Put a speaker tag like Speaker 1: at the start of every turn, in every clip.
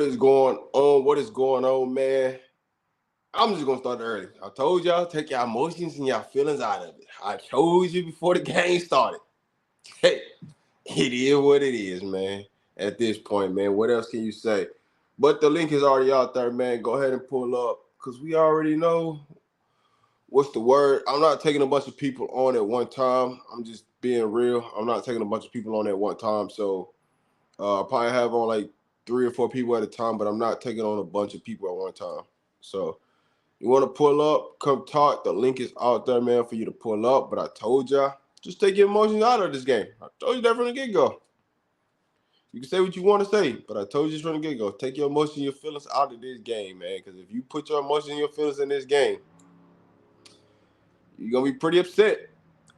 Speaker 1: is going on? What is going on, man? I'm just gonna start early. I told y'all, take your emotions and your feelings out of it. I told you before the game started. Hey, it is what it is, man. At this point, man, what else can you say? But the link is already out there, man. Go ahead and pull up, because we already know what's the word. I'm not taking a bunch of people on at one time. I'm just being real. I'm not taking a bunch of people on at one time. So I probably have on like 3 or 4 people at a time, but I'm not taking on a bunch of people at one time. So you want to pull up, come talk. The link is out there, man, for you to pull up. But I told y'all, just take your emotions out of this game. I told you that from the get-go. You can say what you want to say, but I told you from the get-go. Take your emotions and your feelings out of this game, man. Because if you put your emotions and your feelings in this game, you're going to be pretty upset.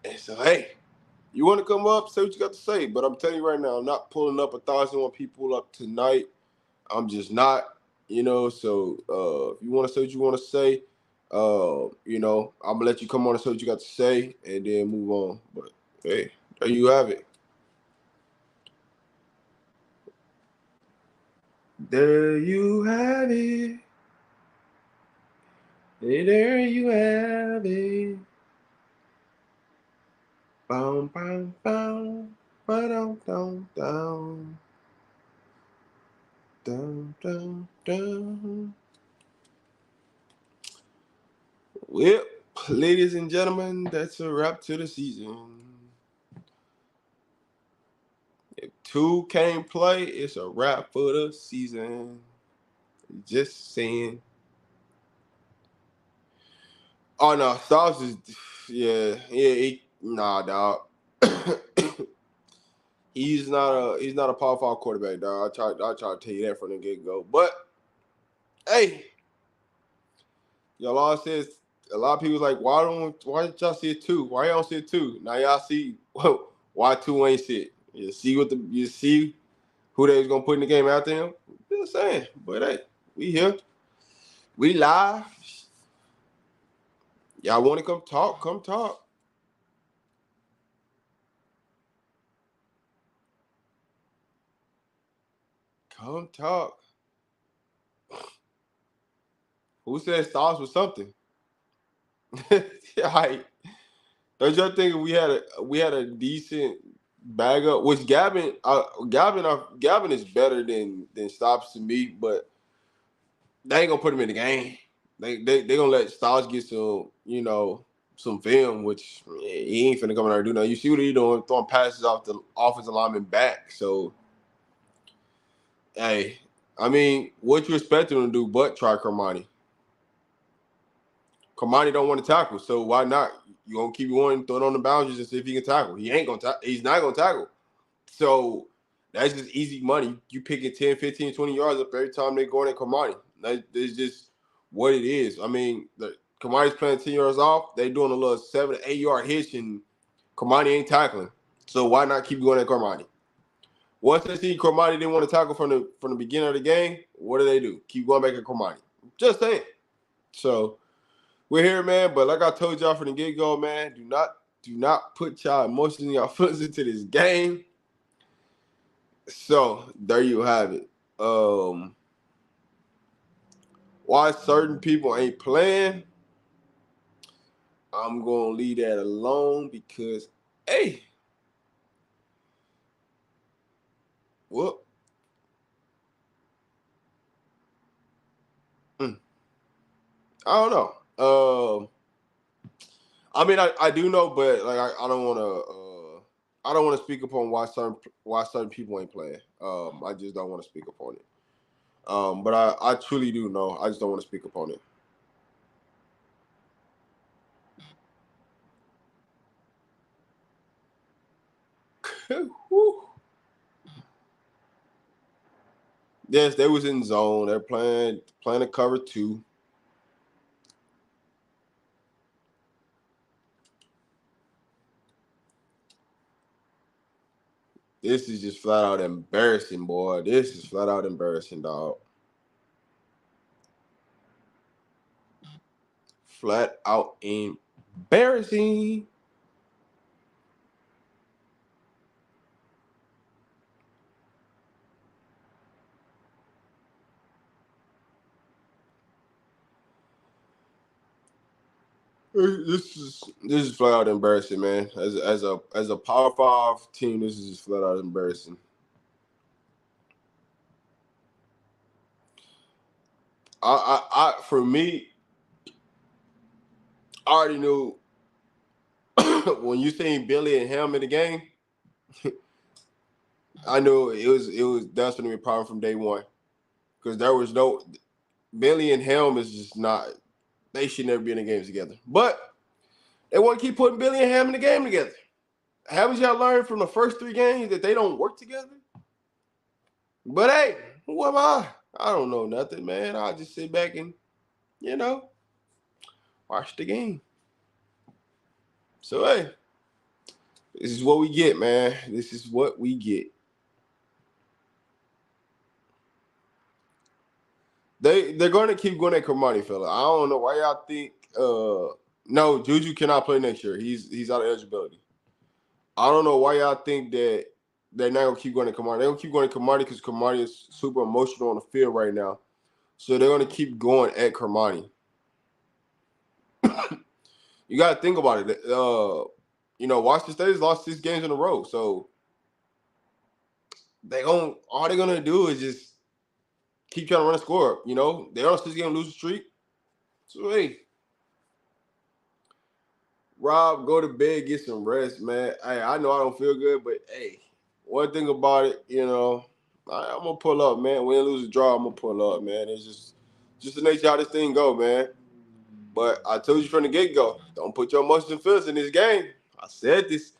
Speaker 1: And so, hey, you want to come up, say what you got to say. But I'm telling you right now, I'm not pulling up 1,001 people up tonight. I'm just not, so if you want to say what you want to say, I'm going to let you come on and say what you got to say and then move on. But, hey, there you have it. There you have it. Hey, there you have it. Bow, bow, bow. Ba-dum, dum, dum. Dum, dum, dum. Well, ladies and gentlemen, that's a wrap to the season. If 2 can't play, it's a wrap for the season. Just saying. Oh no, Styles is nah, dog. he's not a Power 5 quarterback, dog. I try to tell you that from the get go. But hey, y'all all says a lot of people like, why did y'all see it 2? Why y'all don't see it 2? Now y'all see why 2 ain't sit. You see who they was gonna put in the game after him. Just saying, but hey, we here. We live. Y'all want to come talk? Come talk. Come talk. Who said Stars was something? Right. Don't y'all think we had a decent bag up? Which Gavin is better than Stops to me, but they ain't gonna put him in the game. They gonna let Stars get some film, which he ain't finna come out there and do nothing. You see what he doing, throwing passes off the offensive lineman back. So, hey, I mean, what you expect him to do but try Kermani? Kermani don't want to tackle, so why not? You gonna keep going, throw it on the boundaries and see if he can tackle. He's not gonna tackle. So that's just easy money. You picking 10, 15, 20 yards up every time they going at Kermani. That's just what it is. I mean, Kermani's playing 10 yards off. They doing a little 7 to 8 yard hitch, and Kermani ain't tackling. So why not keep going at Kermani? Once they see Kermani didn't want to tackle from the beginning of the game, what do? Keep going back at Kermani. Just saying. So we're here, man. But like I told y'all from the get-go, man, do not put y'all emotions and y'all feelings into this game. So there you have it. Why certain people ain't playing, I'm gonna leave that alone because, hey, well, I don't know. I mean, I do know, but like I don't want to speak upon why certain people ain't playing. I just don't want to speak upon it. But I truly do know. I just don't want to speak upon it. Yes, they was in zone. They're playing a cover 2. This is just flat out embarrassing, boy. This is flat out embarrassing, dog. Flat out embarrassing. This is flat out embarrassing, man. As a Power 5 team, this is just flat out embarrassing. For me, I already knew when you seen Billy and Ham in the game, I knew that's gonna be a problem from day one. Because there was no Billy and Ham is just not, they should never be in the games together. But they want to keep putting Billy and Ham in the game together. Haven't y'all learned from the first 3 games that they don't work together? But hey, who am I? I don't know nothing, man. I'll just sit back and, watch the game. So hey, this is what we get, man. This is what we get. They're going to keep going at Kamani, fella. I don't know why y'all think. No, Juju cannot play next year. He's out of eligibility. I don't know why y'all think that they're not gonna keep going to Kamani. They're gonna keep going to Kamani because Kamani is super emotional on the field right now. So they're gonna keep going at Kamani. You gotta think about it. Washington State has lost 6 games in a row. So all they're gonna do is just keep trying to run a score. They're on a 6-game losing streak. So hey, Rob, go to bed, get some rest, man. Hey, I know I don't feel good, but hey, one thing about it, I'm gonna pull up, man. Win, lose, or draw, I'm gonna pull up, man. It's just the nature how this thing go, man. But I told you from the get-go, don't put your emotions and feelings in this game. I said this.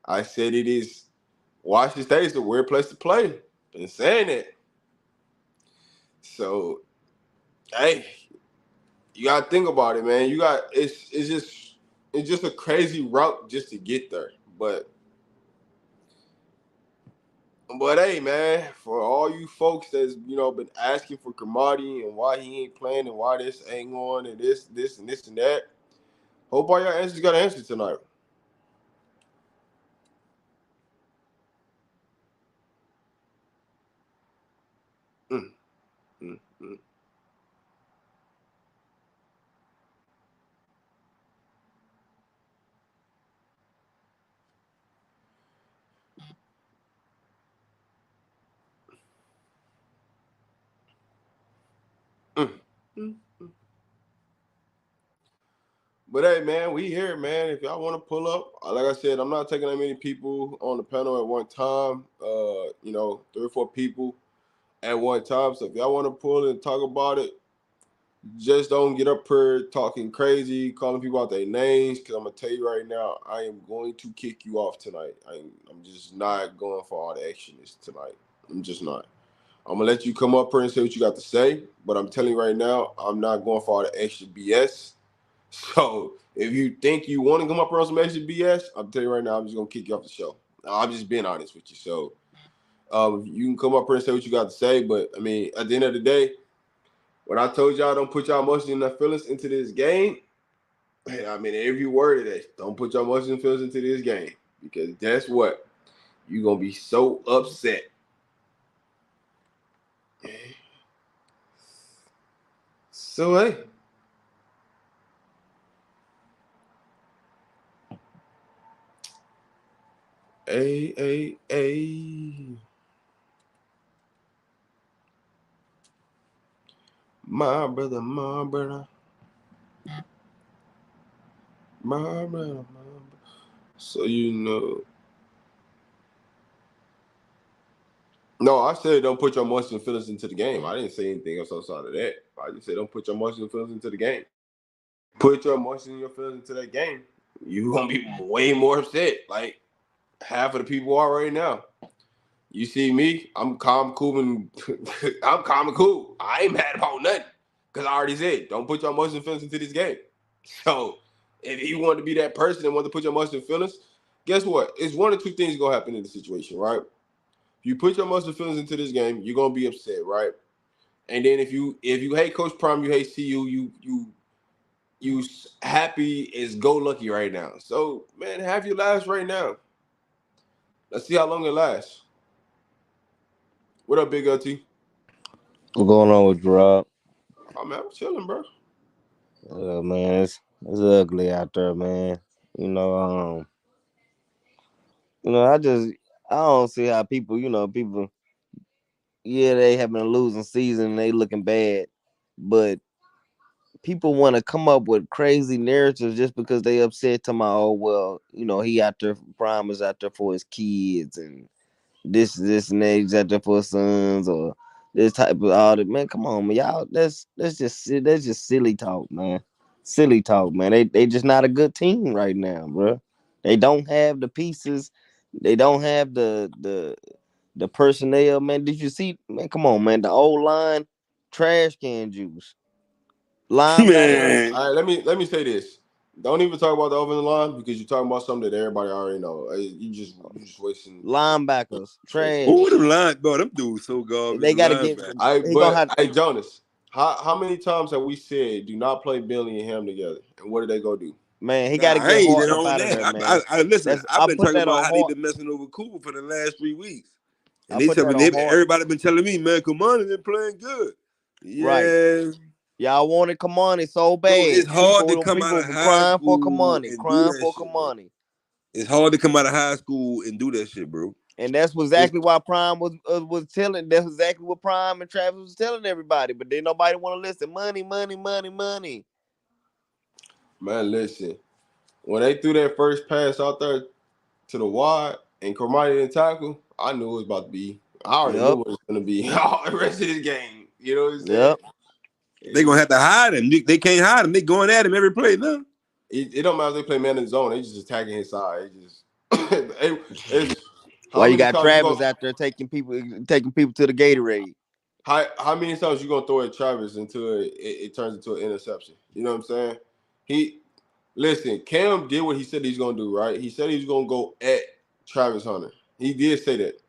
Speaker 1: I said it is Washington State is a weird place to play. Been saying it. So, hey, you gotta think about it, man. It's just a crazy route just to get there. But hey, man, for all you folks that's been asking for Kamadi and why he ain't playing and why this ain't going and this and this and that, hope all your answers got an answer tonight. Mm, mm, mm. Mm, mm, mm. But hey, man, we here, man. If y'all want to pull up, like I said, I'm not taking that many people on the panel at one time. 3 or 4 people at one time. So if y'all want to pull and talk about it, just don't get up here talking crazy, calling people out their names. Because I'm gonna tell you right now, I am going to kick you off tonight. I'm just not going for all the actionness tonight. I'm just not. I'm gonna let you come up here and say what you got to say. But I'm telling you right now, I'm not going for all the extra BS. So if you think you want to come up here on some extra BS, I'm telling you right now, I'm just gonna kick you off the show. I'm just being honest with you. So you can come up here and say what you got to say, but I mean, at the end of the day, when I told y'all don't put y'all emotions and feelings into this game, I mean every word of that. Don't put your emotions and feelings into this game because guess what? You're gonna be so upset. So hey. My brother, my brother. My brother. So No, I said don't put your emotions and feelings into the game. I didn't say anything else outside of that. I just said don't put your emotions and feelings into the game. Put your emotions and your feelings into that game. You're gonna be way more upset. Like half of the people are right now. You see me, I'm calm, cool, and I'm calm and cool. I ain't mad about nothing. Because I already said, don't put your emotions and feelings into this game. So if you want to be that person and want to put your emotions and feelings, guess what? It's one or two things gonna happen in the situation, right? If you put your emotions and feelings into this game, you're gonna be upset, right? And then if you hate Coach Prime, you hate CU, you happy as go lucky right now. So man, have your laughs right now. Let's see how long it lasts. What up, Big LT?
Speaker 2: What's going on with you, Rob?
Speaker 1: Oh man, I'm chilling, bro.
Speaker 2: Man, It's ugly out there, man. You know, I don't see how people, people, yeah, they having a losing season and they looking bad, but people want to come up with crazy narratives just because they upset to my, oh well, he out there, Prime is out there for his kids and this and that, he's out there for his sons or this type of all that. Man, come on, man, y'all, that's just silly talk, man. Silly talk, man. They just not a good team right now, bro. They don't have the pieces. They don't have the personnel, man. Did you see, man? Come on, man. The old line, trash can juice. Linebackers,
Speaker 3: Man,
Speaker 1: All right, let me say this. Don't even talk about the offensive line because you're talking about something that everybody already know. You just wasting.
Speaker 2: linebackers,
Speaker 3: who
Speaker 2: trash.
Speaker 3: them line, bro? Them dudes so garbage.
Speaker 2: They
Speaker 3: The
Speaker 2: got to get.
Speaker 3: linebacker.
Speaker 2: He gonna have.
Speaker 1: Jonas, how many times have we said do not play Billy and him together? And what did they go do?
Speaker 2: Man, he got to
Speaker 3: Nah, I
Speaker 2: get
Speaker 3: ain't even
Speaker 2: Harden up
Speaker 3: on
Speaker 2: out of there,
Speaker 3: that.
Speaker 2: man.
Speaker 3: I listen.
Speaker 2: That's
Speaker 3: I've
Speaker 2: I
Speaker 3: been
Speaker 2: put
Speaker 3: talking
Speaker 2: that
Speaker 3: about
Speaker 2: on
Speaker 3: how they
Speaker 2: Hard.
Speaker 3: been messing over Cooper for the last 3 weeks,
Speaker 2: I
Speaker 3: and they
Speaker 2: put
Speaker 3: tell
Speaker 2: that
Speaker 3: me
Speaker 2: on Harden.
Speaker 3: everybody been telling me, man, Kamani been playing good.
Speaker 2: Right.
Speaker 3: Yeah,
Speaker 2: Y'all wanted Kamani so
Speaker 3: bro, it's
Speaker 2: bad.
Speaker 3: hard to come out
Speaker 2: People
Speaker 3: of
Speaker 2: were
Speaker 3: high
Speaker 2: crying for
Speaker 3: school
Speaker 2: Kamani,
Speaker 3: and do
Speaker 2: crying
Speaker 3: that
Speaker 2: for
Speaker 3: shit, bro.
Speaker 2: Kamani.
Speaker 3: It's hard to come out of high school and do that shit, bro.
Speaker 2: And that's
Speaker 3: It's
Speaker 2: exactly why Prime was telling. That's exactly what Prime and Travis was telling everybody. But then nobody want to listen. Money, money, money, money.
Speaker 1: Man, listen. When they threw that first pass out there to the wide and Cromartie didn't tackle, I knew it was about to be. I already knew
Speaker 2: Yep.
Speaker 1: what it was going to be all the rest of this game. You know what I'm saying?
Speaker 2: Yep.
Speaker 3: they gonna have to hide him. They can't hide him. They going at him every play now.
Speaker 1: It don't matter if they play man in the zone. They just attacking his side. It just it's how
Speaker 2: Why you
Speaker 1: many
Speaker 2: got
Speaker 1: times you
Speaker 2: Travis
Speaker 1: gonna
Speaker 2: out there taking people to the Gatorade?
Speaker 1: how many times you gonna throw at Travis until it turns into an interception? You know what I'm saying? He listen. Cam did what he said he's gonna do. Right? He said he was gonna go at Travis Hunter. He did say that.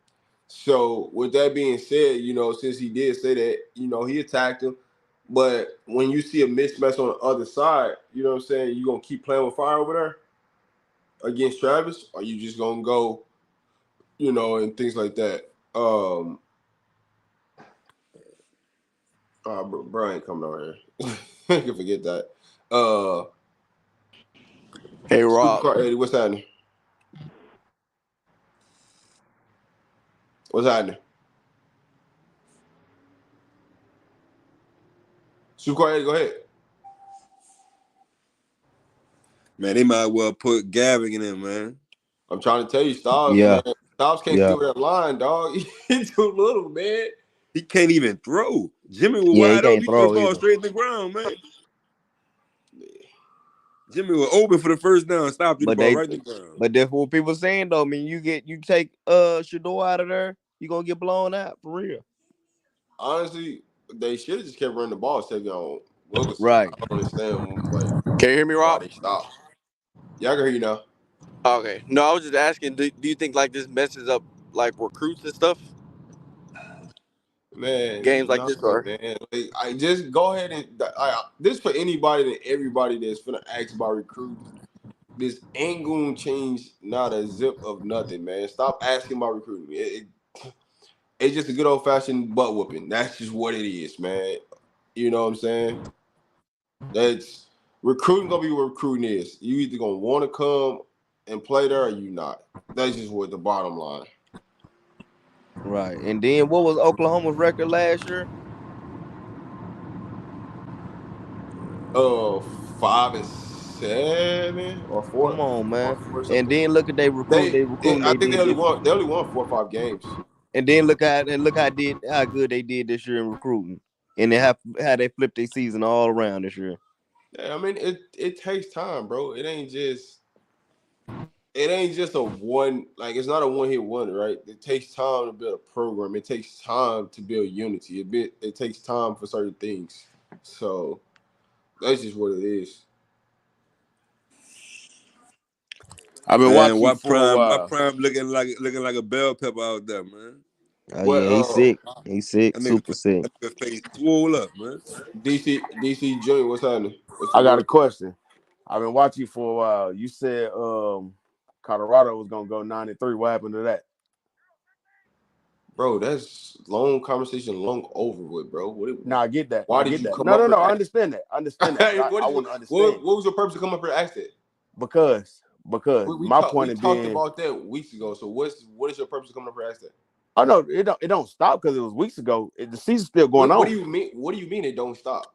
Speaker 1: So with that being said, since he did say that, he attacked him. But when you see a mismatch on the other side, you know what I'm saying, you gonna keep playing with fire over there against Travis, or you just gonna go, and things like that. Brian coming over here. I can forget that. Uh,
Speaker 4: Hey Rob,
Speaker 1: Supercar Eddie, what's happening? What's happening? Supercar Eddie, go ahead.
Speaker 3: Man, they might well put Gavin in him, man.
Speaker 1: I'm trying to tell you, Styles,
Speaker 2: Yeah.
Speaker 1: man. Styles can't see
Speaker 2: Yeah.
Speaker 1: over that line, dog. He's too little, man.
Speaker 3: He can't even throw. Jimmy was
Speaker 2: Yeah. He
Speaker 3: wide open.
Speaker 2: can't
Speaker 3: He could
Speaker 2: throw
Speaker 3: fall
Speaker 2: either.
Speaker 3: straight in the ground, man. Jimmy was open for the first down. Stop, threw the
Speaker 2: But
Speaker 3: ball
Speaker 2: they,
Speaker 3: right in the ground.
Speaker 2: but that's what people saying though. I mean, you take Shador out of there, you gonna get blown out for real.
Speaker 1: Honestly, they should have just kept running the ball instead of on Wilkerson.
Speaker 2: Right.
Speaker 1: I don't understand
Speaker 4: can you hear me,
Speaker 1: why
Speaker 4: Rob?
Speaker 1: they stopped. Yeah, I can hear you now.
Speaker 4: Okay. No, I was just asking. Do you think like this messes up like recruits and stuff?
Speaker 1: Man,
Speaker 4: Games like
Speaker 1: nah,
Speaker 4: this, or
Speaker 1: man. Like, I just go ahead and this for anybody and everybody that's finna ask about recruiting. This ain't gonna change not a zip of nothing, man. Stop asking about recruiting. It's just a good old fashioned butt whooping. That's just what it is, man. You know what I'm saying? That's recruiting gonna be what recruiting is. You either gonna want to come and play there or you not. That's just what the bottom line.
Speaker 2: Right. And then what was Oklahoma's record last year?
Speaker 1: 5-7 or
Speaker 2: Come
Speaker 1: four
Speaker 2: on,
Speaker 1: or
Speaker 2: man.
Speaker 1: four or
Speaker 2: And
Speaker 1: something.
Speaker 2: then look at they recruiting. They recruiting.
Speaker 1: I
Speaker 2: They
Speaker 1: think
Speaker 2: did this.
Speaker 1: they only won 4 or 5 games.
Speaker 2: And then look how good they did this year in recruiting. And they how they flipped their season all around this year.
Speaker 1: Yeah, I mean it takes time, bro. It ain't just a one, like it's not a one hit wonder, right? It takes time to build a program. It takes time to build unity. It takes time for certain things. So that's just what it is.
Speaker 4: I've been
Speaker 3: Man,
Speaker 4: watching you for a
Speaker 3: why
Speaker 4: while.
Speaker 3: prime looking like a bell pepper out there, man.
Speaker 2: Oh
Speaker 1: What
Speaker 2: yeah, he's sick. He's sick,
Speaker 3: That nigga,
Speaker 2: super sick.
Speaker 3: that nigga face swole up, man.
Speaker 1: DC Junior, what's happening? What's the
Speaker 5: I got a
Speaker 1: word?
Speaker 5: question. I've been watching you for a while. You said Colorado was gonna go 9-3. What happened to that?
Speaker 1: Bro, that's long conversation, long over with, bro.
Speaker 5: I get that.
Speaker 1: Why
Speaker 5: I
Speaker 1: did
Speaker 5: get
Speaker 1: you
Speaker 5: that.
Speaker 1: come
Speaker 5: No,
Speaker 1: up here?
Speaker 5: I understand that. I understand that. But I want to understand
Speaker 1: What was your purpose to come up here and ask that?
Speaker 5: because
Speaker 1: We
Speaker 5: my point
Speaker 1: we
Speaker 5: of
Speaker 1: talked
Speaker 5: being,
Speaker 1: about that weeks ago. So what is your purpose to come up here and ask that?
Speaker 5: I know it don't stop because it was weeks ago. The season's still going
Speaker 1: What
Speaker 5: on.
Speaker 1: do you mean? What do you mean it don't stop?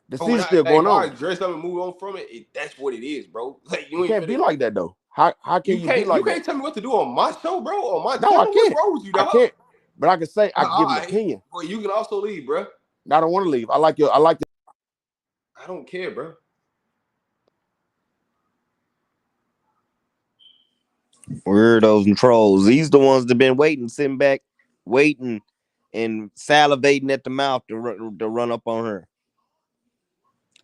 Speaker 5: The
Speaker 1: When
Speaker 5: season's still going
Speaker 1: if I
Speaker 5: on.
Speaker 1: address something and move on from it, that's what it is, bro. Like you
Speaker 5: It
Speaker 1: ain't
Speaker 5: can't be
Speaker 1: finna,
Speaker 5: like that though. How can you be
Speaker 1: you
Speaker 5: like that?
Speaker 1: can't tell me what to do on my show, bro. On my
Speaker 5: No, I
Speaker 1: channel. What's
Speaker 5: can't.
Speaker 1: wrong with you,
Speaker 5: I
Speaker 1: dog?
Speaker 5: can't. But I can say I can give an
Speaker 1: Alright.
Speaker 5: opinion.
Speaker 1: Well, you can also leave, bro.
Speaker 5: I don't want to leave. I like the.
Speaker 1: I don't care, bro.
Speaker 2: Weirdos and trolls. These the ones that been waiting, sitting back, waiting, and salivating at the mouth to run up on her.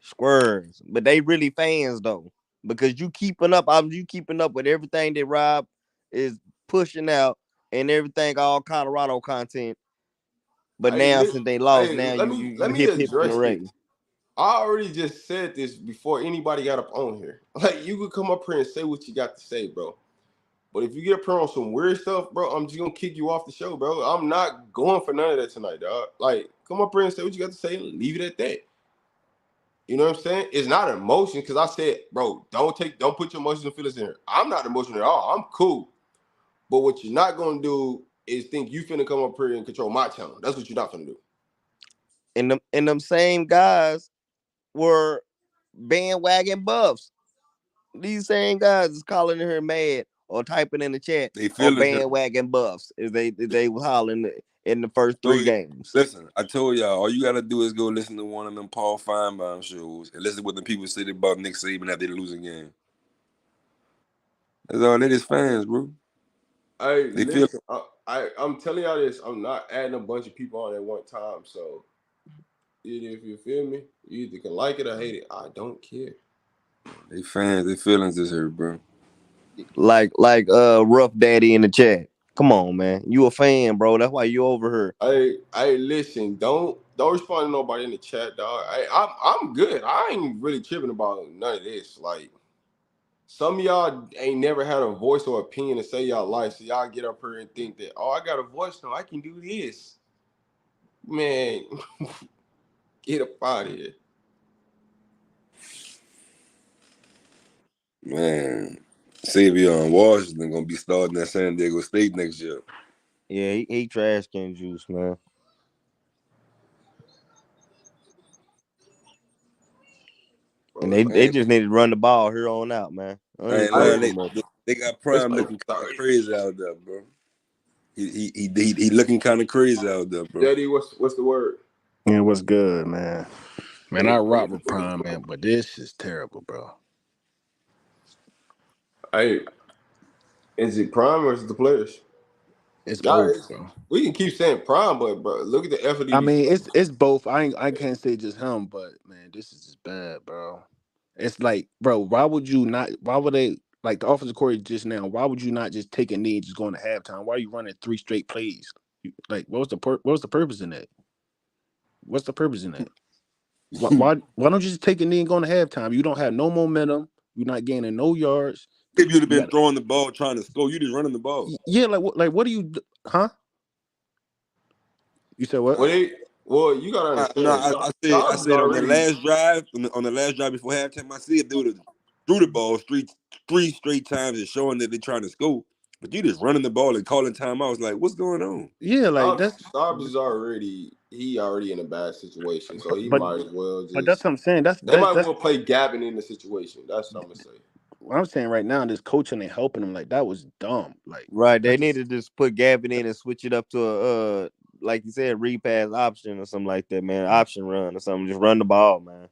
Speaker 2: Squirms, but they really fans though, because you keeping up with everything that Rob is pushing out and everything, all Colorado content. But now since they lost, now
Speaker 1: Let
Speaker 2: you
Speaker 1: me
Speaker 2: hip to the
Speaker 1: address
Speaker 2: race.
Speaker 1: this. I already just said this before anybody got up on here. Like you could come up here and say what you got to say, bro. But if you get up here on some weird stuff, bro, I'm just gonna kick you off the show, bro. I'm not going for none of that tonight, dog. Like, come up here and say what you got to say and leave it at that. You know what I'm saying? It's not emotion because I said, bro, don't put your emotions and feelings in here. I'm not emotional at all. I'm cool. But what you're not gonna do is think you finna come up here and control my channel. That's what you're not finna do.
Speaker 2: And them same guys were bandwagon buffs. These same guys is calling her mad or typing in the chat
Speaker 3: They
Speaker 2: or
Speaker 3: feelings hurt.
Speaker 2: bandwagon buffs as they was hollering in the first
Speaker 3: So,
Speaker 2: 3 games.
Speaker 3: listen, I told y'all, all you gotta do is go listen to one of them Paul Feinbaum shows and listen to what the people say about Nick Saban after they lose a game. That's all that is, fans, bro.
Speaker 1: Hey,
Speaker 3: They feel.
Speaker 1: listen, I'm telling y'all this. I'm not adding a bunch of people on at one time. So, if you feel me, you either can like it or hate it. I don't care.
Speaker 3: They fans, their feelings is hurt, bro.
Speaker 2: Like Rough Daddy in the chat. Come on, man. You a fan, bro. That's why you over here.
Speaker 1: Hey, listen. Don't respond to nobody in the chat, dog. I'm good. I ain't really tripping about none of this. Like, some of y'all ain't never had a voice or opinion to say y'all life, so y'all get up here and think that, oh, I got a voice now, I can do this. Man, get up out of here.
Speaker 3: Man, Savion Washington gonna be starting at San Diego State next year.
Speaker 2: Yeah, he trash can juice, man. And they just need to run the ball here on out, man.
Speaker 3: They got Prime looking kind of crazy out there, bro. He looking kind of crazy out there, bro.
Speaker 1: Daddy, what's the word?
Speaker 6: Man, what's good, man? Man, I rock with Prime, man, but this is terrible, bro.
Speaker 1: Hey, is it Prime or is it the players?
Speaker 6: It's both, bro.
Speaker 1: We can keep saying Prime, but bro, look at the effort.
Speaker 6: I mean, it's both. I can't say just him, but man, this is just bad, bro. It's like, bro, why would they like the offensive coordinator just now? Why would you not just take a knee and just go into halftime? Why are you running 3 straight plays? Like, what was the purpose in that? What's the purpose in that? Why don't you just take a knee and go into halftime? You don't have no momentum. You're not gaining no yards.
Speaker 3: If you'd have been throwing the ball trying to score, you just running the ball.
Speaker 6: Yeah, what do you, huh? You said what?
Speaker 1: Well, you gotta understand.
Speaker 3: I said on the last drive before halftime, I said they would have threw the ball three straight times and showing that they're trying to score. But you just running the ball and calling timeouts. Like, what's going on?
Speaker 6: Yeah, like
Speaker 1: Dobbs is already in a bad situation, so he might as well just.
Speaker 6: But that's what I'm saying.
Speaker 1: They might as well play Gavin in the situation. That's what I'm gonna say.
Speaker 6: What I'm saying right now, this coaching ain't helping him. Like, that was dumb. Like,
Speaker 2: right, they need to just put Gavin in and switch it up to a like you said, repass option or something like that, man. Option run or something. Just run the ball, man.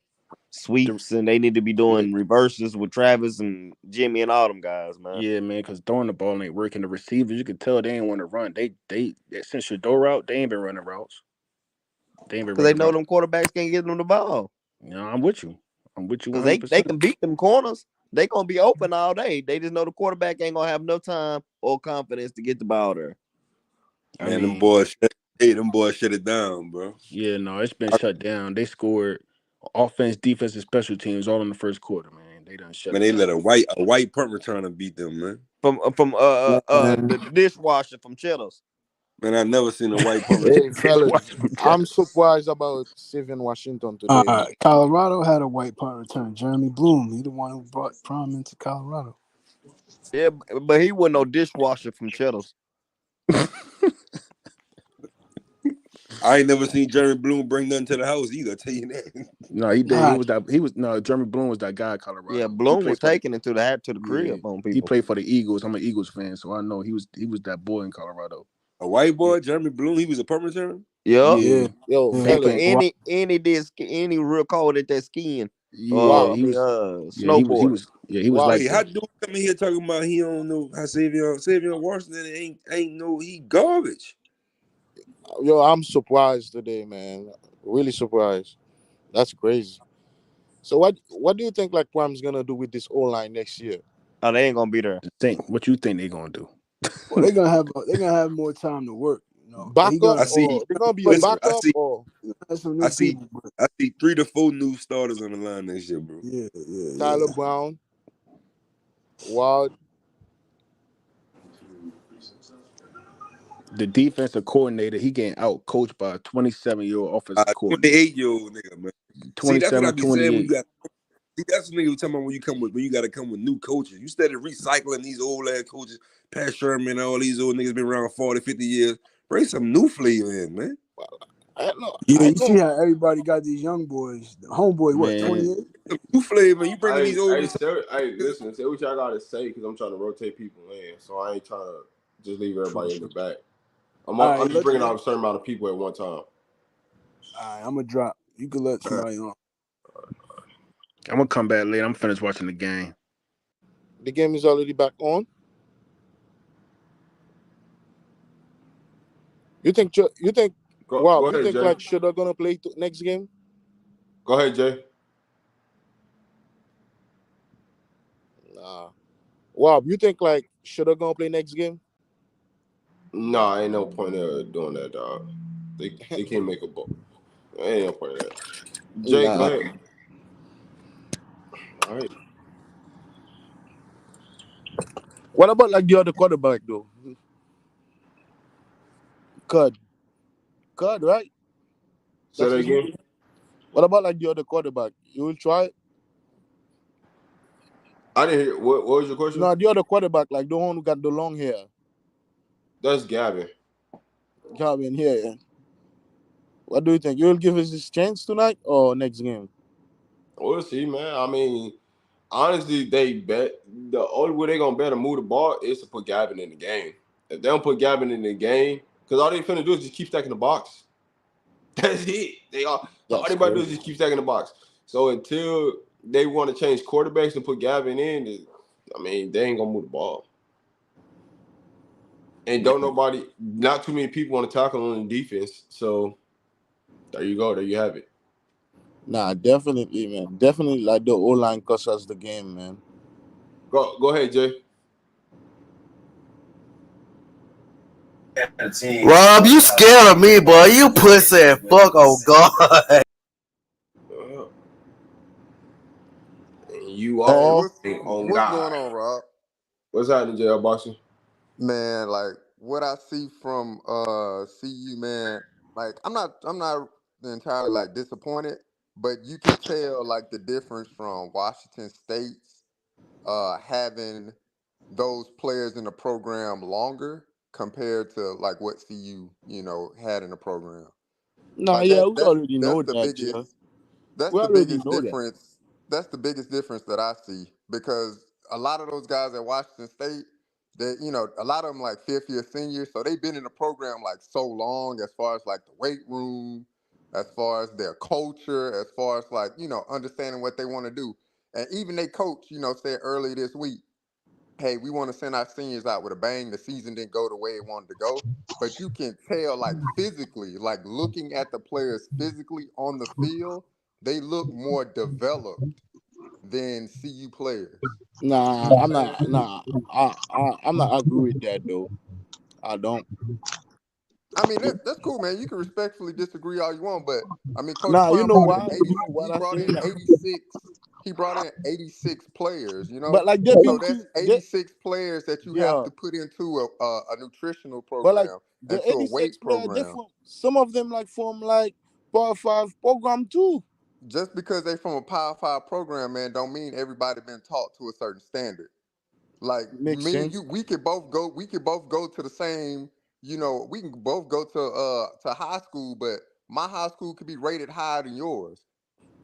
Speaker 2: Sweeps, and they need to be doing reverses with Travis and Jimmy and all them guys, man.
Speaker 6: Yeah, man, because throwing the ball ain't working. The receivers, you could tell they ain't want to run. They since Shador out, they ain't been running routes.
Speaker 2: Because they know them quarterbacks can't get them the ball.
Speaker 6: Yeah, I'm with you.
Speaker 2: Because they can beat them corners. They gonna be open all day. They just know the quarterback ain't gonna have no time or confidence to get the ball there.
Speaker 3: Man, them boys shut it down, bro.
Speaker 6: Yeah, no, it's been shut down. They scored offense, defense, and special teams all in the first quarter, man. They done shut.
Speaker 3: Man, they let a white punt returner beat them, man.
Speaker 2: From the dishwasher from Cheddar's.
Speaker 3: Man, I never seen a white punter.
Speaker 5: Hey, fellas,
Speaker 6: Watch me
Speaker 5: I'm
Speaker 6: guys.
Speaker 5: surprised about saving Washington today, man.
Speaker 7: Colorado had a white punt return. Jeremy Bloom. He the one who brought Prom into Colorado.
Speaker 2: Yeah, but he wasn't no dishwasher from Cheddar's.
Speaker 3: I ain't never seen Jeremy Bloom bring nothing to the house either. I tell you that.
Speaker 6: No, he did.
Speaker 7: Nah,
Speaker 6: Jeremy Bloom was that guy in Colorado.
Speaker 2: Yeah,
Speaker 6: He
Speaker 2: Bloom
Speaker 6: played
Speaker 2: was
Speaker 6: for the,
Speaker 2: taking it to the crib on
Speaker 6: he
Speaker 2: people.
Speaker 6: played for the Eagles. I'm an Eagles fan, so I know he was that boy in Colorado.
Speaker 3: A white boy,
Speaker 6: Yeah.
Speaker 3: Jeremy Bloom, he was a permanent return?
Speaker 2: Yup.
Speaker 6: Yeah.
Speaker 5: Yo,
Speaker 7: Yeah.
Speaker 6: He
Speaker 2: Taking
Speaker 5: fellas,
Speaker 6: playing.
Speaker 2: any real cold at that skiing.
Speaker 6: Yeah,
Speaker 5: wow,
Speaker 6: he was. Yeah, he
Speaker 2: Snowboarding.
Speaker 6: was
Speaker 5: wow,
Speaker 6: like
Speaker 3: Wait, how dude come in here talking about he don't know how Savion Washington ain't know he garbage?
Speaker 5: yo, I'm surprised today, man. Really surprised. That's crazy. So what do you think like Prime's gonna do with this O line next year?
Speaker 2: Oh, they ain't gonna be there.
Speaker 6: what you think they gonna do?
Speaker 7: Well, they're gonna have more time to work. You know, but he
Speaker 5: Backup
Speaker 3: I
Speaker 7: gonna
Speaker 3: see.
Speaker 5: or they're gonna be a
Speaker 3: Listen,
Speaker 5: backup or
Speaker 7: have some
Speaker 3: I
Speaker 7: new
Speaker 3: see,
Speaker 7: people. But
Speaker 3: I see 3 to 4 new starters on the line next year, bro.
Speaker 7: yeah.
Speaker 5: Tyler Brown, Wild.
Speaker 6: The defensive coordinator, he getting out coached by a 27-year-old offensive coordinator.
Speaker 3: 28-year-old nigga, man. See, that's what I
Speaker 6: 27,
Speaker 3: be saying when
Speaker 6: 28.
Speaker 3: you got. See, that's what nigga was talking about when you got to come with new coaches. You started recycling these old ass coaches, Pat Sherman, and all these old niggas been around 40, 50 years. Bring some new flavor in, man.
Speaker 5: I know.
Speaker 7: Yeah,
Speaker 5: I
Speaker 7: you see
Speaker 5: know.
Speaker 7: how everybody got these young boys. The homeboy, what,
Speaker 6: Man,
Speaker 7: 28?
Speaker 3: Some new flavor. You bringing these old.
Speaker 1: Listen, say what y'all gotta say because I'm trying to rotate people in, so I ain't trying to just leave everybody in the back. I'm just bringing out a certain amount of people at one time.
Speaker 7: All right, I'm gonna drop. You can let somebody on.
Speaker 6: I'm gonna come back later. I'm finished watching the game.
Speaker 5: The game is already back on. You think?
Speaker 1: Go
Speaker 5: Wow,
Speaker 1: ahead,
Speaker 5: you think
Speaker 1: Jay.
Speaker 5: like Shudder gonna play next game?
Speaker 1: Go ahead, Jay.
Speaker 5: Nah. Wow, you think like Shudder gonna play next game?
Speaker 1: Nah, ain't no point of doing that, dog. They can't make a ball. Ain't no point of that. Jay,
Speaker 5: Nah.
Speaker 1: go ahead. All right.
Speaker 5: What about like the other quarterback though? Cud, right?
Speaker 1: Say
Speaker 5: That's
Speaker 1: that
Speaker 5: his name.
Speaker 1: again.
Speaker 5: What about like the other quarterback? You will try it?
Speaker 1: I didn't hear. What was your question?
Speaker 5: No, the other quarterback, like the one who got the long hair.
Speaker 1: That's Gavin.
Speaker 5: Gavin here. Yeah. What do you think? You'll give us his chance tonight or next game?
Speaker 1: We'll see, man. I mean, honestly, they bet the only way they're gonna bet to move the ball is to put Gavin in the game. If they don't put Gavin in the game, because all they finna do is just keep stacking the box. That's it. All they about to do is just keep stacking the box. So until they want to change quarterbacks and put Gavin in, I mean, they ain't gonna move the ball. And not too many people want to tackle on the defense. So there you go. There you have it.
Speaker 5: Nah, definitely, man. Definitely, like the O line cost us the game, man.
Speaker 1: Go ahead, Jay.
Speaker 8: Rob, you scared of me, boy. You pussy. Fuck, oh God.
Speaker 1: You
Speaker 9: Hey,
Speaker 1: are
Speaker 9: what's
Speaker 1: on
Speaker 9: what's
Speaker 1: God.
Speaker 9: going on, Rob?
Speaker 1: What's happening, JL Boxing?
Speaker 9: Man, like what I see from CU, man, like I'm not entirely like disappointed, but you can tell like the difference from Washington State's having those players in the program longer compared to like what CU, had in the program.
Speaker 5: Nah,
Speaker 9: Like
Speaker 5: yeah,
Speaker 9: that
Speaker 5: we
Speaker 9: that's
Speaker 5: already
Speaker 9: that's
Speaker 5: know
Speaker 9: the
Speaker 5: that, yeah.
Speaker 9: biggest that's
Speaker 5: We
Speaker 9: the
Speaker 5: already
Speaker 9: biggest
Speaker 5: know that.
Speaker 9: difference. That's the biggest difference that I see because a lot of those guys at Washington State, a lot of them like fifth year seniors, so they've been in the program like so long as far as like the weight room, as far as their culture, as far as like, understanding what they want to do. And even they coach, said earlier this week, hey, we want to send our seniors out with a bang. The season didn't go the way it wanted to go. But you can tell, like physically, like looking at the players physically on the field, they look more developed than CU players.
Speaker 5: Nah, I'm not. Nah, I'm not agree with that though. I don't.
Speaker 9: I mean, that's cool, man. You can respectfully disagree all you want, but I mean, Coach
Speaker 5: Nah, you
Speaker 9: Prime
Speaker 5: know
Speaker 9: brought in
Speaker 5: why?
Speaker 9: 80.
Speaker 5: You know what
Speaker 9: He
Speaker 5: I
Speaker 9: brought
Speaker 5: think?
Speaker 9: in 86. He brought in 86 players, you know.
Speaker 5: But like they've
Speaker 9: So
Speaker 5: been
Speaker 9: that's
Speaker 5: to they
Speaker 9: 86 players that you have
Speaker 5: yeah.
Speaker 9: to put into a nutritional
Speaker 5: But like
Speaker 9: program and
Speaker 5: the
Speaker 9: to a
Speaker 5: 86
Speaker 9: weight
Speaker 5: player
Speaker 9: program.
Speaker 5: different. Some of them like from like Power 5 program too.
Speaker 9: Just because they from a Power 5 program, man, don't mean everybody been taught to a certain standard. Like
Speaker 5: Makes
Speaker 9: me and
Speaker 5: sense.
Speaker 9: you, we could both go to the same, you know, we can both go to high school, but my high school could be rated higher than yours.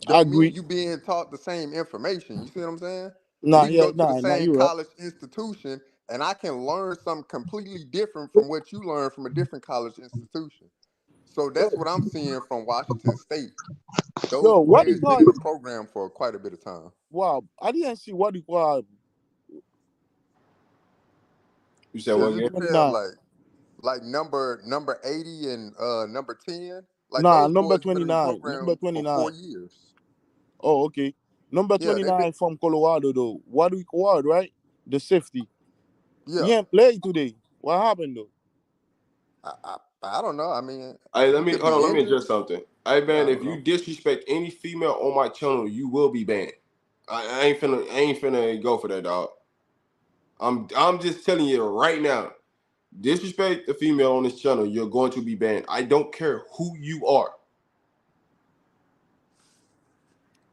Speaker 5: I
Speaker 9: Don't mean
Speaker 5: agree.
Speaker 9: you being taught the same information. You see what I'm saying?
Speaker 5: Nah,
Speaker 9: We can
Speaker 5: yeah,
Speaker 9: go to the
Speaker 5: nah,
Speaker 9: same
Speaker 5: you're right.
Speaker 9: college institution and I can learn something completely different from what you learned from a different college institution. So
Speaker 5: Yo,
Speaker 9: that's what I'm seeing from Washington State. Those
Speaker 5: yo, what you
Speaker 9: players been
Speaker 5: call
Speaker 9: in the program for quite a bit of time.
Speaker 5: wow, I didn't see what you call
Speaker 1: You said
Speaker 9: Shit,
Speaker 1: what
Speaker 9: it
Speaker 1: again?
Speaker 9: depends.
Speaker 5: 29.
Speaker 9: Like number 80 and number 10. Like
Speaker 5: Nah,
Speaker 9: those
Speaker 5: number
Speaker 9: boys been in the
Speaker 5: 29. Number
Speaker 9: program for 4
Speaker 5: 29.
Speaker 9: years.
Speaker 5: Oh, okay. Number
Speaker 9: Yeah, they been.
Speaker 5: 29 from Colorado though. What we call right? The safety. He
Speaker 9: Yeah,
Speaker 5: ain't played today. What happened though?
Speaker 9: I don't know. I mean,
Speaker 1: Hey, let
Speaker 9: he
Speaker 1: me
Speaker 9: could
Speaker 1: hold on.
Speaker 9: be
Speaker 1: Let me
Speaker 9: injured.
Speaker 1: adjust something. Hey,
Speaker 9: Yeah, I
Speaker 1: man, if
Speaker 9: don't
Speaker 1: you
Speaker 9: know.
Speaker 1: disrespect any female on my channel, you will be banned. I ain't finna go for that, dog. I'm just telling you right now. Disrespect the female on this channel, you're going to be banned. I don't care who you are.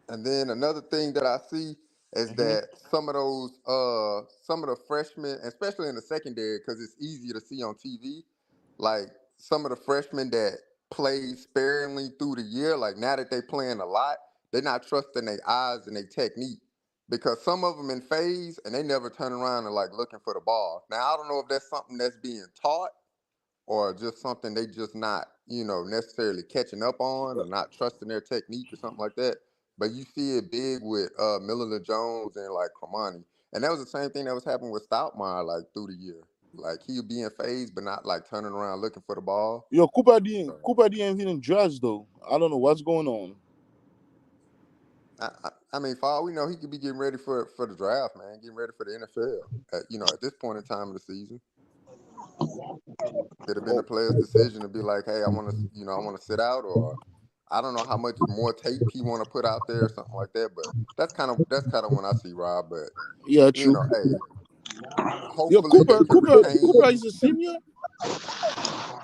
Speaker 9: And then another thing that I see is
Speaker 5: Hmm.
Speaker 9: that some of the freshmen, especially in the secondary, because it's easier to see on TV, like some of the freshmen that play sparingly through the year, like now that they playing a lot, they're not trusting their eyes and their technique. Because some of them in phase and they never turn around and like looking for the ball. Now I don't know if that's something that's being taught or just something they just not, you know, necessarily catching up on or not trusting their technique or something like that. But you see it big with Miller Jones and like Cromani. And that was the same thing that was happening with Stoutmire like through the year. Like he'd be in phase but not like turning around looking for the ball.
Speaker 5: Yo,
Speaker 9: So
Speaker 5: Cooper D ain't feeling dressed though. I don't know what's going on.
Speaker 9: I mean, for all we know, he could be getting ready for the draft, man, getting ready for the NFL. You know, at this point in time of the season, could have been the
Speaker 5: Oh,
Speaker 9: player's decision to be like, hey, I want to, you know, I want to sit out, or I don't know how much more tape he want to put out there or something like that. But that's kind of when I see Rob. But
Speaker 5: yeah,
Speaker 9: you
Speaker 5: true.
Speaker 9: know, hey,
Speaker 5: Yo,
Speaker 9: hopefully they can
Speaker 5: Cooper
Speaker 9: retain.
Speaker 5: is a senior.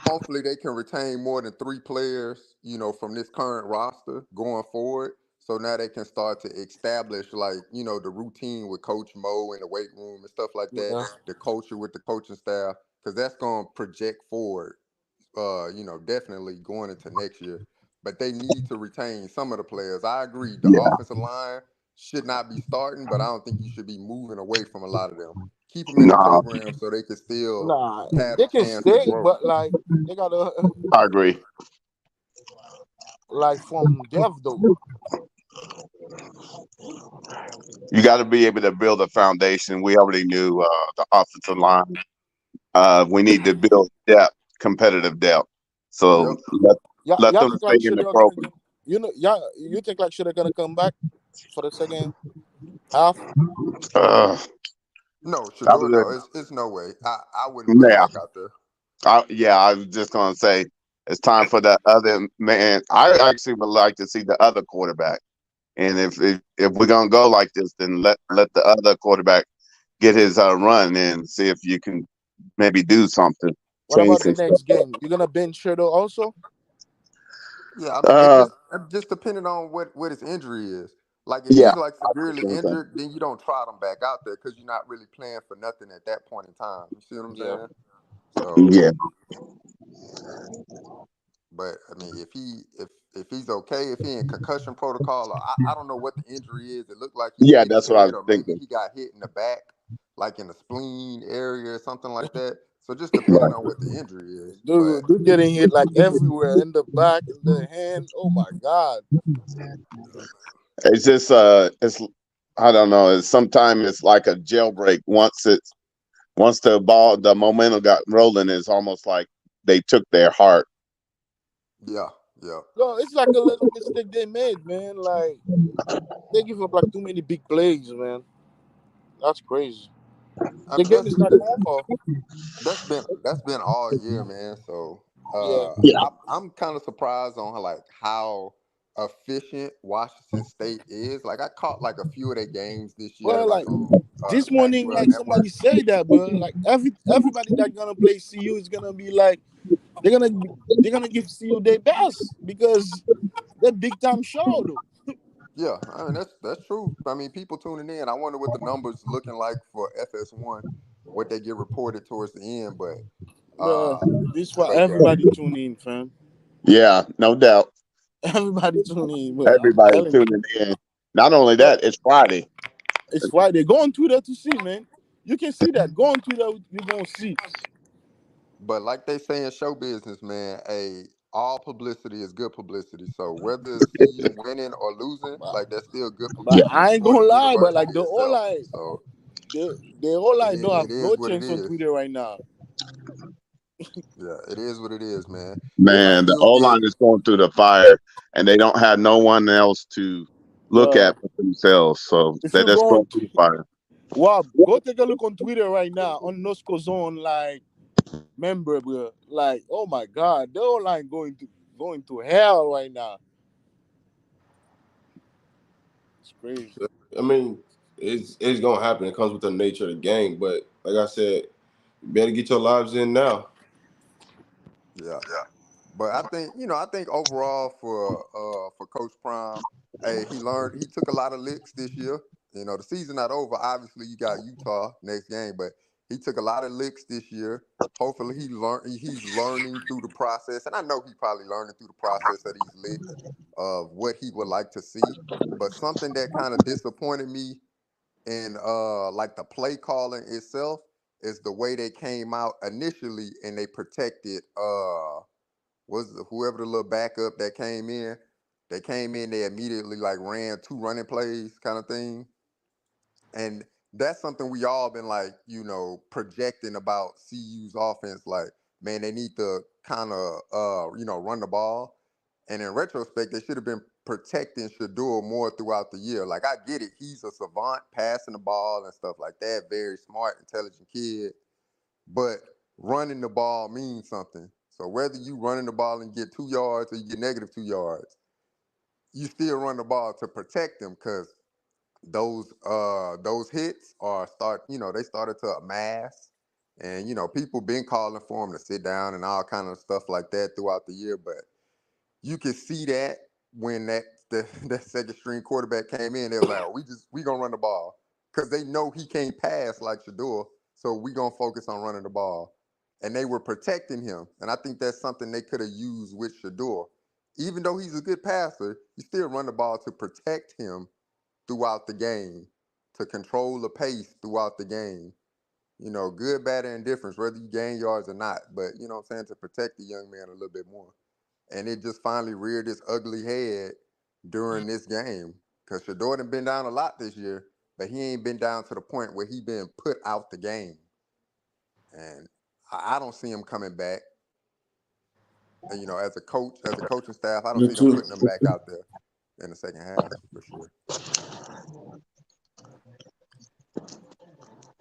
Speaker 9: Hopefully they can retain more than 3 players, you know, from this current roster going forward. So now they can start to establish, like, you know, the routine with Coach Mo in the weight room and stuff like that,
Speaker 5: Yeah.
Speaker 9: the culture with the coaching staff, because that's going to project forward, you know, definitely going into next year. But they need to retain some of the players. I agree. The offensive line should not be starting, but I don't think you should be moving away from a lot of them. Keep them in the
Speaker 8: Nah,
Speaker 9: program so they can still
Speaker 5: Nah,
Speaker 9: have
Speaker 5: they
Speaker 9: the
Speaker 5: can
Speaker 9: chance to
Speaker 5: stay,
Speaker 9: grow.
Speaker 5: but like they gotta
Speaker 8: I agree.
Speaker 5: like from dev though.
Speaker 8: You got to be able to build a foundation. We already knew the offensive line. We need to build depth, competitive depth. So
Speaker 9: Yep.
Speaker 5: Yeah,
Speaker 8: let
Speaker 5: y'all
Speaker 8: them
Speaker 5: think
Speaker 8: stay
Speaker 5: like
Speaker 8: in
Speaker 5: shit
Speaker 8: the
Speaker 5: they're gonna
Speaker 8: program.
Speaker 5: get yeah, you think like shit they're gonna come back for the second half?
Speaker 8: Uh,
Speaker 9: No,
Speaker 8: I
Speaker 9: Shador,
Speaker 8: was,
Speaker 9: no, it's no way. I wouldn't put him
Speaker 8: yeah,
Speaker 9: back out there.
Speaker 8: I was just gonna say it's time for that other man. I actually would like to see the other quarterback. And if we're gonna go like this, then let the other quarterback get his run and see if you can maybe do something,
Speaker 5: What
Speaker 8: change
Speaker 5: about the
Speaker 8: some stuff.
Speaker 5: next game? You gonna bench Shadow also?
Speaker 9: Yeah,
Speaker 8: Uh,
Speaker 9: it just depending on what his injury is. Like if
Speaker 8: yeah,
Speaker 9: he's like
Speaker 8: I think
Speaker 9: severely
Speaker 8: the same thing.
Speaker 9: injured, then you don't trot him back out there because you're not really playing for nothing at that point in time. You see what I'm
Speaker 5: Yeah.
Speaker 9: saying? So,
Speaker 8: Yeah,
Speaker 9: but I mean, if he's okay, if he in concussion protocol, or I don't know what the injury is. It looked like he
Speaker 8: yeah,
Speaker 9: hit his
Speaker 8: that's what I
Speaker 9: head,
Speaker 8: was
Speaker 9: or maybe
Speaker 8: thinking.
Speaker 9: he got hit in the back, like in the spleen area or something like that. So just depending
Speaker 8: Right.
Speaker 9: on what the injury is, but
Speaker 5: Dude getting hit like everywhere in the back, in the hand. Oh my god.
Speaker 8: It's just it's I don't know. It's sometimes it's like a jailbreak. Once the momentum got rolling, it's almost like they took their heart.
Speaker 9: yeah, yeah.
Speaker 5: No, it's like a little mistake they made, man. Like they give up like too many big plays, man. That's crazy.
Speaker 9: I
Speaker 5: The
Speaker 9: mean
Speaker 5: game is not over.
Speaker 9: that's been all year, man. So
Speaker 5: Yeah.
Speaker 8: Yeah,
Speaker 9: I'm kind of surprised on how efficient Washington State is. Like I caught like a few of their games this year,
Speaker 5: Bro,
Speaker 9: like
Speaker 5: like
Speaker 9: on
Speaker 5: this
Speaker 9: the
Speaker 5: morning,
Speaker 9: Pac-12
Speaker 5: like
Speaker 9: network.
Speaker 5: somebody say that, bro. Like everybody that gonna play CU is gonna be like they're gonna give CU their best because they're big time show though.
Speaker 9: Yeah, I mean that's true. I mean, people tuning in. I wonder what the numbers looking like for FS1, what they get reported towards the end.
Speaker 5: Bro, this for
Speaker 9: But yeah,
Speaker 5: everybody tune in, fam.
Speaker 8: Yeah, no doubt.
Speaker 5: Everybody tune in, bro. I'm
Speaker 8: Everybody
Speaker 5: telling you.
Speaker 8: tuning in. Not only
Speaker 5: Bro,
Speaker 8: that, it's Friday.
Speaker 5: it's Friday. Go on Twitter to see, man. You can see that. Go on Twitter, you're gonna see.
Speaker 9: but like they say in show business, man, all publicity is good publicity. So whether it's CU winning or losing,
Speaker 5: But,
Speaker 9: like that's still good
Speaker 5: but
Speaker 8: Yeah,
Speaker 9: publicity
Speaker 5: I ain't
Speaker 9: for the
Speaker 5: gonna lie, but like
Speaker 9: university
Speaker 5: the all
Speaker 9: itself.
Speaker 5: I
Speaker 9: So
Speaker 5: the all I don't
Speaker 9: it
Speaker 5: have
Speaker 9: is
Speaker 5: no
Speaker 9: what it
Speaker 5: chance on
Speaker 9: is.
Speaker 5: Twitter right now.
Speaker 9: Yeah, it is what it is, man. But I
Speaker 5: They
Speaker 8: man, the
Speaker 9: still
Speaker 8: O
Speaker 9: get
Speaker 8: line is going through the fire, and they don't have no one else to look
Speaker 5: bro.
Speaker 8: at but themselves. So
Speaker 5: If
Speaker 8: they're
Speaker 5: you
Speaker 8: just
Speaker 5: go
Speaker 8: going
Speaker 5: on
Speaker 8: through the fire.
Speaker 5: Wow, go take a look on Twitter right now on Nosco Zone, like member, bro. Like, oh my god, the whole line going to hell right now. It's crazy.
Speaker 1: I mean, it's gonna happen. It comes with the nature of the game. But like I said, you better get your lives in now.
Speaker 9: yeah. But I think overall for Coach Prime, hey, he took a lot of licks this year. The season not over. Obviously, you got Utah next game, but he took a lot of licks this year. Hopefully, he's learning through the process, and I know he's probably learning through the process of these licks of what he would like to see. But something that kind of disappointed me in like the play calling itself is the way they came out initially and they protected was whoever the little backup that came in. They came in, they immediately like ran two running plays kind of thing. And that's something we all been like, projecting about CU's offense. Like, man, they need to kind of run the ball. And in retrospect, they should have been protecting Shador more throughout the year. Like, I get it. He's a savant passing the ball and stuff like that. Very smart, intelligent kid. But running the ball means something. So whether you running the ball and get 2 yards or you get negative 2 yards, you still run the ball to protect them because those hits they started to amass. And people been calling for them to sit down and all kind of stuff like that throughout the year. But you can see that when that second string quarterback came in, they was like, oh, we gonna run the ball because they know he can't pass like Shador, so we gonna focus on running the ball, and they were protecting him, and I think that's something they could have used with Shador. Even though he's a good passer, you still run the ball to protect him throughout the game, to control the pace throughout the game. Good, bad, and indifference, whether you gain yards or not, but you know what I'm saying, to protect the young man a little bit more. And it just finally reared its ugly head during this game. Because Shador done been down a lot this year, but he ain't been down to the point where he been put out the game. And I don't see him coming back. And, as a coach, as a coaching staff, I don't
Speaker 5: Me
Speaker 9: see them
Speaker 5: too.
Speaker 9: putting him back out there in the second half for sure.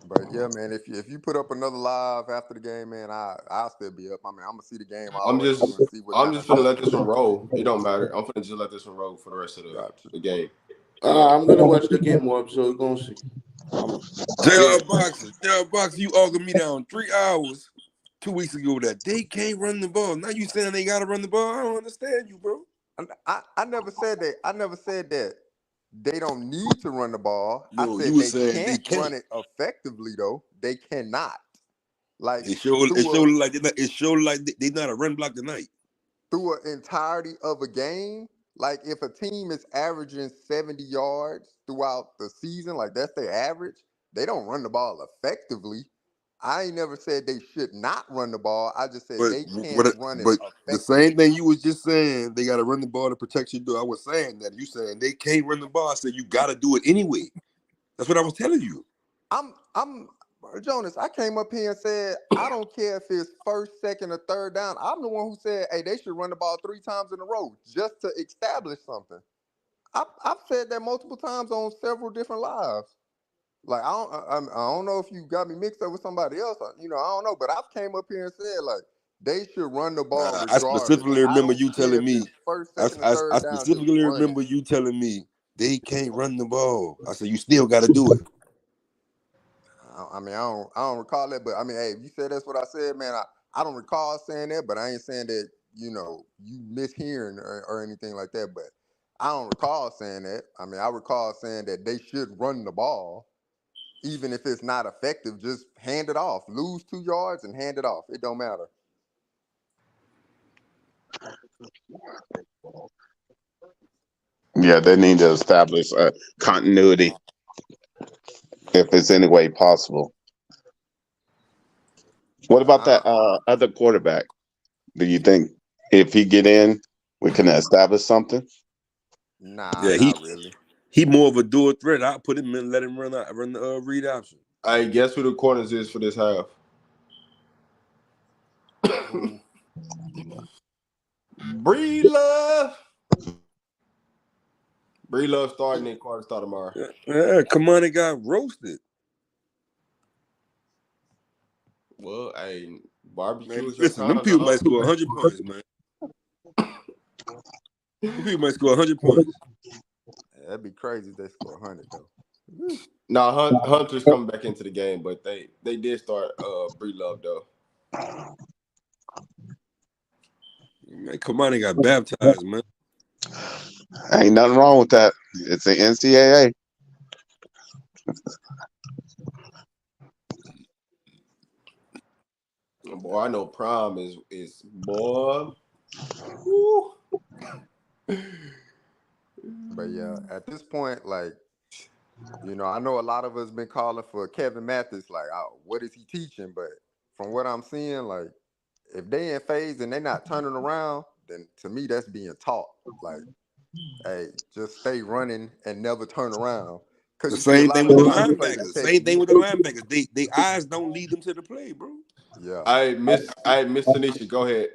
Speaker 9: But yeah, man, if you put up another live after the game, man, I'll still be up. I mean, I'm gonna see the game all the
Speaker 1: I'm
Speaker 9: way through
Speaker 1: just
Speaker 9: and see what
Speaker 1: I'm
Speaker 9: kind
Speaker 1: just
Speaker 9: of
Speaker 1: gonna let this
Speaker 9: narrative.
Speaker 1: one roll. It don't matter. I'm gonna just let this one roll for the rest of
Speaker 9: Gotcha.
Speaker 1: the game.
Speaker 5: I'm gonna watch the game more, so we're gonna see. I'm
Speaker 3: JR
Speaker 1: Yeah.
Speaker 3: Boxer, JR Boxer, you argued me down 3 hours 2 weeks ago that they can't run the ball. Now you saying they gotta run the ball? I don't understand you, bro.
Speaker 9: I never said that. I never said that they don't need to run the ball. I
Speaker 3: No, you
Speaker 9: said
Speaker 3: was
Speaker 9: they
Speaker 3: saying they
Speaker 9: can't
Speaker 3: can't.
Speaker 9: run it effectively though. They cannot. Like
Speaker 3: It showed
Speaker 9: through a
Speaker 3: like they not a run block tonight.
Speaker 9: through an entirety of a game, like if a team is averaging 70 yards throughout the season, like that's their average, they don't run the ball effectively. I ain't never said they should not run the ball. I just said
Speaker 3: But
Speaker 9: they can't
Speaker 3: what?
Speaker 9: run it
Speaker 3: But the
Speaker 9: effectively.
Speaker 3: same thing you was just saying, they got to run the ball to protect you. I was saying that you saying they can't run the ball. I said you got to do it anyway. That's what I was telling you.
Speaker 9: I'm Jonas. I came up here and said I don't care if it's first, second, or third down. I'm the one who said, hey, they should run the ball 3 times in a row just to establish something. I've said that multiple times on several different lives. Like I don't know if you got me mixed up with somebody else. I don't know, but I've came up here and said like They should run the ball
Speaker 3: I
Speaker 9: regardless.
Speaker 3: specifically
Speaker 9: I
Speaker 3: remember
Speaker 9: don't
Speaker 3: you
Speaker 9: care
Speaker 3: telling
Speaker 9: if
Speaker 3: me.
Speaker 9: it's first,
Speaker 3: I,
Speaker 9: second, or
Speaker 3: I, I
Speaker 9: third down. Just
Speaker 3: specifically
Speaker 9: run it.
Speaker 3: remember you telling me they can't run the ball. I said you still got to do it.
Speaker 9: I mean, I don't recall that, but I mean, hey, if you said that's what I said, man, I don't recall saying that, but I ain't saying that, you mishearing or anything like that, but I don't recall saying that. I mean, I recall saying that they should run the ball, even if it's not effective, just hand it off. Lose 2 yards and hand it off. It don't matter.
Speaker 8: Yeah, they need to establish a continuity if it's any way possible. What about that other quarterback? Do you think if he get in, we can establish something?
Speaker 9: Nah,
Speaker 3: Yeah,
Speaker 9: not really.
Speaker 3: he more of a dual threat. I put him in, let him run the read option.
Speaker 1: I guess who the corners is for this half?
Speaker 9: Who?
Speaker 1: Breedlove. Breedlove starting, then Carter start tomorrow.
Speaker 3: Yeah, Kamani got roasted.
Speaker 1: Well, hey, barbecue
Speaker 3: Man,
Speaker 1: is your
Speaker 3: listen, them
Speaker 1: time,
Speaker 3: people
Speaker 1: dog.
Speaker 3: might score 100 points, man. Them people might score 100 points.
Speaker 9: That'd be crazy if they score 100 though.
Speaker 1: Nah, Hunter's coming back into the game, but they did start Breedlove though.
Speaker 3: Man, Kamani got baptized, man.
Speaker 8: Ain't nothing wrong with that. It's the NCAA.
Speaker 1: Boy, I know Prime is boy. Woo.
Speaker 9: But yeah, at this point, like, I know a lot of us been calling for Kevin Mathis, like, what is he teaching? But from what I'm seeing, like, if they in phase and they not turning around, then to me that's being taught. Like, hey, just stay running and never turn around. Cause
Speaker 3: The
Speaker 9: you see a
Speaker 3: same
Speaker 9: lot
Speaker 3: thing
Speaker 9: of
Speaker 3: with the
Speaker 9: teams play the
Speaker 3: linebackers. Same thing
Speaker 9: technique.
Speaker 3: with the linebackers. They eyes don't lead them to the play, bro.
Speaker 9: Yeah.
Speaker 1: I miss Tanisha. Go ahead.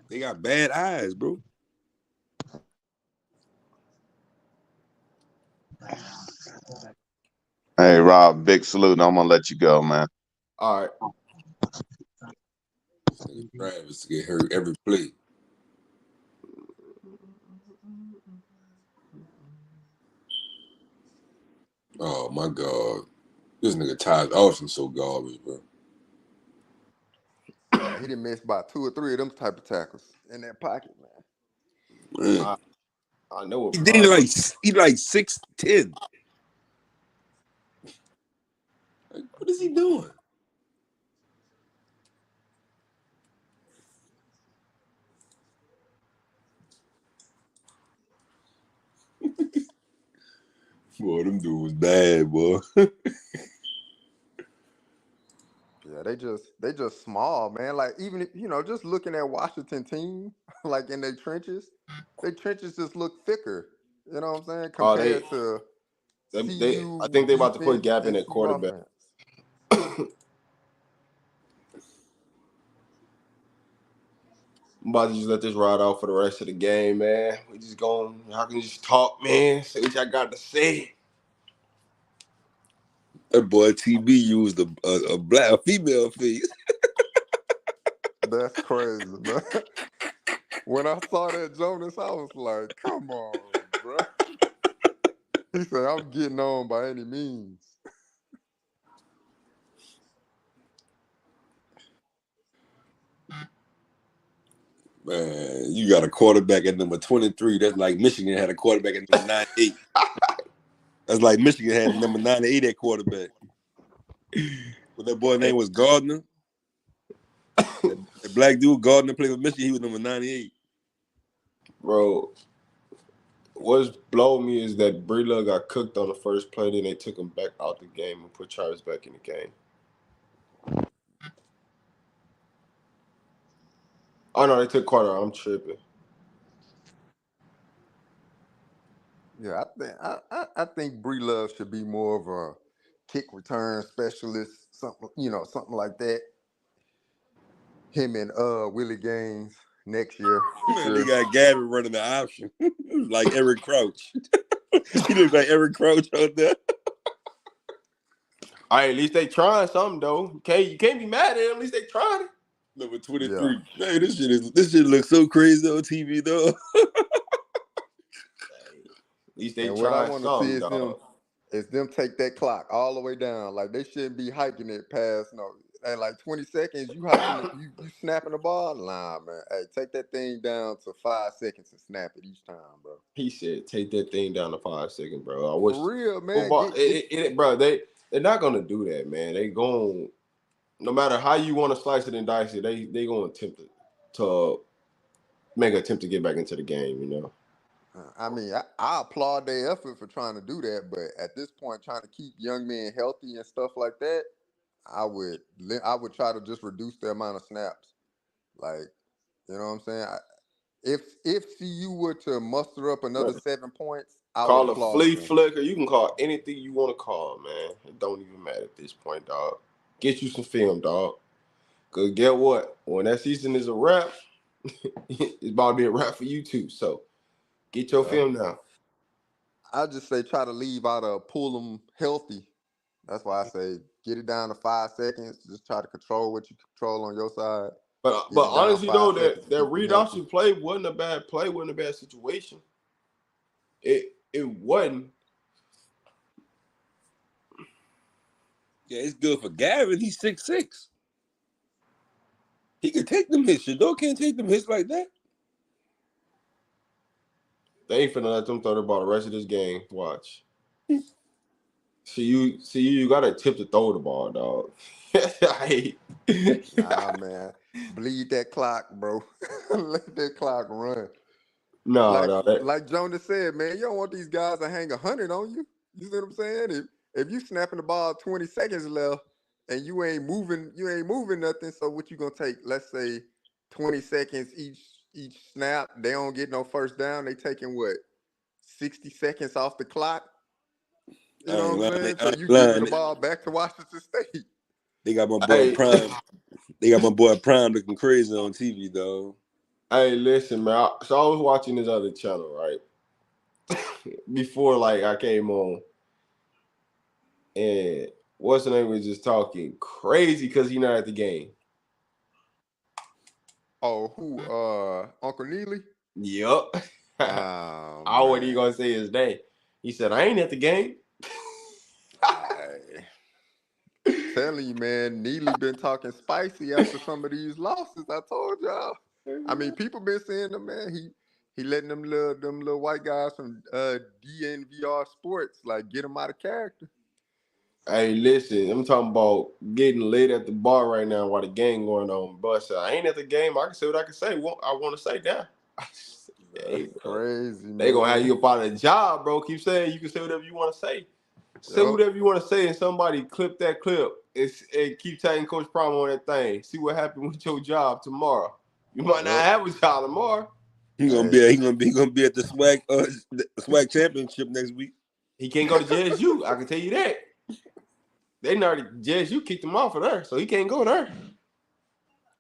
Speaker 3: They got bad eyes, bro.
Speaker 8: Hey, Rob, big salute. I'm gonna let you go, man.
Speaker 1: All right.
Speaker 3: This nigga Travis get hurt every play. Oh my god. This nigga Ty Austin so garbage, bro.
Speaker 9: Yeah, he done missed about 2 or 3 of them type of tackles in that pocket, man.
Speaker 3: Man.
Speaker 1: I know what
Speaker 3: He
Speaker 1: Prime.
Speaker 3: like 6'10". Like, what is he doing? Boy, them dudes bad, boy.
Speaker 9: Yeah, they just small, man. Like even if, just looking at Washington team, like in their trenches just look thicker. You know what I'm saying?
Speaker 1: Oh,
Speaker 9: Compared to
Speaker 1: they I
Speaker 9: CU
Speaker 1: think they about to put
Speaker 9: defense
Speaker 1: Gap in
Speaker 9: and
Speaker 1: at
Speaker 9: CU
Speaker 1: quarterback.
Speaker 9: offense.
Speaker 1: I'm about to just let this ride out for the rest of the game, man. We just going. Y'all can just talk, man. Say what y'all got to say.
Speaker 3: That boy TB used a female face.
Speaker 9: That's crazy, man. When I saw that Jonas, I was like, come on, bro. He said, I'm getting on by any means.
Speaker 3: Man, you got a quarterback at number 23. That's like Michigan had a quarterback at number 98. That's like Michigan had number 98 at quarterback. But that boy name was Gardner. That black dude, Gardner, played for Michigan. He was number 98.
Speaker 1: Bro, what's blowing me is that Breedlove got cooked on the first play, then they took him back out the game and put Travis back in the game. Oh no, they took Carter. I'm tripping.
Speaker 9: Yeah, I think Breedlove should be more of a kick return specialist, something like that. Him and Willie Gaines next year for
Speaker 3: Man, they
Speaker 9: sure.
Speaker 3: got Gavin running the option. Like Eric Crouch. He looks like Eric Crouch out there.
Speaker 1: All right, at least they trying something though. You can't be mad at them. At least they trying it.
Speaker 3: Number
Speaker 9: Yeah.
Speaker 3: 23. Man, this shit looks so crazy on TV though.
Speaker 1: At least they
Speaker 9: And what I
Speaker 1: trying
Speaker 9: want to see
Speaker 1: something,
Speaker 9: is
Speaker 1: dog.
Speaker 9: them take that clock all the way down. Like they shouldn't be hiking it past at like 20 seconds. You hiking it, you snapping the ball. Nah, man. Hey, take that thing down to 5 seconds and snap it each time, bro.
Speaker 1: He said, "Take that thing down to 5 seconds, bro." I wish
Speaker 9: For real, man.
Speaker 1: football. Bro, they're not gonna do that, man. They going no matter how you want to slice it and dice it. They gonna attempt to make an attempt to get back into the game. You know.
Speaker 9: I mean, I applaud their effort for trying to do that, but at this point, trying to keep young men healthy and stuff like that, I would try to just reduce the amount of snaps. Like, you know what I'm saying? If CU were to muster up another 7 points, I would
Speaker 1: Call a
Speaker 9: applaud
Speaker 1: flea
Speaker 9: them.
Speaker 1: flicker. You can call anything you want to call, man. It don't even matter at this point, dog. Get you some film, dog. Cause get what? When that season is a wrap, it's about to be a wrap for you too. So get your film now.
Speaker 9: I just say try to leave out pull them healthy. That's why I say get it down to 5 seconds. Just try to control what you control on your side.
Speaker 1: But
Speaker 9: Get it down
Speaker 1: honestly
Speaker 9: 5
Speaker 1: though,
Speaker 9: seconds.
Speaker 1: that
Speaker 9: Keep them
Speaker 1: read
Speaker 9: healthy.
Speaker 1: option play wasn't a bad play, wasn't a bad situation. It wasn't.
Speaker 3: Yeah, it's good for Gavin. He's 6'6". He can take them hits. Shador can't take them hits like that.
Speaker 1: They ain't finna let them throw the ball the rest of this game. Watch. You gotta attempt to throw the ball, dog.
Speaker 9: Nah, man. Bleed that clock, bro. Let that clock run.
Speaker 1: No.
Speaker 9: Like Jonas said, man, you don't want these guys to hang 100 on you. You see what I'm saying? If you snapping the ball 20 seconds left and you ain't moving nothing. So what you gonna take? Let's say 20 seconds each snap. They don't get no first down. They taking what? 60 seconds off the clock. You know what I'm saying? So you giving the ball back to Washington State.
Speaker 3: They got my boy Prime. They got my boy Prime looking crazy on TV, though.
Speaker 1: Hey, listen, man. So I was watching this other channel, right? Before, I came on. And what's the name was just talking crazy because he not at the game.
Speaker 9: Oh, who? Uncle Neely?
Speaker 1: Yup.
Speaker 9: Oh,
Speaker 1: I wasn't even gonna say his name. He said, I ain't at the game.
Speaker 9: Telling you, man, Neely been talking spicy after some of these losses. I told y'all. I mean, people been saying him, man. He letting them little white guys from DNVR Sports get him out of character.
Speaker 1: Hey, listen, I'm talking about getting lit at the bar right now while the game going on. But I ain't at the game. I can say what I can say. What I want to say now.
Speaker 9: Hey, crazy, man.
Speaker 1: They gonna have you up out of the job, bro. Keep saying you can say whatever you want to say. Say whatever you want to say, and somebody clip that clip and keep tagging Coach Prime on that thing. See what happened with your job tomorrow. You might not have a job tomorrow.
Speaker 3: He gonna be at the swag championship next week.
Speaker 1: He can't go to JSU. I can tell you that. They already JSU kicked him off of there, so he can't go there.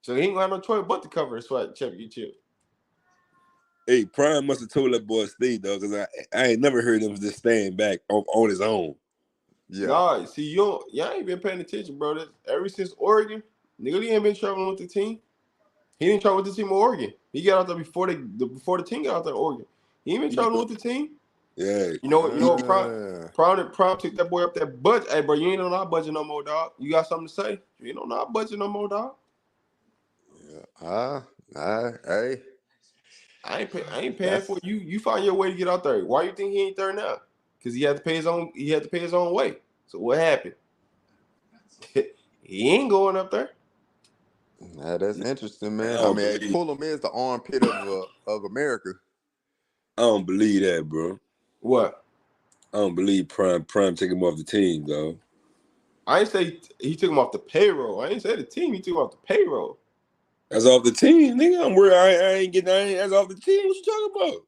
Speaker 1: So he ain't gonna have no choice but to cover the swag championship.
Speaker 3: Hey, Prime must have told that boy to stay, though, because I ain't never heard him just staying back on his own.
Speaker 1: Yeah. Nah, see, y'all ain't been paying attention, bro. Ever since Oregon, nigga, he ain't been traveling with the team. He didn't travel with the team in Oregon. He got out there before the team got out there in Oregon. He ain't been traveling with the team.
Speaker 3: Yeah.
Speaker 1: You know what? Prime took that boy up that budget. Hey, bro, you ain't on our budget no more, dog. You got something to say? You ain't on our budget no more, dog.
Speaker 9: Yeah. Hey.
Speaker 1: I ain't paying for you. You find your way to get out there. Why you think he ain't there now? Because he had to pay his own. He had to pay his own way. So what happened? He ain't going up there.
Speaker 9: Nah, that's interesting, man. I mean, Fulham is the armpit of America.
Speaker 3: I don't believe that, bro.
Speaker 1: What?
Speaker 3: I don't believe Prime took him off the team, though.
Speaker 1: I ain't say he took him off the payroll. I ain't say the team. He took him off the payroll.
Speaker 3: That's off the team, nigga. I'm worried. I ain't getting. That's off the team. What you talking about?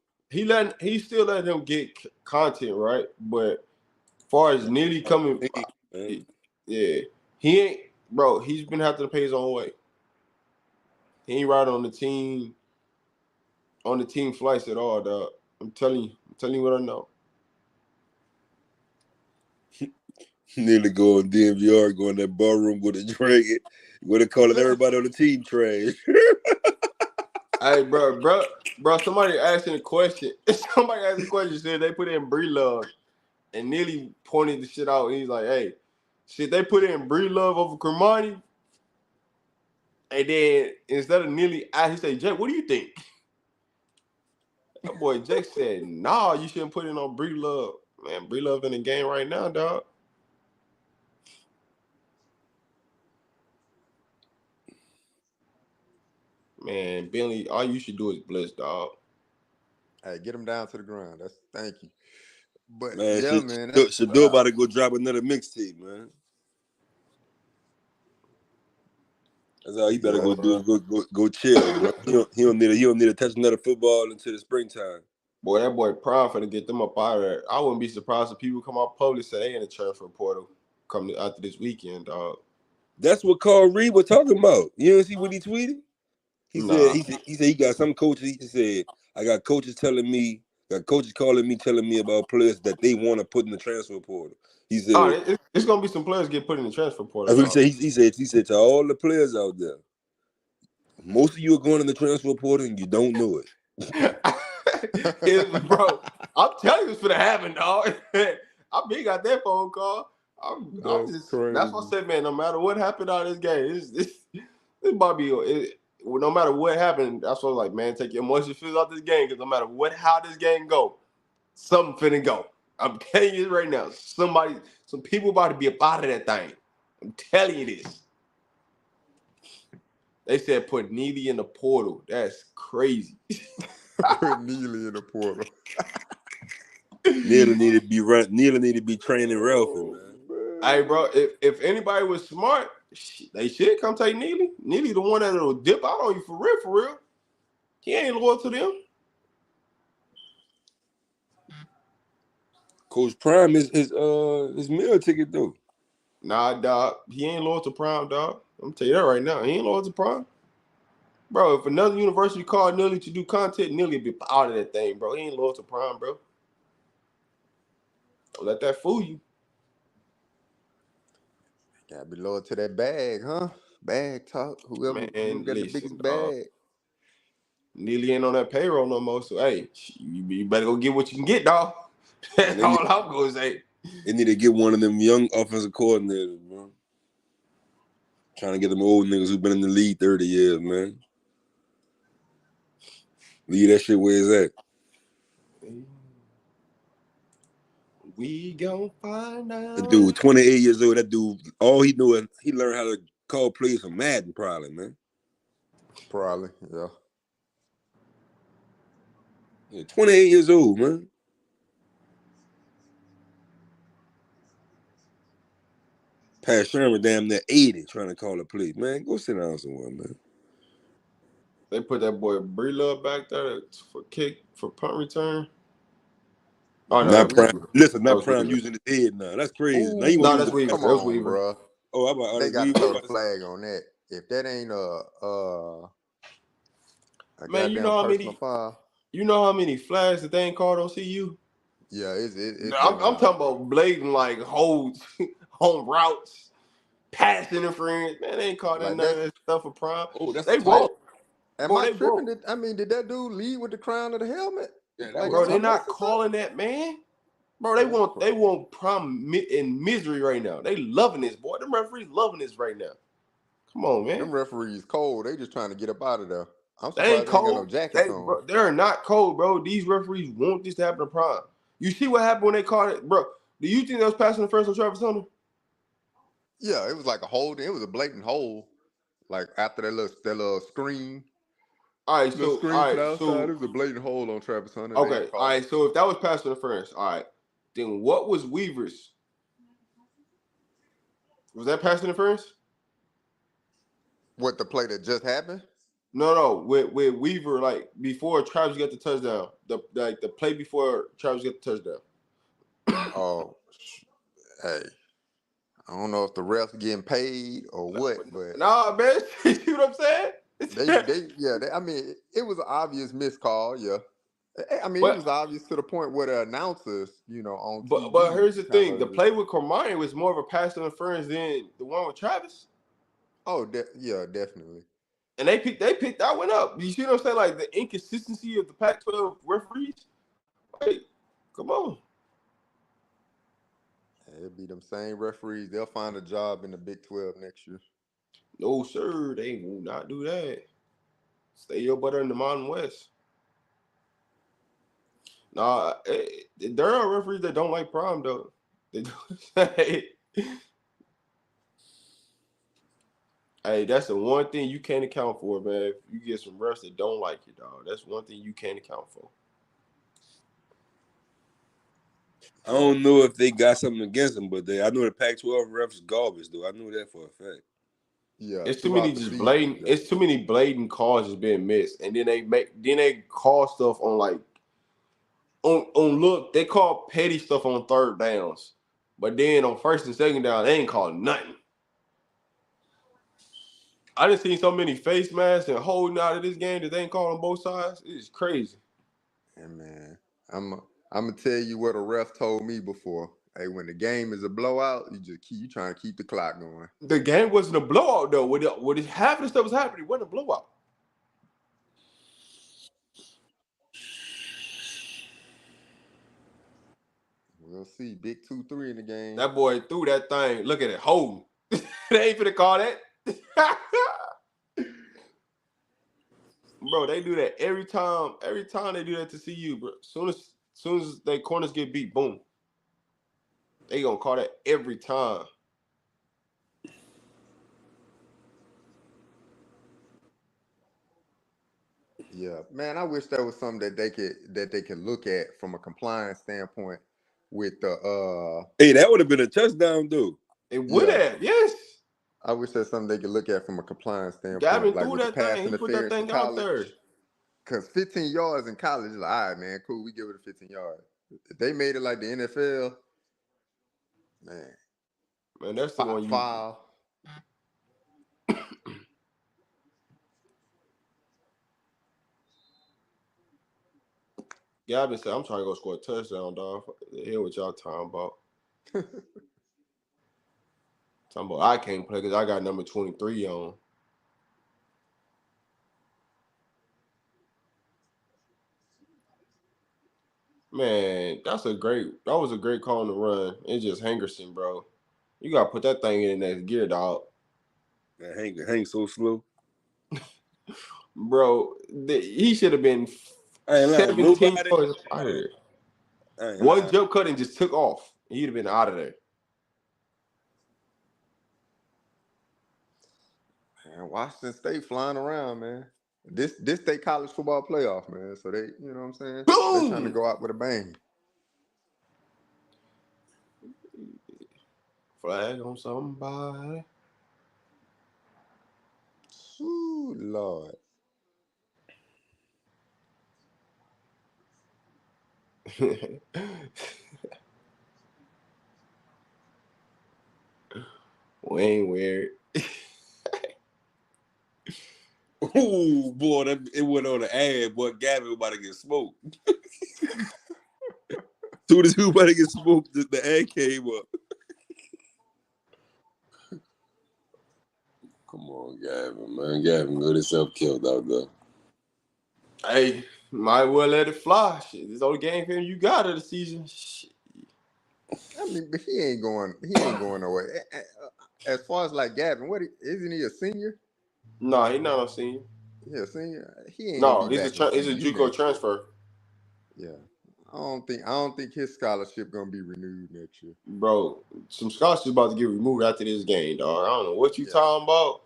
Speaker 1: He still let him get content, right? But as far as Neely coming, yeah, he ain't, bro. He's been having to pay his own way. He ain't riding on the team flights at all, dog. I'm telling you what I know.
Speaker 3: Nearly go on DMVR, go in that bar room, go to drink it, go to calling everybody on the team trash.
Speaker 1: Hey, bro, somebody asking a question. Somebody asked a question, said they put in Bree-Love, and Neely pointed the shit out. And he's like, hey, shit, they put in Bree-Love over Kermani. And then instead of Neely, he said, Jake, what do you think? That boy Jake said, nah, you shouldn't put it on Bree-Love. Man, Bree-Love in the game right now, dog. Man, Bentley, all you should do is blitz, dog.
Speaker 9: Hey, get him down to the ground. Thank you. But
Speaker 3: Man,
Speaker 9: yeah, man, that's
Speaker 3: Shador about to go drop another mixtape, man. That's all he better go do is go chill, bro. He don't need to touch another football until the springtime.
Speaker 1: Boy, that boy Prime finna get them up out of there. I wouldn't be surprised if people come out public say they in the transfer portal coming after this weekend, dog.
Speaker 3: That's what Carl Reed was talking about. You didn't see what he tweeted? He
Speaker 1: Nah.
Speaker 3: said he got some coaches. He said I got coaches calling me telling me about players that they want to put in the transfer portal. He said
Speaker 1: it's gonna be some players get put in the transfer portal.
Speaker 3: That's what he said to all the players out there. Most of you are going in the transfer portal and you don't know it.
Speaker 1: Bro, I'm telling you, it's gonna happen, dog. I been got that phone call. That's what I said, man. No matter what happened out of this game, this might be. No matter what happened, that's what I was like, man. Take your emotion feels out this game, because no matter how this game go, something finna go. I'm telling you right now. Some people about to be up out of that thing. I'm telling you this. They said put Neely in the portal. That's crazy.
Speaker 9: Put Neely in the portal.
Speaker 3: Neely need to be training Ralphie, man.
Speaker 1: Hey, bro, if anybody was smart, they should come take Neely. Neely the one that'll dip out on you for real. He ain't loyal to them.
Speaker 3: Coach Prime is his meal ticket though.
Speaker 1: Nah, dog. He ain't loyal to Prime, dog. I'm gonna tell you that right now. He ain't loyal to Prime. Bro, if another university called Neely to do content, Neely be out of that thing, bro. He ain't loyal to Prime, bro. Don't let that fool you.
Speaker 9: Gotta be loyal to that bag, huh? Bag talk. Who got the biggest bag?
Speaker 1: Neely ain't on that payroll no more, so hey, you better go get what you can get, dog. That's all I'm gonna say.
Speaker 3: They need to get one of them young offensive coordinators, bro. Trying to get them old niggas who've been in the league 30 years, man. Leave that shit where it's at.
Speaker 1: We gon' find out.
Speaker 3: The dude, 28 years old, that dude, all he knew, he learned how to call plays from Madden, probably, man.
Speaker 9: Probably, yeah.
Speaker 3: Yeah, 28 years old, man. Pat Sherman damn near 80 trying to call a play. Man, go sit down somewhere, man.
Speaker 1: They put that boy Bree-Love back there for punt return.
Speaker 3: Oh, no, not Prime. Listen, not Prime using his head now. That's crazy.
Speaker 9: Ooh,
Speaker 3: now
Speaker 1: that's Weaver.
Speaker 9: Come on, bro.
Speaker 3: Oh,
Speaker 9: they got to throw the flag on that. If that ain't a
Speaker 1: man, you know how many flags that they ain't called on CU?
Speaker 9: Yeah,
Speaker 1: I'm talking about blatant like holds on routes, pass interference. Man, they ain't called none of that stuff for Prime.
Speaker 3: Oh, that's
Speaker 1: they broke.
Speaker 9: Am I tripping? Did that dude lead with the crown of the helmet?
Speaker 3: Yeah,
Speaker 1: bro, they're not calling that, man. Bro, they want Prime in misery right now. They loving this, boy. Them referees loving this right now. Come on, man.
Speaker 9: Them referees cold. They just trying to get up out of there. I'm surprised
Speaker 1: they ain't cold.
Speaker 9: They ain't got no jackets on.
Speaker 1: Bro, they're not cold, bro. These referees want this to happen to Prime. You see what happened when they called it, bro? Do you think that was passing the first on Travis Hunter?
Speaker 9: Yeah, it was like a hold. It was a blatant hold. Like after that little screen.
Speaker 1: All right, so
Speaker 9: it was a blatant hold on Travis Hunter.
Speaker 1: Okay, all right. So if that was pass interference, all right, then what was Weaver's? Was that pass interference?
Speaker 9: What, the play that just happened?
Speaker 1: No, with Weaver, like before Travis got the touchdown, the play before Travis got the touchdown.
Speaker 9: Oh, hey, I don't know if the refs getting paid or what, but
Speaker 1: nah, man, you see what I'm saying?
Speaker 9: I mean, it was an obvious miscall, yeah. I mean, it
Speaker 1: But
Speaker 9: was obvious to the point where the announcers, on
Speaker 1: but
Speaker 9: TV
Speaker 1: here's the
Speaker 9: kind
Speaker 1: thing: the
Speaker 9: of
Speaker 1: play
Speaker 9: just,
Speaker 1: with Cormani was more of a pass interference than the one with Travis.
Speaker 9: yeah, definitely.
Speaker 1: And they picked that one up. You see what I'm saying? Like the inconsistency of the Pac-12 referees. Like, come on.
Speaker 9: It'll be them same referees. They'll find a job in the Big 12 next year.
Speaker 1: No, sir, they will not do that. Stay your butter in the Mountain West. Nah, there are referees that don't like Prime though. They do. Hey, that's the one thing you can't account for, man. If you get some refs that don't like you, dog, that's one thing you can't account for.
Speaker 3: I don't know if they got something against them, but I know the Pac-12 refs garbage, though. I knew that for a fact.
Speaker 9: Yeah,
Speaker 1: It's too many just blatant. It's too many blatant calls just being missed, and then they call stuff on like on look. They call petty stuff on third downs, but then on first and second down they ain't calling nothing. I just seen so many face masks and holding out of this game that they ain't calling both sides. It's crazy.
Speaker 9: And man, I'm gonna tell you what a ref told me before. Hey, when the game is a blowout, you trying to keep the clock going.
Speaker 1: The game wasn't a blowout though. What half of the stuff was happening, it wasn't a blowout.
Speaker 9: We'll see. Big 2-3 in the game.
Speaker 1: That boy threw that thing. Look at it, holding. They ain't finna call that. Bro, they do that every time. Every time they do that to CU, bro. Soon as they corners get beat, boom. They gonna call that every time.
Speaker 9: Yeah, man, I wish that was something that they could look at from a compliance standpoint with the
Speaker 3: Hey, that would have been a touchdown, dude.
Speaker 1: It would have, yes.
Speaker 9: I wish that's something they could look at from a compliance standpoint,
Speaker 1: Gavin
Speaker 9: like
Speaker 1: threw
Speaker 9: with the
Speaker 1: that
Speaker 9: pass
Speaker 1: thing. He put that
Speaker 9: interference in
Speaker 1: thing out there.
Speaker 9: college. Because 15 yards in college is like, all right, man, cool, we give it a 15 yards. If they made it like the NFL,
Speaker 1: man, that's the one you
Speaker 9: foul.
Speaker 1: Gavin said, I'm trying to go score a touchdown, dog. Hear what y'all talking about. Talking about I can't play because I got number 23 on. Man, that was a great call on the run. It's just Henderson, bro. You gotta put that thing in the next gear, dog.
Speaker 3: Man, Hank so slow.
Speaker 1: Bro, he should have been 17 yards out of there. One jump cut and just took off. He'd have been out of there.
Speaker 9: Man, Washington State flying around, man. This state college football playoff, man. So they, you know what I'm saying?
Speaker 1: Boom!
Speaker 9: They're trying to go out with a bang.
Speaker 1: Flag on somebody.
Speaker 9: Ooh, Lord.
Speaker 1: Wayne Weird.
Speaker 3: Oh boy, it went on the ad, boy. Gavin was about to get smoked. Soon as he was about to get smoked, the ad came up. Come on, Gavin, man. Gavin got himself killed out there.
Speaker 1: Hey, might well let it fly. Shit, this only game film you got of the season. Shit.
Speaker 9: I mean, but he ain't going nowhere. As far as like Gavin, isn't he a senior?
Speaker 1: No, he's not a senior.
Speaker 9: Yeah, senior. He ain't
Speaker 1: no,
Speaker 9: gonna be
Speaker 1: it's
Speaker 9: back
Speaker 1: a JUCO transfer.
Speaker 9: Yeah. I don't think his scholarship gonna be renewed next year.
Speaker 1: Bro, some scholarships about to get removed after this game, dog. I don't know what you talking about.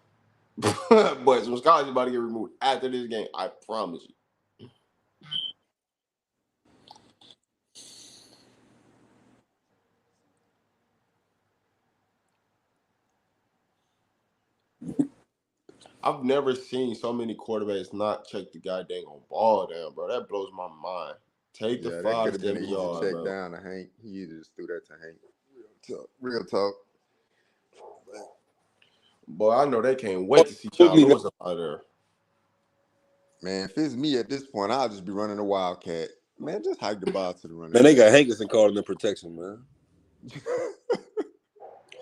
Speaker 1: But some scholarships about to get removed after this game. I promise you. I've never seen so many quarterbacks not check the goddamn ball down, bro. That blows my mind. Take the 5 7 yard,
Speaker 9: check
Speaker 1: bro.
Speaker 9: down to Hank. He either just threw that to Hank. Real talk.
Speaker 1: Boy, I know they can't wait to see Charles Lewis up out there.
Speaker 9: Man, if it's me at this point, I'll just be running a wildcat. Man, just hike the ball to the running
Speaker 3: Man, they got
Speaker 9: back.
Speaker 3: Hankerson calling the protection, man.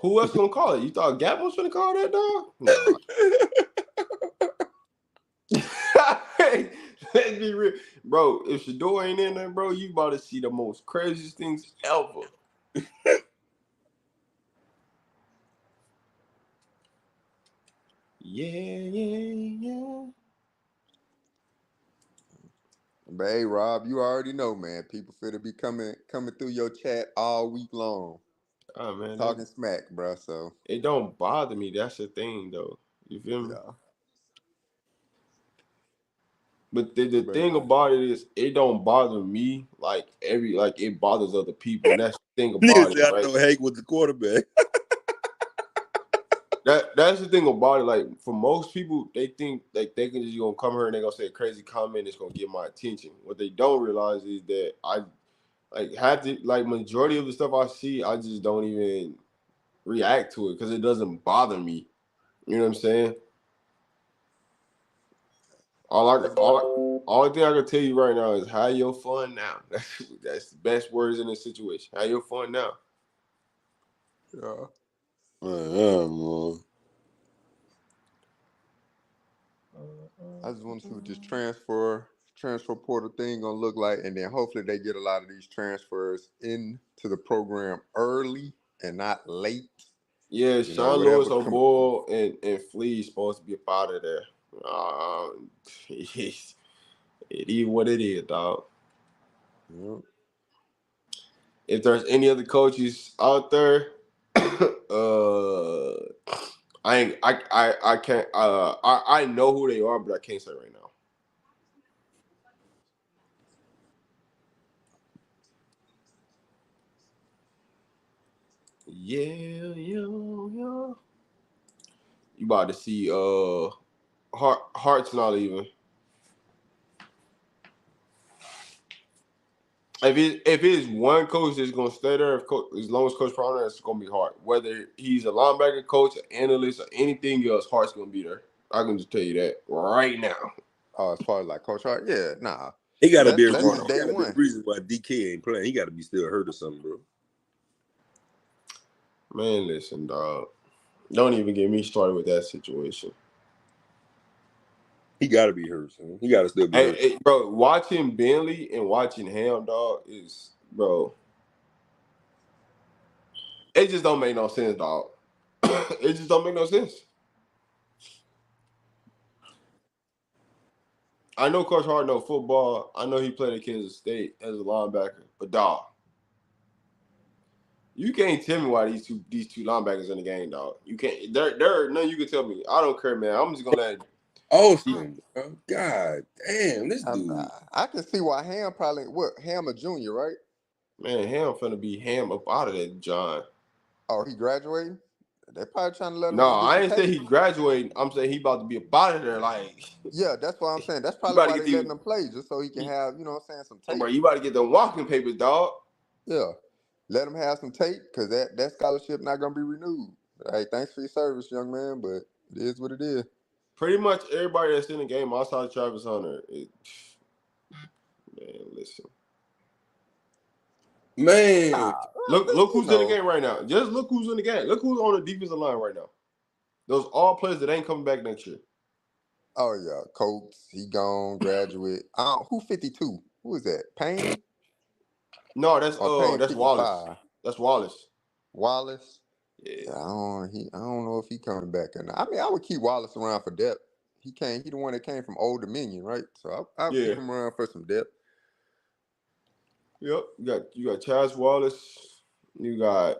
Speaker 1: Who else gonna call it? You thought Gap was gonna call that, dog? No. Let's be real, bro. If Shador ain't in there, bro, you about to see the most craziest things ever. Yeah.
Speaker 9: But hey, Rob, you already know, man. People finna be coming through your chat all week long,
Speaker 1: Oh man,
Speaker 9: talking smack, bro. So
Speaker 1: it don't bother me. That's the thing, though. You feel me?
Speaker 9: yeah.
Speaker 1: But the thing about it is, it don't bother me like it bothers other people, and that's the thing about
Speaker 3: Nigga
Speaker 1: it,
Speaker 3: said I
Speaker 1: right?
Speaker 3: thought Hank was the quarterback.
Speaker 1: That's the thing about it. Like for most people, they think like they can just gonna come here and they gonna say a crazy comment, it's gonna get my attention. What they don't realize is that I like have to like majority of the stuff I see, I just don't even react to it because it doesn't bother me. You know what I'm saying? All thing I can tell you right now is have your fun now. That's the best words in this situation. Have your fun now.
Speaker 9: Yeah.
Speaker 3: Man.
Speaker 9: I just want to see what this transfer portal thing gonna look like, and then hopefully they get a lot of these transfers into the program early and not late.
Speaker 1: Yeah,
Speaker 9: You know,
Speaker 1: Sean
Speaker 9: whatever.
Speaker 1: Lewis, O'Boyle, and Flea supposed to be a part of there. It is what it is, dog.
Speaker 9: Yeah.
Speaker 1: If there's any other coaches out there, I can't I know who they are, but I can't say right now. Yeah. You about to see Hart's not even. If it's one coach that's gonna stay there, as long as Coach Prowler, it's gonna be Hart. Whether he's a linebacker coach, an analyst, or anything else, Hart's gonna be there. I can just tell you that right now.
Speaker 9: Oh, as far as like Coach Hart, yeah, nah.
Speaker 3: He gotta be a
Speaker 9: That's
Speaker 3: reason.
Speaker 9: his
Speaker 3: He
Speaker 9: day
Speaker 3: gotta be a
Speaker 9: one.
Speaker 3: reason why DK ain't playing. He gotta be still hurt or something, bro.
Speaker 1: Man, listen, dog. Don't even get me started with that situation.
Speaker 3: He gotta be hurt, son. He gotta still be hurt.
Speaker 1: Hey, bro, watching Bentley and watching Ham, dog, is bro. It just don't make no sense, dog. It just don't make no sense. I know Coach Hart know football. I know he played at Kansas State as a linebacker, but dog, you can't tell me why these two linebackers in the game, dog. You can't. There nothing you can tell me. I don't care, man. I'm just gonna let.
Speaker 3: Austin, bro. God damn, this dude.
Speaker 9: I can see why Ham probably Ham a junior, right?
Speaker 1: Man, Ham finna be Ham up out of that, John.
Speaker 9: Oh, he graduating? They probably trying to let
Speaker 1: No,
Speaker 9: him get
Speaker 1: I
Speaker 9: the
Speaker 1: ain't say
Speaker 9: tape.
Speaker 1: he graduating. I'm saying he about to be up out of there. Like,
Speaker 9: Yeah, that's what I'm saying. That's
Speaker 1: you
Speaker 9: probably
Speaker 1: about to
Speaker 9: why
Speaker 1: get
Speaker 9: they letting
Speaker 1: these,
Speaker 9: him play, just so he can have, you know what I'm saying, some tape.
Speaker 1: bro. You about to get them walking papers, dog.
Speaker 9: Yeah. Let him have some tape, because that scholarship not gonna be renewed. Hey, thanks for your service, young man, but it is what it is.
Speaker 1: Pretty much everybody that's in the game outside of Travis Hunter. Man, listen.
Speaker 3: Man.
Speaker 1: Look
Speaker 9: You
Speaker 1: who's in the
Speaker 9: know.
Speaker 1: game right now. Just look who's in the game. Look who's on the defensive line right now. Those all players that ain't coming back next year.
Speaker 9: Oh yeah, Coates, he gone, graduate. Who 52? Who is that? Payne?
Speaker 1: No,
Speaker 9: Or Payne
Speaker 1: that's Wallace.
Speaker 9: 55?
Speaker 1: That's Wallace.
Speaker 9: Wallace?
Speaker 1: Yeah.
Speaker 9: Yeah, I don't know if he coming back or not. I mean, I would keep Wallace around for depth. He the one that came from Old Dominion, right? So I would keep him around for some depth.
Speaker 1: Yep. You got Chaz Wallace. You got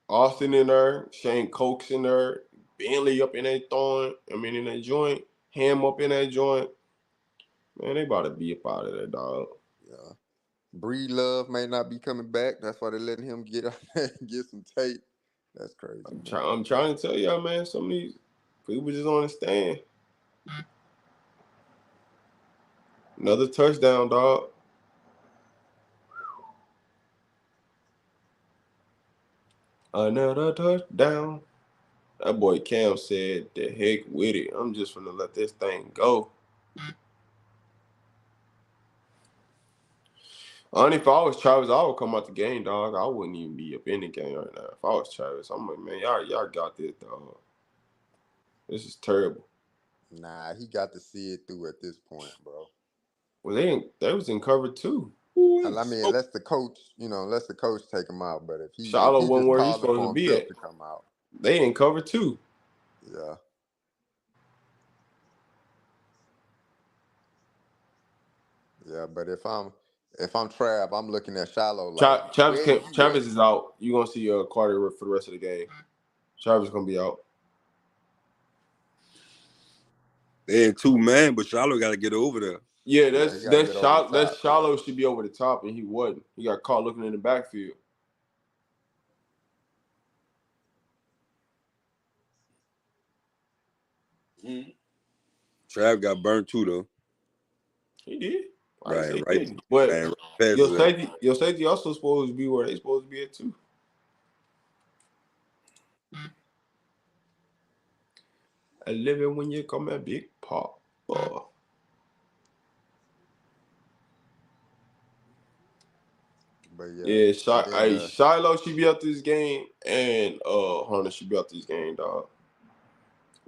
Speaker 1: Austin in there. Shane Cokes in there. Bentley up in that in that joint. Ham up in that joint. Man, they about to be up out of there, dog.
Speaker 9: Yeah. Breed Love may not be coming back. That's why they're letting him get get some tape. That's crazy.
Speaker 1: I'm trying to tell y'all, man. Some of these people just don't understand. Another touchdown, dog. Another touchdown. That boy Cam said, "The heck with it. I'm just gonna let this thing go." Only if I was Travis, I would come out the game, dog. I wouldn't even be up in the game right now. If I was Travis, I'm like, man, y'all got this, dog. This is terrible.
Speaker 9: Nah, he got to see it through at this point, bro.
Speaker 1: Well, they was in cover 2.
Speaker 9: I mean, unless the coach, unless the coach take him out. But if
Speaker 1: Shiloh
Speaker 9: he
Speaker 1: wasn't
Speaker 9: just
Speaker 1: where he's
Speaker 9: calling
Speaker 1: supposed to
Speaker 9: for
Speaker 1: be
Speaker 9: himself
Speaker 1: at.
Speaker 9: to come out.
Speaker 1: They in cover 2.
Speaker 9: Yeah. Yeah, but if I'm Trav, I'm looking at Shiloh like, where you
Speaker 1: Travis
Speaker 9: at?
Speaker 1: is out. You gonna see Carter for the rest of the game. Travis gonna be out.
Speaker 3: They ain't 2 man, but Charlotte got to get over there.
Speaker 1: Yeah, that's Shiloh should be over the top, and he wasn't. He got caught looking in the backfield.
Speaker 3: Trav got burnt too, though.
Speaker 1: He did.
Speaker 3: Right.
Speaker 1: But your safety also supposed to be where they supposed to be at too. I live it when you come at Big Pop.
Speaker 9: But
Speaker 1: yeah, Shiloh should be out this game, and Hunter should be out this game, dog.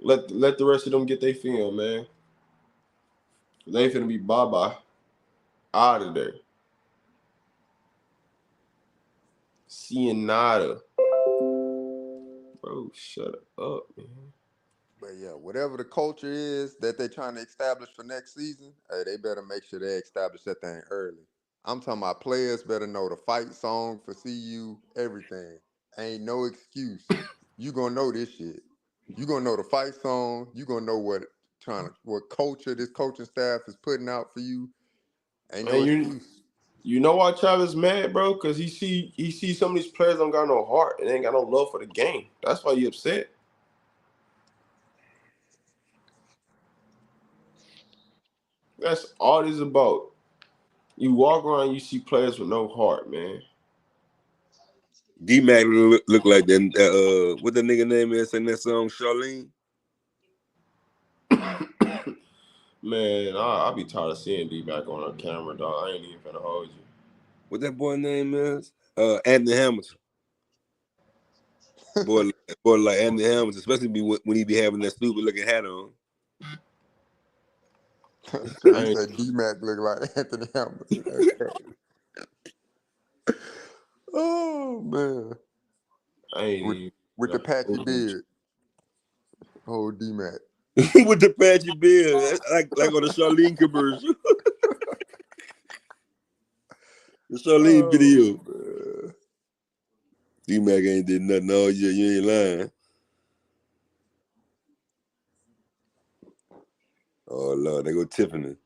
Speaker 1: Let the rest of them get their film, man. They finna be bye out of there. Seeing nada. Bro, shut up, man.
Speaker 9: But yeah, whatever the culture is that they're trying to establish for next season, hey, they better make sure they establish that thing early. I'm talking about players better know the fight song for CU, everything. Ain't no excuse. You gonna know this shit. You gonna know the fight song. You gonna know what culture this coaching staff is putting out for you. Ain't no excuse.
Speaker 1: You know why Travis mad, bro? Because he see some of these players don't got no heart and ain't got no love for the game. That's why he upset. That's all this is about. You walk around, you see players with no heart, man.
Speaker 3: D-Mac look like that. What the nigga name is in that song, Charlene?
Speaker 1: Man, I be tired of seeing D-Mac on a camera, dog. I ain't even finna hold you.
Speaker 3: What that boy name is? Anthony Hamilton. boy like Anthony Hamilton, especially when he be having that stupid looking hat on.
Speaker 9: He said D-Mac look like Anthony Hamilton. That's crazy. Oh man.
Speaker 1: I ain't even
Speaker 9: with the patchy beard. Oh, D-Mac.
Speaker 3: With the patchy beard, like on the Charlene commercial. The Charlene video.
Speaker 9: Man.
Speaker 3: D-Mac ain't did nothing all year. You ain't lying. Oh Lord, they go Tiffany.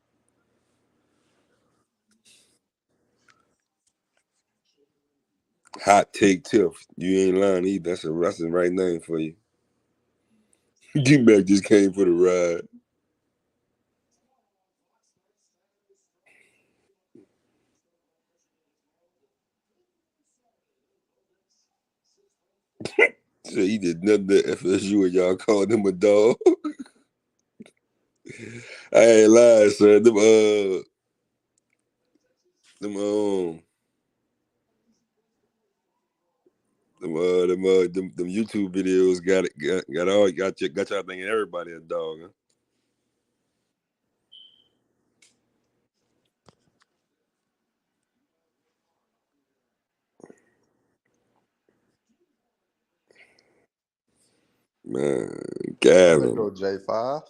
Speaker 3: Hot take Tiff. You ain't lying either. That's the right name for you. D-Mac just came for the ride. So he did nothing to FSU and y'all called him a dog. I ain't lying, son. Them YouTube videos got y'all thinking everybody a dog, huh? Man, Gavin.
Speaker 9: Let's go J5.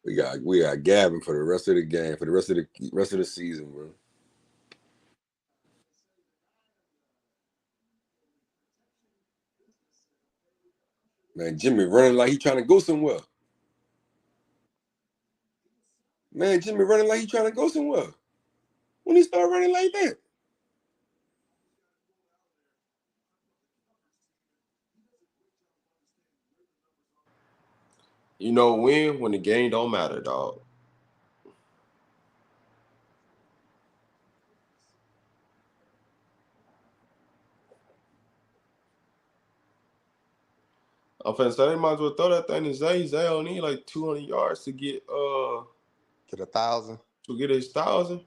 Speaker 3: We got Gavin for the rest of the game, for the rest of the season, bro. Man, Jimmy running like he trying to go somewhere. Man, Jimmy running like he trying to go somewhere. When he start running like that?
Speaker 1: You know when the game don't matter, dog. I'm finna say they might as well throw that thing to Zay. Zay only need like 200 yards to get
Speaker 9: 1,000.
Speaker 1: to get his 1,000.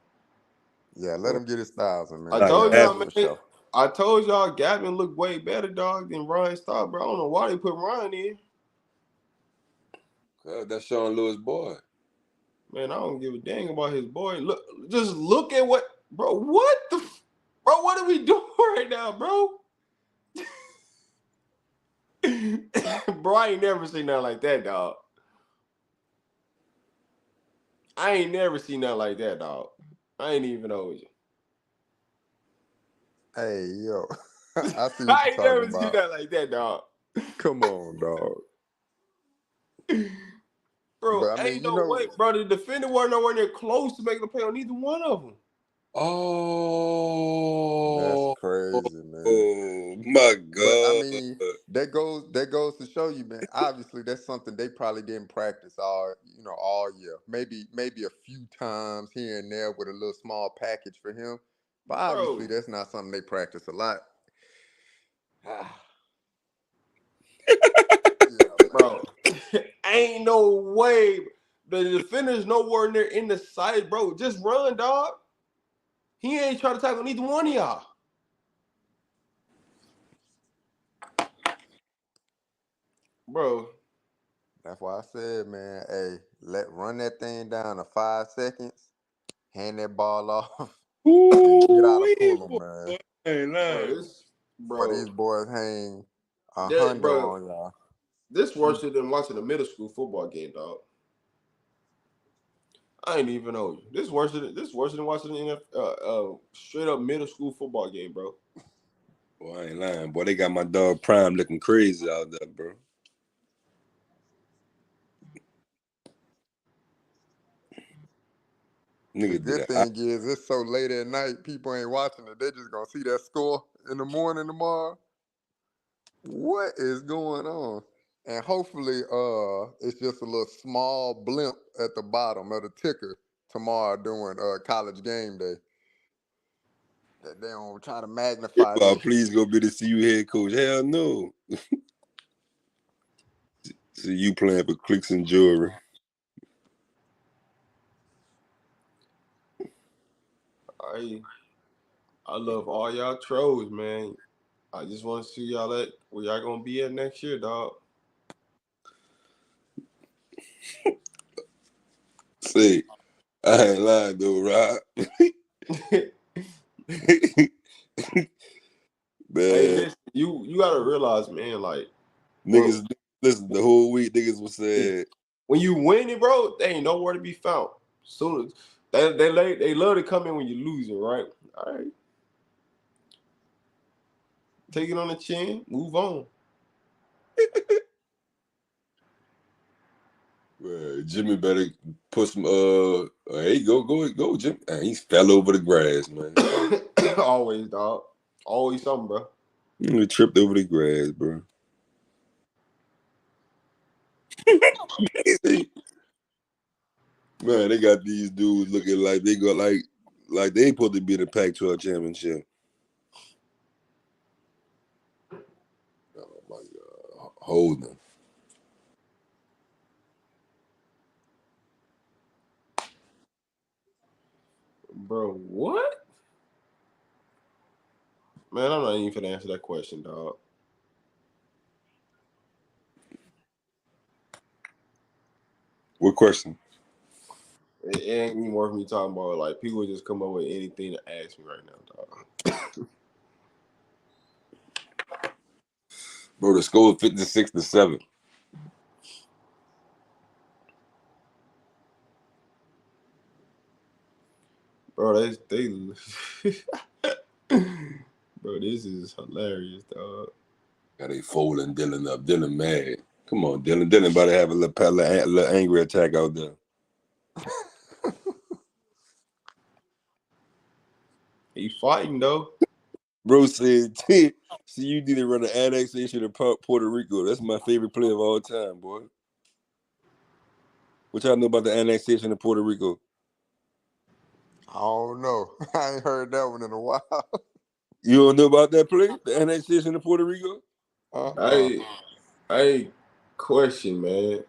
Speaker 9: Yeah, let him get his 1,000, man.
Speaker 1: I
Speaker 3: Like
Speaker 1: told
Speaker 9: Yeah,
Speaker 1: y'all,
Speaker 3: half.
Speaker 9: for
Speaker 1: man.
Speaker 9: sure.
Speaker 1: I told y'all Gavin looked way better, dog, than Ryan Starr, bro. I don't know why they put Ryan in.
Speaker 3: That's Sean Lewis' boy.
Speaker 1: Man, I don't give a dang about his boy. Just look at what, bro. What the, bro? What are we doing right now, bro? Bro, I ain't never seen nothing like that, dog. I ain't never seen nothing like that, dog. I ain't even know you.
Speaker 9: Hey, yo. I see what
Speaker 1: I
Speaker 9: you're
Speaker 1: ain't
Speaker 9: talking
Speaker 1: never seen
Speaker 9: about.
Speaker 1: nothing like that, dog.
Speaker 9: Come on, dog.
Speaker 1: Bro,
Speaker 9: But I mean,
Speaker 1: ain't no way, bro. The defender wasn't nowhere near close to making a play on either one of them.
Speaker 9: that's
Speaker 3: Oh,
Speaker 9: crazy, man.
Speaker 3: oh my
Speaker 9: But I
Speaker 3: God.
Speaker 9: mean, that goes to show you, man. Obviously, that's something they probably didn't practice all year. Maybe a few times here and there with a little small package for him. But obviously,
Speaker 1: Bro,
Speaker 9: that's not something they practice a lot. Yeah,
Speaker 1: bro. Ain't no way. The defender's nowhere near in the sight, bro. Just run, dog. He ain't trying to tackle neither one of y'all. Bro.
Speaker 9: that's why I said, man, hey, run that thing down to 5 seconds, hand that ball off, and get out of
Speaker 3: Ooh,
Speaker 9: Fulham, man.
Speaker 3: ain't
Speaker 1: Bro,
Speaker 3: lying.
Speaker 1: this,
Speaker 9: For
Speaker 1: bro,
Speaker 9: these boys hang a
Speaker 1: that,
Speaker 9: hundo
Speaker 1: bro,
Speaker 9: on y'all.
Speaker 1: this worse than watching a middle school football game, dog. I ain't even know you. This worse than watching an straight up middle school football game, bro.
Speaker 3: Boy, I ain't lying. Boy, they got my dog Prime looking crazy out there, bro.
Speaker 9: The
Speaker 3: Nigga did
Speaker 9: good thing is it's so late at night, people ain't watching it. They just gonna see that score in the morning tomorrow. What is going on? And hopefully, it's just a little small blimp at the bottom of the ticker tomorrow during college game day. That they don't try to magnify this.
Speaker 3: please go be the CU head coach. Hell no. See you playing for clicks and jewelry.
Speaker 1: I love all y'all trolls, man. I just want to see y'all at where y'all gonna be at next year, dog.
Speaker 3: Say, I ain't lying though, Rob.
Speaker 1: Hey,
Speaker 3: Man,
Speaker 1: listen, you gotta realize, man, like,
Speaker 3: niggas, listen, the whole week niggas was saying,
Speaker 1: when you win it, bro, they ain't nowhere to be found. Soon as they love to come in when you're losing, right? All right, take it on the chin, move on.
Speaker 3: Jimmy better put some hey, go, Jimmy. He fell over the grass, man.
Speaker 1: Always, dog. Always something, bro.
Speaker 3: He tripped over the grass, bro. Man, they got these dudes looking like they got like they supposed to be in the Pac-12 championship. Oh my God, hold them.
Speaker 1: Bro, what? Man, I'm not even gonna answer that question, dog.
Speaker 3: What question?
Speaker 1: It ain't even worth me talking about. Like, people just come up with anything to ask me right now, dog.
Speaker 3: Bro, the score is 56-7.
Speaker 1: Bro, they bro, this is hilarious, dog.
Speaker 3: Got they folding Dylan up. Dylan mad. Come on, Dylan. Dylan about to have a little angry attack out there.
Speaker 1: He fighting though.
Speaker 3: Bro said, see, you need to run an annexation of Puerto Rico. That's my favorite play of all time, boy. What y'all know about the annexation of Puerto Rico?
Speaker 9: I don't know. I ain't heard that one in a while.
Speaker 3: You don't know about that play? The annexation of Puerto Rico?
Speaker 1: I question, man.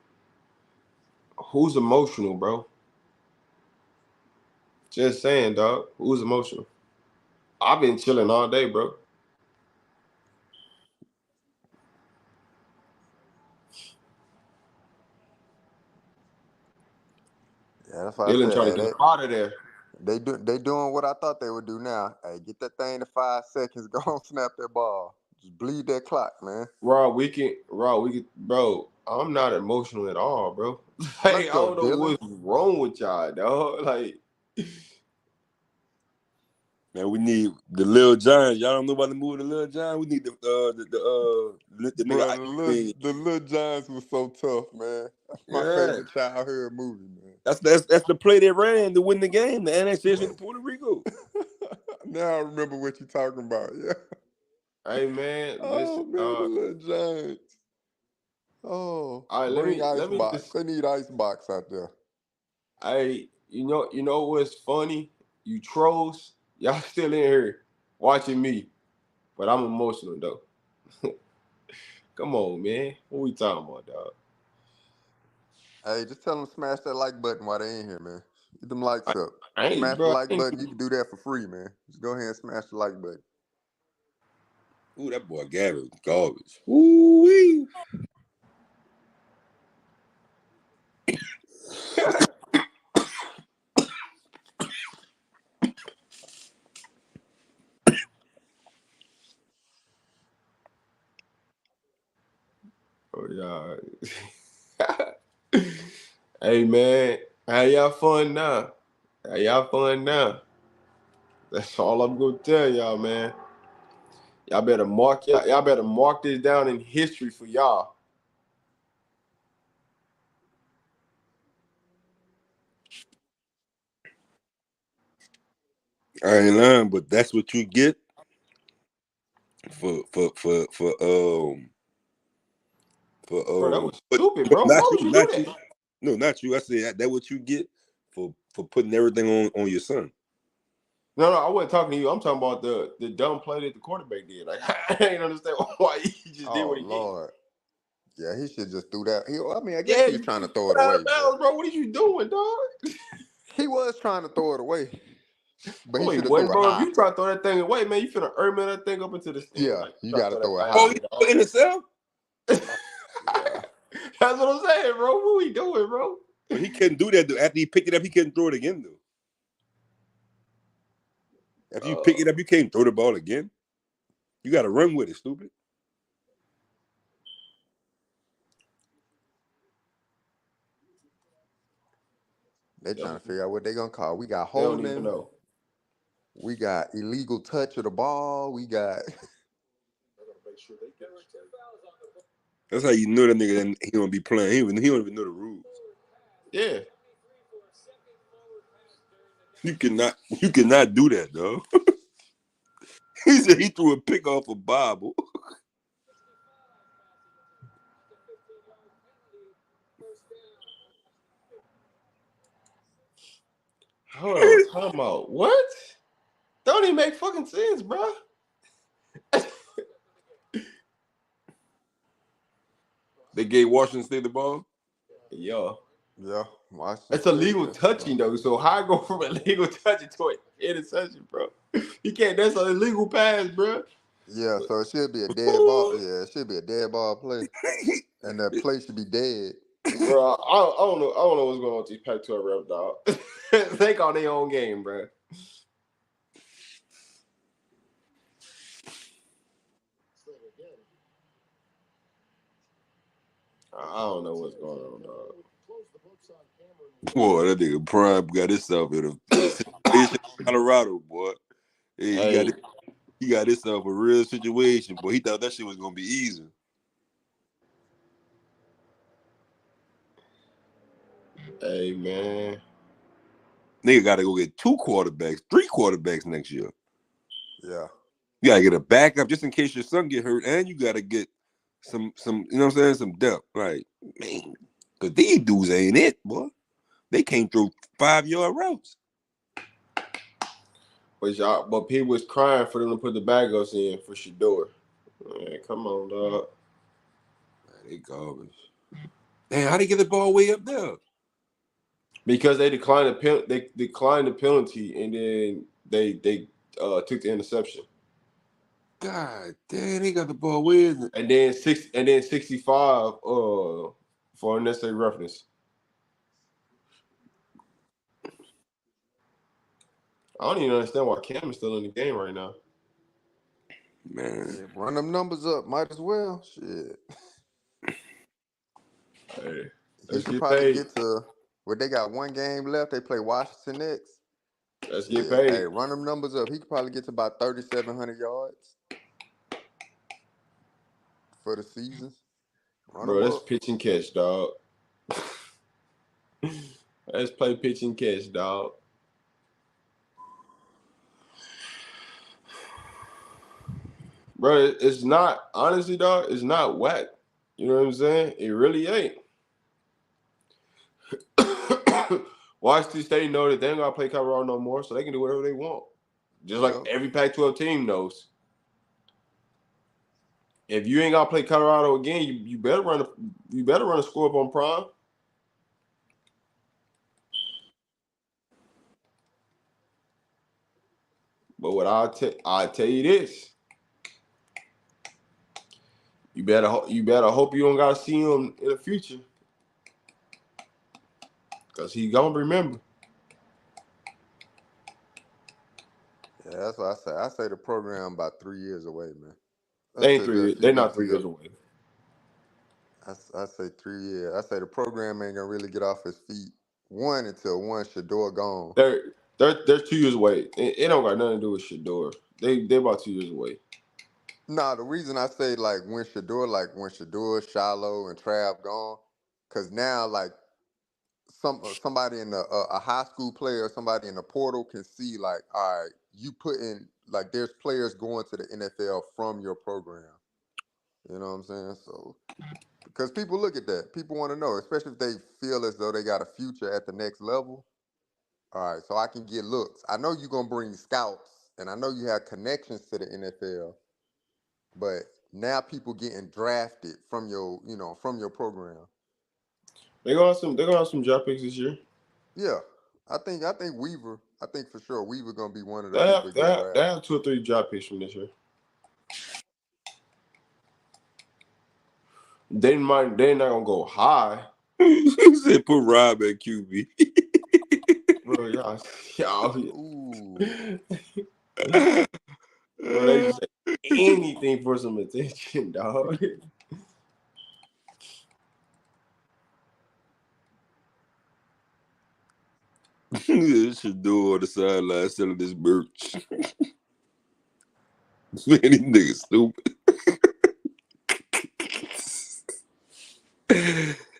Speaker 1: Who's emotional, bro? Just saying, dog. Who's emotional? I've been chilling all day, bro.
Speaker 9: Yeah, that's why I
Speaker 1: Dylan
Speaker 9: said,
Speaker 1: trying to
Speaker 9: hey,
Speaker 1: get out of there.
Speaker 9: they doing what I thought they would do now. Hey, get that thing to 5 seconds. Go on, snap that ball. Just bleed that clock, man.
Speaker 1: Raw, bro. I'm not emotional at all, bro. Like,
Speaker 9: Let's
Speaker 1: I
Speaker 9: go,
Speaker 1: don't know
Speaker 9: Dylan.
Speaker 1: what's wrong with y'all, dog. Like,
Speaker 3: Man, we need the Lil Giants. Y'all don't know about the movie The Lil Giants? We need the nigga
Speaker 9: Bro,
Speaker 3: Ice Cream.
Speaker 9: the little Giants was so tough, man. That's my
Speaker 3: Yeah.
Speaker 9: favorite childhood movie, man.
Speaker 3: That's the play they ran to win the game, the annexation of Puerto Rico.
Speaker 9: Now I remember what you're talking about. Yeah.
Speaker 1: hey man,
Speaker 9: Oh
Speaker 1: listen,
Speaker 9: man, the little Giants. Oh,
Speaker 1: all right,
Speaker 9: bring
Speaker 1: let me
Speaker 9: Icebox.
Speaker 1: just
Speaker 9: They need Icebox out there.
Speaker 1: you know what's funny? You trolls, y'all still in here watching me, but I'm emotional though. Come on, man. What we talking about, dog?
Speaker 9: Hey, just tell them to smash that like button while they in here, man. Get them likes
Speaker 1: I,
Speaker 9: up.
Speaker 1: I ain't,
Speaker 9: Smash the
Speaker 1: bro.
Speaker 9: like button. You can do that for free, man. Just go ahead and smash the like button.
Speaker 3: Ooh, that boy Gavin garbage. Ooh wee.
Speaker 1: Oh yeah. Hey man, how y'all fun now? How y'all fun now? That's all I'm gonna tell y'all, man. Y'all better mark this down in history for y'all.
Speaker 3: I ain't lying, but that's what you get for
Speaker 1: Bro, that was
Speaker 3: but
Speaker 1: stupid, bro.
Speaker 3: not
Speaker 1: Why
Speaker 3: you,
Speaker 1: would you do
Speaker 3: not you.
Speaker 1: that?
Speaker 3: No, not you. I said that what you get for putting everything on your son.
Speaker 1: No, I wasn't talking to you. I'm talking about the dumb play that the quarterback did. Like I ain't understand why he just did
Speaker 9: Oh
Speaker 1: what he did.
Speaker 9: Lord. Yeah, he should just do that. I mean, I guess
Speaker 1: Yeah,
Speaker 9: he was
Speaker 1: you
Speaker 9: trying to
Speaker 1: threw
Speaker 9: throw it
Speaker 1: it out
Speaker 9: away,
Speaker 1: of
Speaker 9: but
Speaker 1: bounds, bro. What are you doing, dog?
Speaker 9: he was trying to throw it away. But he
Speaker 1: Oh, he
Speaker 9: should have threw
Speaker 1: wasn't,
Speaker 9: it
Speaker 1: bro. If
Speaker 9: high.
Speaker 1: you try to throw that thing away, man, you finna man that thing up into the stand.
Speaker 9: Yeah,
Speaker 1: Like you
Speaker 9: you
Speaker 1: try to
Speaker 9: got to
Speaker 1: throw that
Speaker 9: throw it
Speaker 1: thing
Speaker 3: Oh,
Speaker 9: high.
Speaker 3: he
Speaker 1: away,
Speaker 3: put in himself.
Speaker 1: dog.
Speaker 9: Yeah.
Speaker 1: That's what I'm saying, bro. What we doing, bro?
Speaker 3: But he couldn't do that though. After he picked it up, he couldn't throw it again though. After you pick it up, you can't throw the ball again. You got to run with it, stupid.
Speaker 9: They
Speaker 1: That's
Speaker 9: trying to
Speaker 1: what
Speaker 9: figure out what they gonna call. We got
Speaker 1: they don't even
Speaker 9: holding.
Speaker 1: know.
Speaker 9: We got illegal touch of the ball. We got
Speaker 3: That's how you know that nigga that he don't be playing. He don't even know the rules.
Speaker 1: Yeah.
Speaker 3: You cannot do that, though. He said he threw a pick off a Bible.
Speaker 1: Hold on, time out. What? Don't even make fucking sense, bro.
Speaker 3: They gave Washington State the ball.
Speaker 1: Yo.
Speaker 9: yeah. Washington
Speaker 1: It's a
Speaker 9: State.
Speaker 1: legal touching though. So how I go from a legal touching to an interception, bro? You can't. That's an illegal pass, bro.
Speaker 9: Yeah, so it should be a dead ball. Yeah, it should be a dead ball play, and that play should be dead.
Speaker 1: Bro, I don't know. I don't know what's going on with these Pac-12 rep, dog. They call their own game, bro. I don't know what's going on, dog.
Speaker 3: Boy, that nigga Prime got himself in a situation in Colorado, boy. Hey,
Speaker 1: Hey,
Speaker 3: he got himself a real situation, boy. He thought that shit was gonna be easy.
Speaker 1: hey, man.
Speaker 3: Nigga got to go get 3 quarterbacks next year.
Speaker 9: Yeah,
Speaker 3: You gotta get a backup just in case your son get hurt, and you gotta get some you know what I'm saying, some depth. Like, man, cause these dudes ain't it, boy. They can't throw 5-yard routes.
Speaker 1: But people was crying for them to put the backups in for Shador. Man, come on, dog.
Speaker 3: Man, they garbage. Man, how they get the ball way up there?
Speaker 1: Because they declined the penalty, and then they took the interception.
Speaker 3: God damn, he got the ball. Where is it?
Speaker 1: And then 65 for unnecessary roughness. I don't even understand why Cam is still in the game right now.
Speaker 3: Man,
Speaker 9: Yeah, run them numbers up. Might as well. Shit.
Speaker 1: Hey,
Speaker 9: He
Speaker 1: let's
Speaker 9: could
Speaker 1: get
Speaker 9: probably
Speaker 1: paid.
Speaker 9: get to where they got one game left. They play Washington next.
Speaker 1: Let's get
Speaker 9: Shit.
Speaker 1: paid.
Speaker 9: Hey, run them numbers up. He could probably get to about 3,700 yards for the season. Run
Speaker 1: Bro,
Speaker 9: them
Speaker 1: let's
Speaker 9: up.
Speaker 1: pitch and catch, dog. Let's play pitch and catch, dog. Bro, it's not, honestly, dog, it's not whack. You know what I'm saying? It really ain't. Washington State know that they ain't got to play Colorado no more, so they can do whatever they want. Just like
Speaker 9: Yep.
Speaker 1: every Pac-12 team knows. If you ain't got to play Colorado again, you better run a score up on Prime. But what I'll tell you this. You better hope you don't gotta see him in the future, cause he gonna remember.
Speaker 9: Yeah, that's what I say. I say the program about 3 years away, man.
Speaker 1: They ain't
Speaker 9: Until
Speaker 1: 3
Speaker 9: their
Speaker 1: years. They
Speaker 9: feet get
Speaker 1: not 3 years
Speaker 9: together.
Speaker 1: away.
Speaker 9: I say 3 years. I say the program ain't gonna really get off his feet. Until Shador gone.
Speaker 1: They're 2 years away. It don't got nothing to do with Shador. They about 2 years away.
Speaker 9: Nah, the reason I say when Shador, Shiloh, and Trav gone, cause now somebody in a high school player or somebody in the portal can see all right, you put in there's players going to the NFL from your program. You know what I'm saying? So because people look at that, people want to know, especially if they feel as though they got a future at the next level. All right, so I can get looks. I know you're gonna bring scouts, and I know you have connections to the NFL, but now people getting drafted from your program.
Speaker 1: They're gonna have some draft picks this year.
Speaker 9: Yeah, I think Weaver. I think for sure Weaver gonna be one of the
Speaker 1: They
Speaker 9: people
Speaker 1: have
Speaker 9: to
Speaker 1: they
Speaker 9: get
Speaker 1: have, they
Speaker 9: drafted.
Speaker 1: have 2 or 3 draft picks from this year. They're not gonna go high.
Speaker 3: he said put Rob at QB.
Speaker 1: Bro, y'all.
Speaker 9: Ooh,
Speaker 1: Bro, they just say anything for some attention, dog.
Speaker 3: Should do on the sideline selling this merch. Man, these niggas stupid.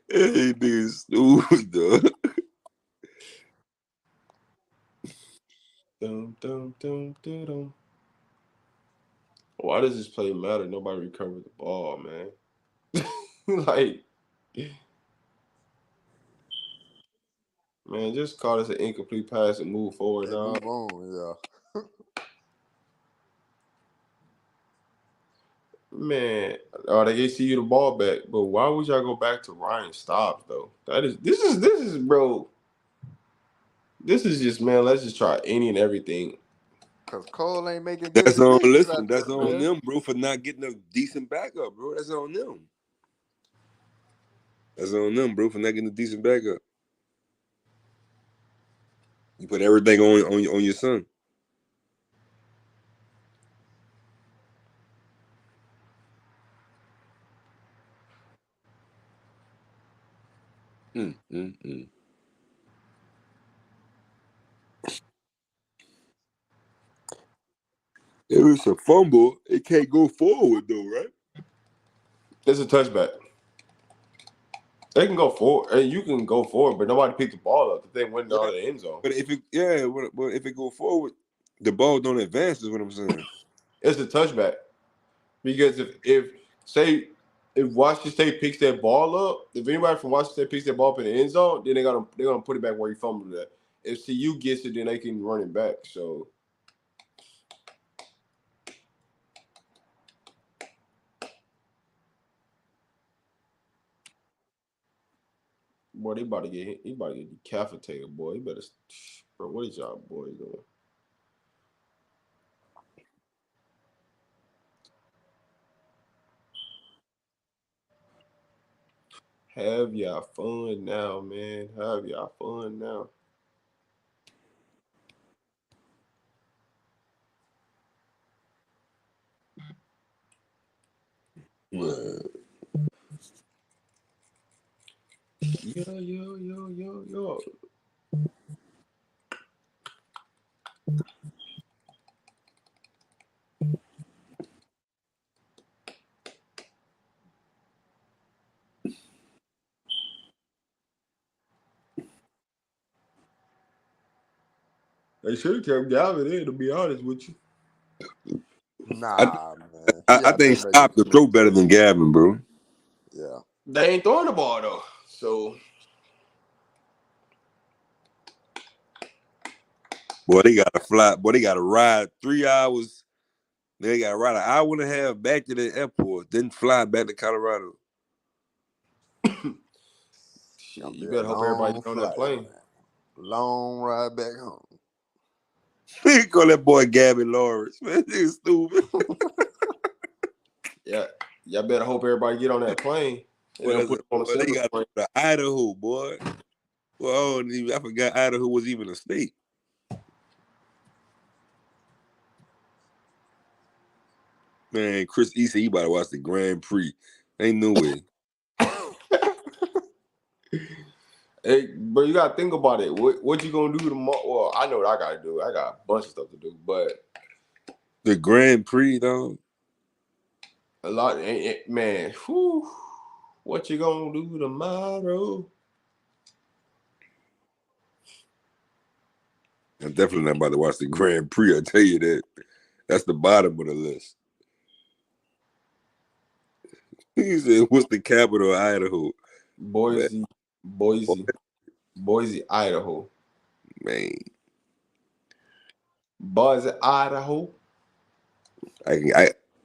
Speaker 3: Hey, niggas stupid, dog.
Speaker 1: Dum, dum, dum, dum, dum. Why does this play matter? Nobody recovered the ball, man. Like, man, just call this an incomplete pass and move forward,
Speaker 9: and
Speaker 1: dog.
Speaker 9: move on. Yeah.
Speaker 1: Man, they gave you the ball back, but why would y'all go back to Ryan Stobbs though? This is bro. This is just, man. Let's just try any and everything.
Speaker 9: Cause Cole ain't making good
Speaker 3: That's on,
Speaker 9: decisions
Speaker 3: listen,
Speaker 9: out
Speaker 3: that's
Speaker 9: there,
Speaker 3: on
Speaker 9: man.
Speaker 3: them, bro, for not getting a decent backup, bro. That's on them. That's on them, bro, for not getting a decent backup. You put everything on your son. If it's a fumble, it can't go forward though, right?
Speaker 1: It's a touchback. They can go forward, and you can go forward, but nobody picked the ball up if they went
Speaker 3: Yeah,
Speaker 1: out of the end zone.
Speaker 3: but if it go forward, the ball don't advance. Is what I'm saying.
Speaker 1: It's a touchback because if Washington State picks that ball up, if anybody from Washington State picks that ball up in the end zone, then they're gonna put it back where he fumbled it at. If CU gets it, then they can run it back. So Boy, they about to get he about to get decapitated, boy. You better, bro. What is y'all boys doing? Have y'all fun now, man. Have y'all fun now.
Speaker 3: Man.
Speaker 1: Yo. They should have kept Galvin in, to be honest with you.
Speaker 9: Nah, man. He
Speaker 3: I
Speaker 9: out there
Speaker 3: think
Speaker 9: making
Speaker 3: Stop can throw
Speaker 9: excuses.
Speaker 3: better than Gavin, bro.
Speaker 9: Yeah.
Speaker 1: They ain't throwing the ball though, so
Speaker 3: Boy, they got to fly. Boy, they got to ride 3 hours. They got to ride an hour and a half back to the airport, then fly back to Colorado.
Speaker 1: shit,
Speaker 9: Gonna be
Speaker 1: you
Speaker 9: a
Speaker 1: better hope everybody
Speaker 9: long
Speaker 1: get on that
Speaker 9: flight,
Speaker 1: plane.
Speaker 9: man. Long ride back home.
Speaker 3: He call that boy Gavin Lawrence, man. He's stupid.
Speaker 1: Yeah, y'all better hope everybody get on that plane. And
Speaker 3: Boy,
Speaker 1: they'll put them on the
Speaker 3: they
Speaker 1: center
Speaker 3: got
Speaker 1: plane.
Speaker 3: to Idaho, boy. Well, I forgot Idaho was even a state. Man, Chris E said he about to watch the Grand Prix. Ain't no way.
Speaker 1: Hey, but you gotta think about it. What you gonna do tomorrow? Well, I know what I gotta do. I got a bunch of stuff to do, but
Speaker 3: The Grand Prix, though.
Speaker 1: a lot, man. Whew, what you gonna do tomorrow?
Speaker 3: I'm definitely not about to watch the Grand Prix. I tell you that. That's the bottom of the list. He said, "What's the capital of Idaho?"
Speaker 1: Boise, Idaho.
Speaker 3: Man,
Speaker 1: Boise, Idaho.
Speaker 3: I'm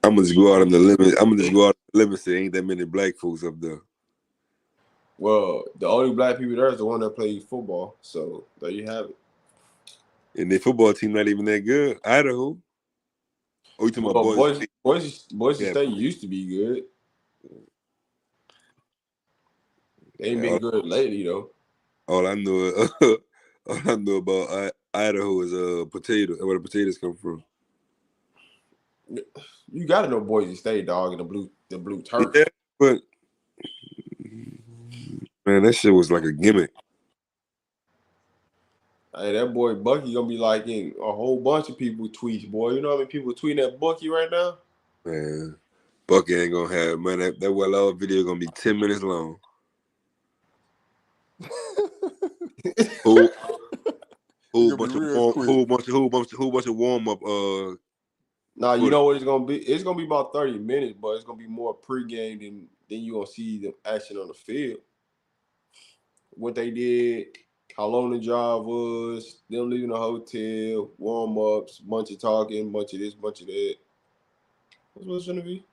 Speaker 3: gonna just go out on the limit. I'm gonna just go out on the limit and say ain't that many black folks up there.
Speaker 1: Well, the only black people there is the one that plays football. So there you have it.
Speaker 3: And their football team not even that good. Idaho. Oh, you talking about
Speaker 1: Well,
Speaker 3: Boise?
Speaker 1: Boise
Speaker 3: Yeah.
Speaker 1: State used to be good. They ain't
Speaker 3: Yeah,
Speaker 1: been good lately though.
Speaker 3: all I know, all I know about Idaho is potato. Where the potatoes come from.
Speaker 1: You gotta know Boise State, dog, and the blue turf.
Speaker 3: Yeah, but man, that shit was like a gimmick.
Speaker 1: Hey, that boy Bucky gonna be liking a whole bunch of people tweets, boy. You know how many people tweeting at Bucky right now?
Speaker 3: Man, Bucky ain't gonna have man. That well out video gonna be 10 minutes long. Whole
Speaker 9: Gonna be real quick.
Speaker 3: whole bunch of warm up.
Speaker 1: Nah, you
Speaker 3: Footage.
Speaker 1: know what it's gonna be? It's gonna be about 30 minutes, but it's gonna be more pregame than you gonna see the action on the field. What they did, how long the drive was, them leaving the hotel, warm ups, bunch of talking, bunch of this, bunch of that. That's what it's gonna be.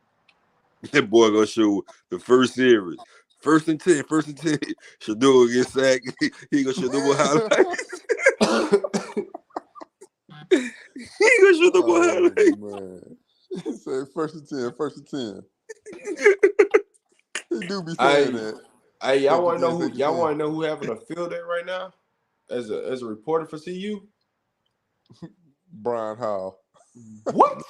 Speaker 3: That boy gonna show the first series. First and 10. Shador get sacked. He gonna show the boy highlights. He gonna show the boy
Speaker 9: Oh
Speaker 3: highlights.
Speaker 9: man. Say first and 10. He do be saying
Speaker 1: Hey,
Speaker 9: that.
Speaker 1: y'all
Speaker 9: Second
Speaker 1: wanna know
Speaker 9: and 10,
Speaker 1: who
Speaker 9: second and 10.
Speaker 1: who having a field day right now? As a reporter for CU?
Speaker 9: Brian Howell.
Speaker 1: What?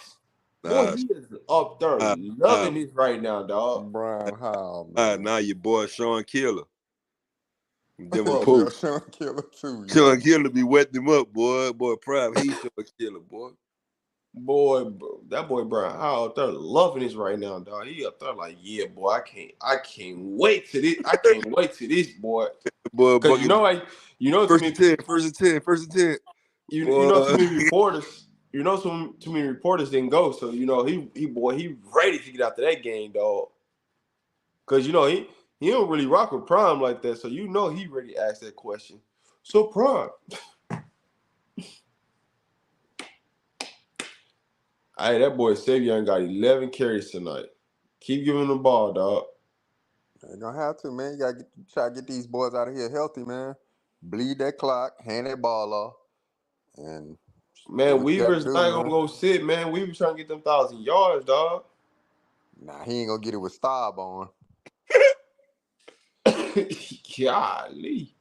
Speaker 1: Boy,
Speaker 3: Nah,
Speaker 1: he is up there loving this right now, dog.
Speaker 9: Brian Howell, man.
Speaker 3: nah, your boy Sean Killer. Denver
Speaker 1: Bro,
Speaker 9: Yeah,
Speaker 3: Post.
Speaker 9: Sean Killer too, yeah.
Speaker 3: Sean Killer be wetting him up, boy. Boy, Prime hate Sean Killer, boy.
Speaker 1: bro, that boy Brian Howell up there loving this right now, dog. He up there like, yeah, boy, I can't wait to this. I can't wait to this, boy.
Speaker 3: Boy,
Speaker 1: Cause
Speaker 3: Bucky,
Speaker 1: you know too
Speaker 3: first
Speaker 1: many
Speaker 3: and 10.
Speaker 1: you know too
Speaker 3: Boy.
Speaker 1: many reporters. You know too many reporters didn't go. So you know he ready to get out to that game, dog. Cause you know he don't really rock with Prime like that. So you know he ready to ask that question. So Prime. Hey, that boy Savion got 11 carries tonight. Keep giving him the ball, dog.
Speaker 9: Ain't gonna have to, man. You gotta try to get these boys out of here healthy, man. Bleed that clock, hand that ball off, and do
Speaker 1: Man,
Speaker 9: what you gotta
Speaker 1: Weaver's
Speaker 9: do,
Speaker 1: not gonna
Speaker 9: man.
Speaker 1: go sit, man. Weaver's trying to get them 1,000 yards, dog.
Speaker 9: Nah, he ain't gonna get it with Staub on.
Speaker 1: Golly.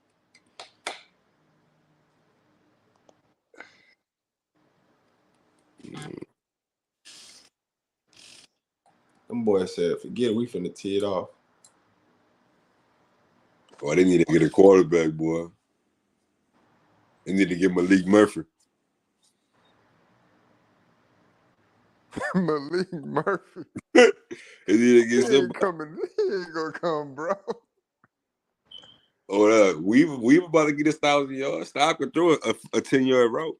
Speaker 1: Them boys said, forget it, we finna tee it off.
Speaker 3: Oh, they need to get a quarterback, boy. They need to get Malik Murphy.
Speaker 9: Malik Murphy.
Speaker 3: They need to
Speaker 9: He
Speaker 3: get
Speaker 9: ain't
Speaker 3: somebody.
Speaker 9: coming. He ain't gonna come, bro.
Speaker 3: Oh, Weaver about to get his 1,000 yards. Stop and throw a 10-yard route.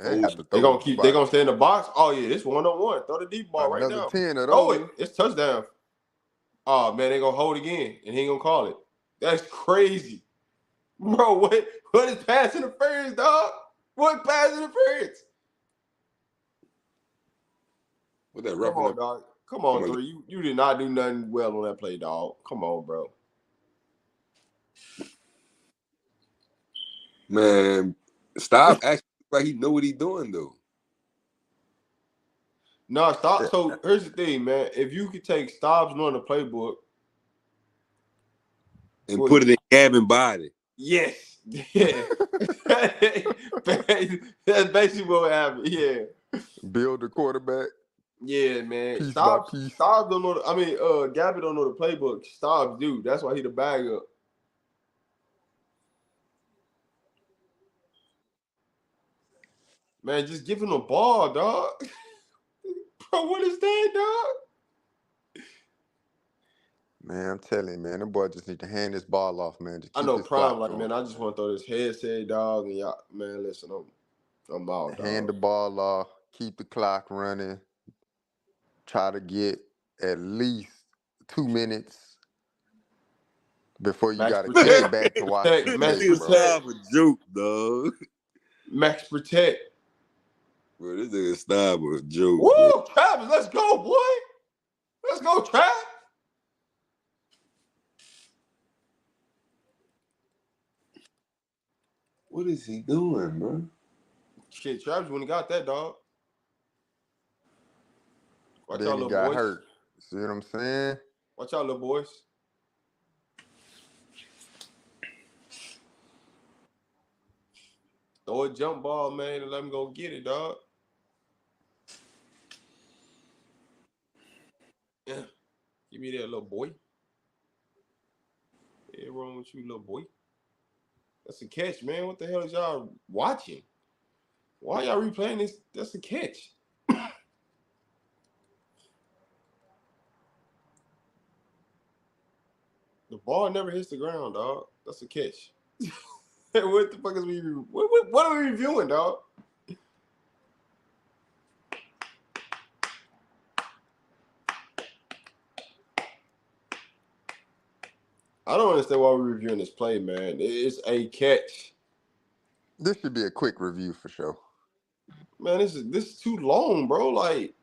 Speaker 9: They
Speaker 3: Oh,
Speaker 9: have to
Speaker 1: They
Speaker 9: throw
Speaker 1: gonna keep. They gonna stay in the box. Oh yeah, it's 1-on-1. Throw the deep ball right
Speaker 9: another
Speaker 1: now.
Speaker 9: 10 of
Speaker 1: Throw it.
Speaker 9: those.
Speaker 1: It's touchdown. Oh man, they gonna hold again, and he ain't gonna call it. That's crazy, bro. What is pass interference, dog? What pass interference?
Speaker 3: what that
Speaker 1: Come
Speaker 3: roughing
Speaker 1: on,
Speaker 3: up?
Speaker 1: dog. Come on, 3. You did not do nothing well on that play, dog. Come on, bro.
Speaker 3: Man, stop acting like he know what he doing though.
Speaker 1: No, stop. So here's the thing, man. If you could take stops knowing the playbook
Speaker 3: And put it in Gavin body.
Speaker 1: yes, yeah. That's basically what happened. Yeah.
Speaker 9: Build the quarterback
Speaker 1: Yeah, man.
Speaker 9: piece by
Speaker 1: Stobbs
Speaker 9: piece.
Speaker 1: don't know. Gabby don't know the playbook. Stobbs do. That's why he the bag up. Man, just give him the ball, dog. Bro, what is that, dog?
Speaker 9: Man, I'm telling you, man, them boy just need to hand this ball off, man. Just
Speaker 1: I
Speaker 9: keep
Speaker 1: know
Speaker 9: this
Speaker 1: Prime
Speaker 9: clock
Speaker 1: like,
Speaker 9: going.
Speaker 1: man, I just want to throw this headset, dog, and y'all, man, listen, I'm out, dog.
Speaker 9: Hand the ball off, keep the clock running. Try to get at least 2 minutes before you
Speaker 1: Max
Speaker 9: got to kick it
Speaker 1: protect,
Speaker 9: back to
Speaker 1: protect,
Speaker 9: Washington
Speaker 1: max
Speaker 9: State,
Speaker 3: Nigga,
Speaker 9: bro.
Speaker 1: protect,
Speaker 3: stop a joke, dog.
Speaker 1: max protect.
Speaker 3: Bro, this nigga stop a joke,
Speaker 1: Woo,
Speaker 3: bro.
Speaker 1: Travis, let's go, boy. Let's go, Travis.
Speaker 3: What is he doing, bro?
Speaker 1: Shit, Travis when he got that, dog. Watch
Speaker 9: Then
Speaker 1: out,
Speaker 9: he
Speaker 1: little
Speaker 9: got
Speaker 1: boys.
Speaker 9: hurt. See what I'm saying?
Speaker 1: Watch out, little boys. Throw a jump ball, man, and let him go get it, dog. Yeah. Give me that, little boy. What's wrong with you, little boy? That's a catch, man. What the hell is y'all watching? Why y'all replaying this? That's a catch. The ball never hits the ground, dog. That's a catch. What the fuck is we? What are we reviewing, dog? I don't understand why we're reviewing this play, man. It's a catch.
Speaker 9: This should be a quick review for sure.
Speaker 1: Man, this is too long, bro. Like,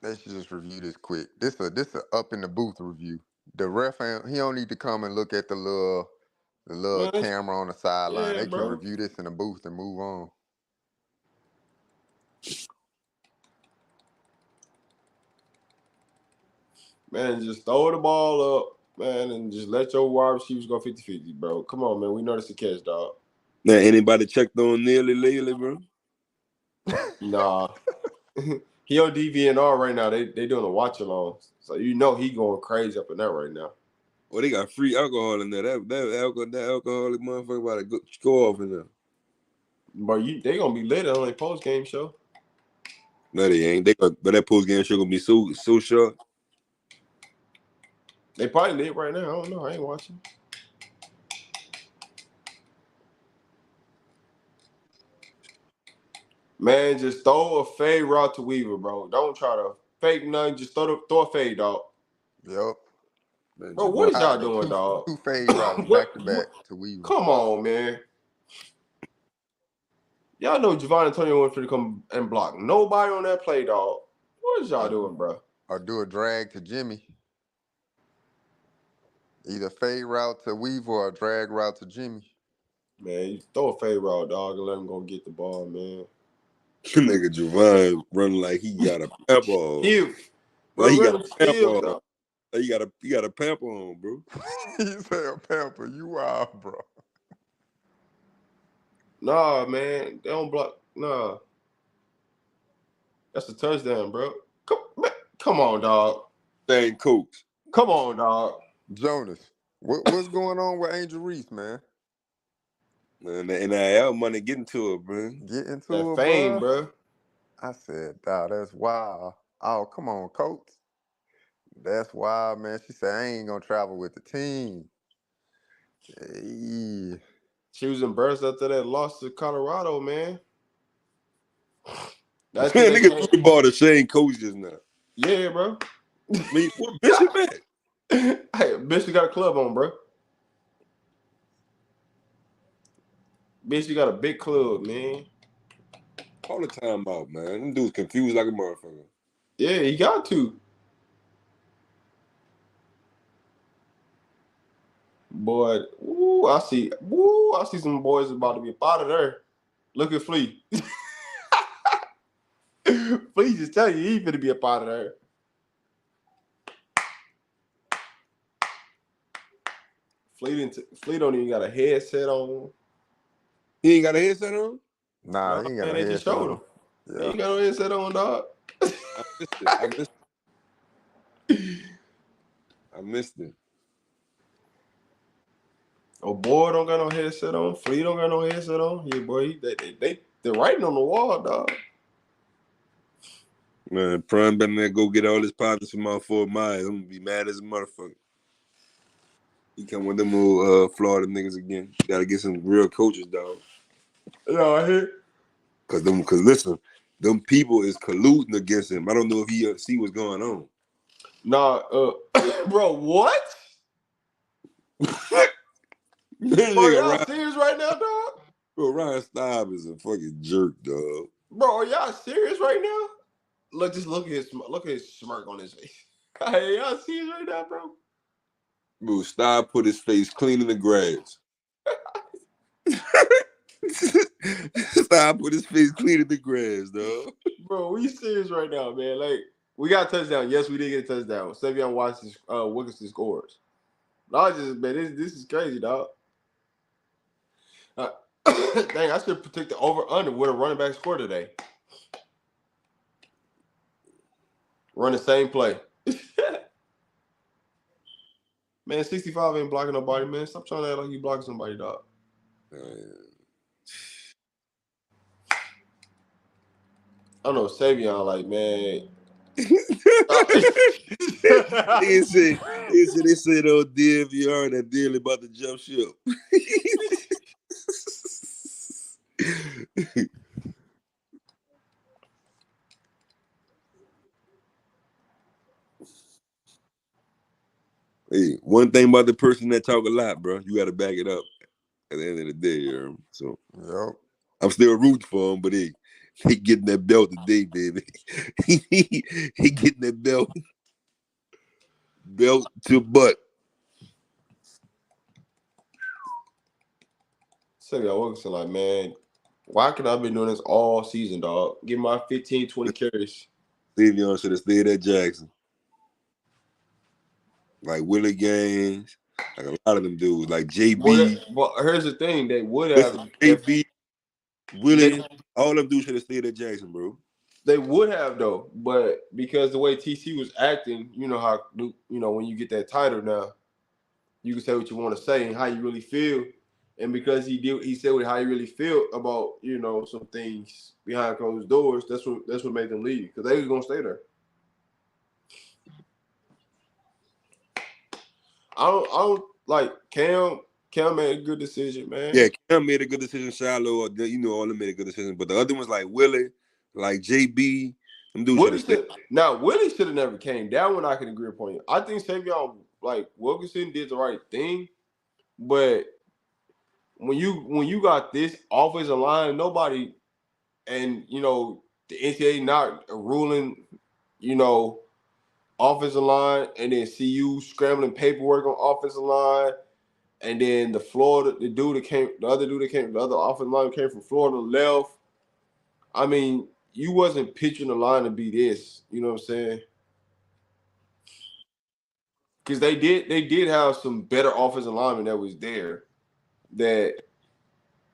Speaker 9: They should just review this quick. This a up in the booth review. The ref, he don't need to come and look at the little
Speaker 1: man,
Speaker 9: camera on the sideline.
Speaker 1: yeah,
Speaker 9: They can
Speaker 1: bro.
Speaker 9: review this in the booth and move on.
Speaker 1: Man, just throw the ball up, man, and just let your wide receivers go 50-50, bro. Come on, man. We know this a catch, dog.
Speaker 3: Now, anybody checked on Neely lately, bro?
Speaker 1: Nah. He on DVNR right now. They doing a watch along. So you know he going crazy up in there right now.
Speaker 3: Well, they got free alcohol in there. That alcoholic motherfucker about to go score off in there.
Speaker 1: But they gonna be lit on their post game show.
Speaker 3: No, they ain't. But that post game show gonna be so short.
Speaker 1: They probably lit right now. I don't know. I ain't watching. Man, just throw a fade route to Weaver, bro. Don't try to fake nothing. Just throw a fade, dog.
Speaker 9: Yep.
Speaker 3: Man,
Speaker 1: Bro, what is y'all
Speaker 9: The
Speaker 1: doing, dog?
Speaker 9: two fade routes back to back to Weaver.
Speaker 1: Come on, man. Y'all know Javon Antonio went for to come and block. Nobody on that play, dog. What is y'all doing, bro?
Speaker 9: Or do a drag to Jimmy. Either fade route to Weaver or drag route to Jimmy.
Speaker 1: Man, you throw a fade route, dog, and let him go get the ball, man.
Speaker 3: Nigga Javon running like he got a pamper on.
Speaker 1: Stiff.
Speaker 3: Like he got
Speaker 1: Running
Speaker 3: a pamper
Speaker 1: stiff,
Speaker 3: on.
Speaker 1: dog.
Speaker 3: Like he got a pamper on, bro.
Speaker 9: You say a pamper, you wild, bro.
Speaker 1: Nah, man. They don't block. Nah. That's a touchdown, bro. Come on, dog.
Speaker 3: Same coach.
Speaker 1: Come on, dog.
Speaker 9: Jonas, what's going on with Angel Reese, man?
Speaker 3: Man, the NIL money getting to it, bro.
Speaker 9: Get into
Speaker 1: That
Speaker 9: it,
Speaker 1: fame,
Speaker 9: bro.
Speaker 1: bro.
Speaker 9: I said, dog, that's wild. Oh, come on, coach. That's wild, man. She said, I ain't gonna travel with the team. Hey.
Speaker 1: She was embarrassed after that loss to Colorado, man.
Speaker 3: That's nigga threw the ball to Shane coach just now.
Speaker 1: Yeah, bro.
Speaker 3: I mean, what Bishop at?
Speaker 1: Hey, Bishop got a club on, bro. Bishop got a big club, man.
Speaker 3: All the time out, man. Them dudes confused like a motherfucker.
Speaker 1: Yeah, he got to. Boy, I see some boys about to be up out of there. Look at Flea. Flea just tell you he finna be up out of there. Flea don't even got a headset on.
Speaker 3: He ain't got a headset on?
Speaker 9: Nah, he ain't got
Speaker 1: man,
Speaker 9: no
Speaker 1: they just
Speaker 9: headset
Speaker 1: showed
Speaker 9: on.
Speaker 1: him.
Speaker 9: Yeah.
Speaker 1: He ain't got no headset on, dog.
Speaker 3: I missed it.
Speaker 1: Oh, boy don't got no headset on. Flea don't got no headset on. Yeah, boy, they're writing on the wall, dog.
Speaker 3: Man, Prime better go get all his partners from out 4 miles. I'm gonna be mad as a motherfucker. He come with them little Florida niggas again. Gotta get some real coaches, dog.
Speaker 1: No, I hear.
Speaker 3: Cause listen, them people is colluding against him. I don't know if he see what's going on.
Speaker 1: Nah, bro, what? Bro, y'all serious right now, dog?
Speaker 3: Bro, Ryan Staub is a fucking jerk, dog.
Speaker 1: Bro, are y'all serious right now? Look at his smirk on his face. Hey, y'all serious right now, bro?
Speaker 3: Bro, Staub put his face clean in the grass. Staub put his face clean in the grass, dog.
Speaker 1: Bro, we serious right now, man. Like, we got a touchdown. Yes, we did get a touchdown. Savion Wilkinson scores. I just, man, this is crazy, dog. Dang, I should predict the over-under with a running back score today. Run the same play. Man, 65 ain't blocking nobody, man. Stop trying to act like you blocking somebody, dog. I don't know, Savion, like, man.
Speaker 3: They said on DVR that deal about to jump ship. Hey, one thing about the person that talk a lot, bro, you got to back it up at the end of the day, so
Speaker 9: yep.
Speaker 3: I'm still rooting for him, but he getting that belt today, baby. he getting that belt to butt.
Speaker 1: Savion Wilkinson, like, man, why can I be doing this all season, dog? Give my 15, 20 carries.
Speaker 3: Savion should have stayed at Jackson. Like Willie Gaines, like a lot of them dudes, like JB.
Speaker 1: But here's the thing, they would have.
Speaker 3: JB, Willie, all them dudes should have stayed at Jackson, bro.
Speaker 1: They would have, though, but because the way TC was acting, you know how, when you get that title now, you can say what you want to say and how you really feel. And because he said how he really feel about, some things behind closed doors, that's what made them leave, because they was gonna stay there. I don't like Cam. Cam made a good decision, man.
Speaker 3: Yeah, Cam made a good decision. Shiloh, all of them made a good decision. But the other ones like Willie, like JB, them dudes should have stayed.
Speaker 1: Now Willie should have never came. That one I can agree upon you. I think Savion Wilkinson did the right thing, but when you got this offensive line, nobody, and the NCAA not ruling, offensive line, and then CU scrambling paperwork on offensive line, and then the other dude that came, the other offensive line came from Florida left. I mean, you wasn't pitching the line to be this. You know what I'm saying? Because they did have some better offensive linemen that was there that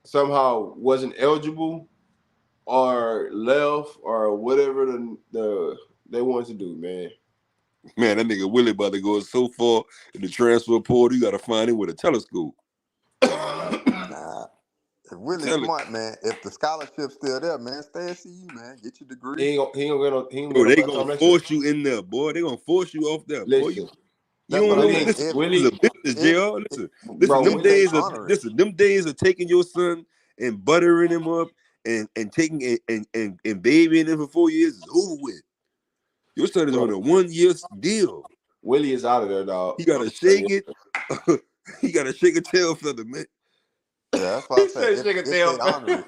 Speaker 1: somehow wasn't eligible or left or whatever they wanted to do, man.
Speaker 3: Man, that nigga Willie about to go so far in the transfer portal, you got to find him with a telescope.
Speaker 9: Nah. If Willie's
Speaker 3: Tell it.
Speaker 9: smart, man, if the scholarship's still there, man, stay at CU, man. Get your degree.
Speaker 1: He ain't gonna
Speaker 3: Bro,
Speaker 1: get
Speaker 3: they
Speaker 1: no
Speaker 3: gonna
Speaker 1: time next year.
Speaker 3: force you in there, boy. They gonna force you off there, boy.
Speaker 1: Listen,
Speaker 3: You
Speaker 9: That's
Speaker 3: don't
Speaker 9: what I'm
Speaker 3: know.
Speaker 9: saying.
Speaker 1: Willie,
Speaker 3: Listen,
Speaker 1: Willie,
Speaker 3: it's a business, JR. Listen.
Speaker 1: bro,
Speaker 3: Them
Speaker 9: If they
Speaker 3: days of
Speaker 9: honor it.
Speaker 3: them days of taking your son and buttering him up and taking and babying him for 4 years is over with. Your son is on a 1 year deal.
Speaker 1: Willie is out of there, dog.
Speaker 3: He gotta shake it. He gotta shake a tail feather, man.
Speaker 9: Yeah, that's why I
Speaker 1: He
Speaker 9: say
Speaker 1: said, "Shake a
Speaker 9: if
Speaker 1: tail."
Speaker 9: they honor it.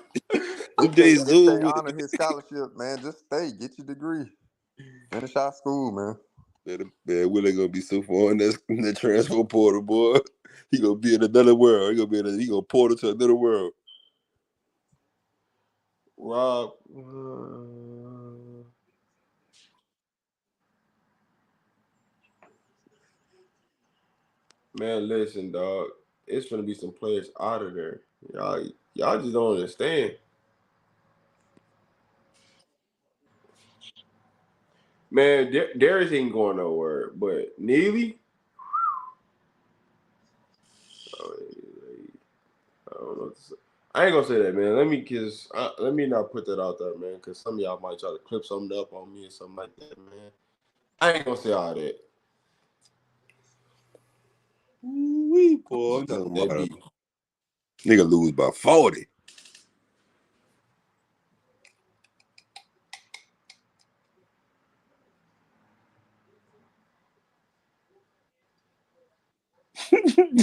Speaker 3: Them days is
Speaker 9: If they
Speaker 3: over with.
Speaker 9: honor his scholarship, man, just stay, get your degree, finish out school, man.
Speaker 3: Man, Willie gonna be so far in that transfer portal, boy. He gonna be in another world. He gonna portal to another world.
Speaker 1: Rob, man, listen, dog. It's gonna be some players out of there. Y'all just don't understand. Man, Darius ain't going nowhere. But Neely, I don't know what to say. I ain't gonna say that, man. Let me not put that out there, man. Cause some of y'all might try to clip something up on me or something like that, man. I ain't gonna say all that.
Speaker 3: Ooh-wee, boy. I'm talking
Speaker 1: That
Speaker 3: about
Speaker 1: be
Speaker 3: nigga lose by 40.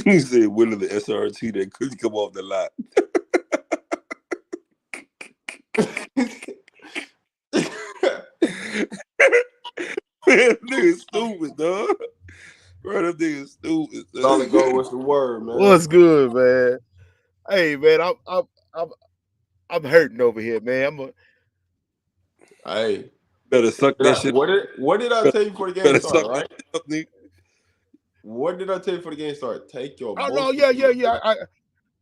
Speaker 3: He said winning the SRT that couldn't come off the lot. Man, nigga stupid, dog. Bro, that nigga stupid.
Speaker 1: solid gold. What's the word, man?
Speaker 10: What's good, man? Hey, man, I'm hurting over here, man.
Speaker 1: Hey,
Speaker 3: Better suck that shit.
Speaker 1: what did I tell you before the game
Speaker 3: Better
Speaker 1: started,
Speaker 3: suck
Speaker 1: right?
Speaker 3: that shit up, nigga.
Speaker 1: What did I tell you before the game started? Take your
Speaker 10: Oh no,
Speaker 1: emotions.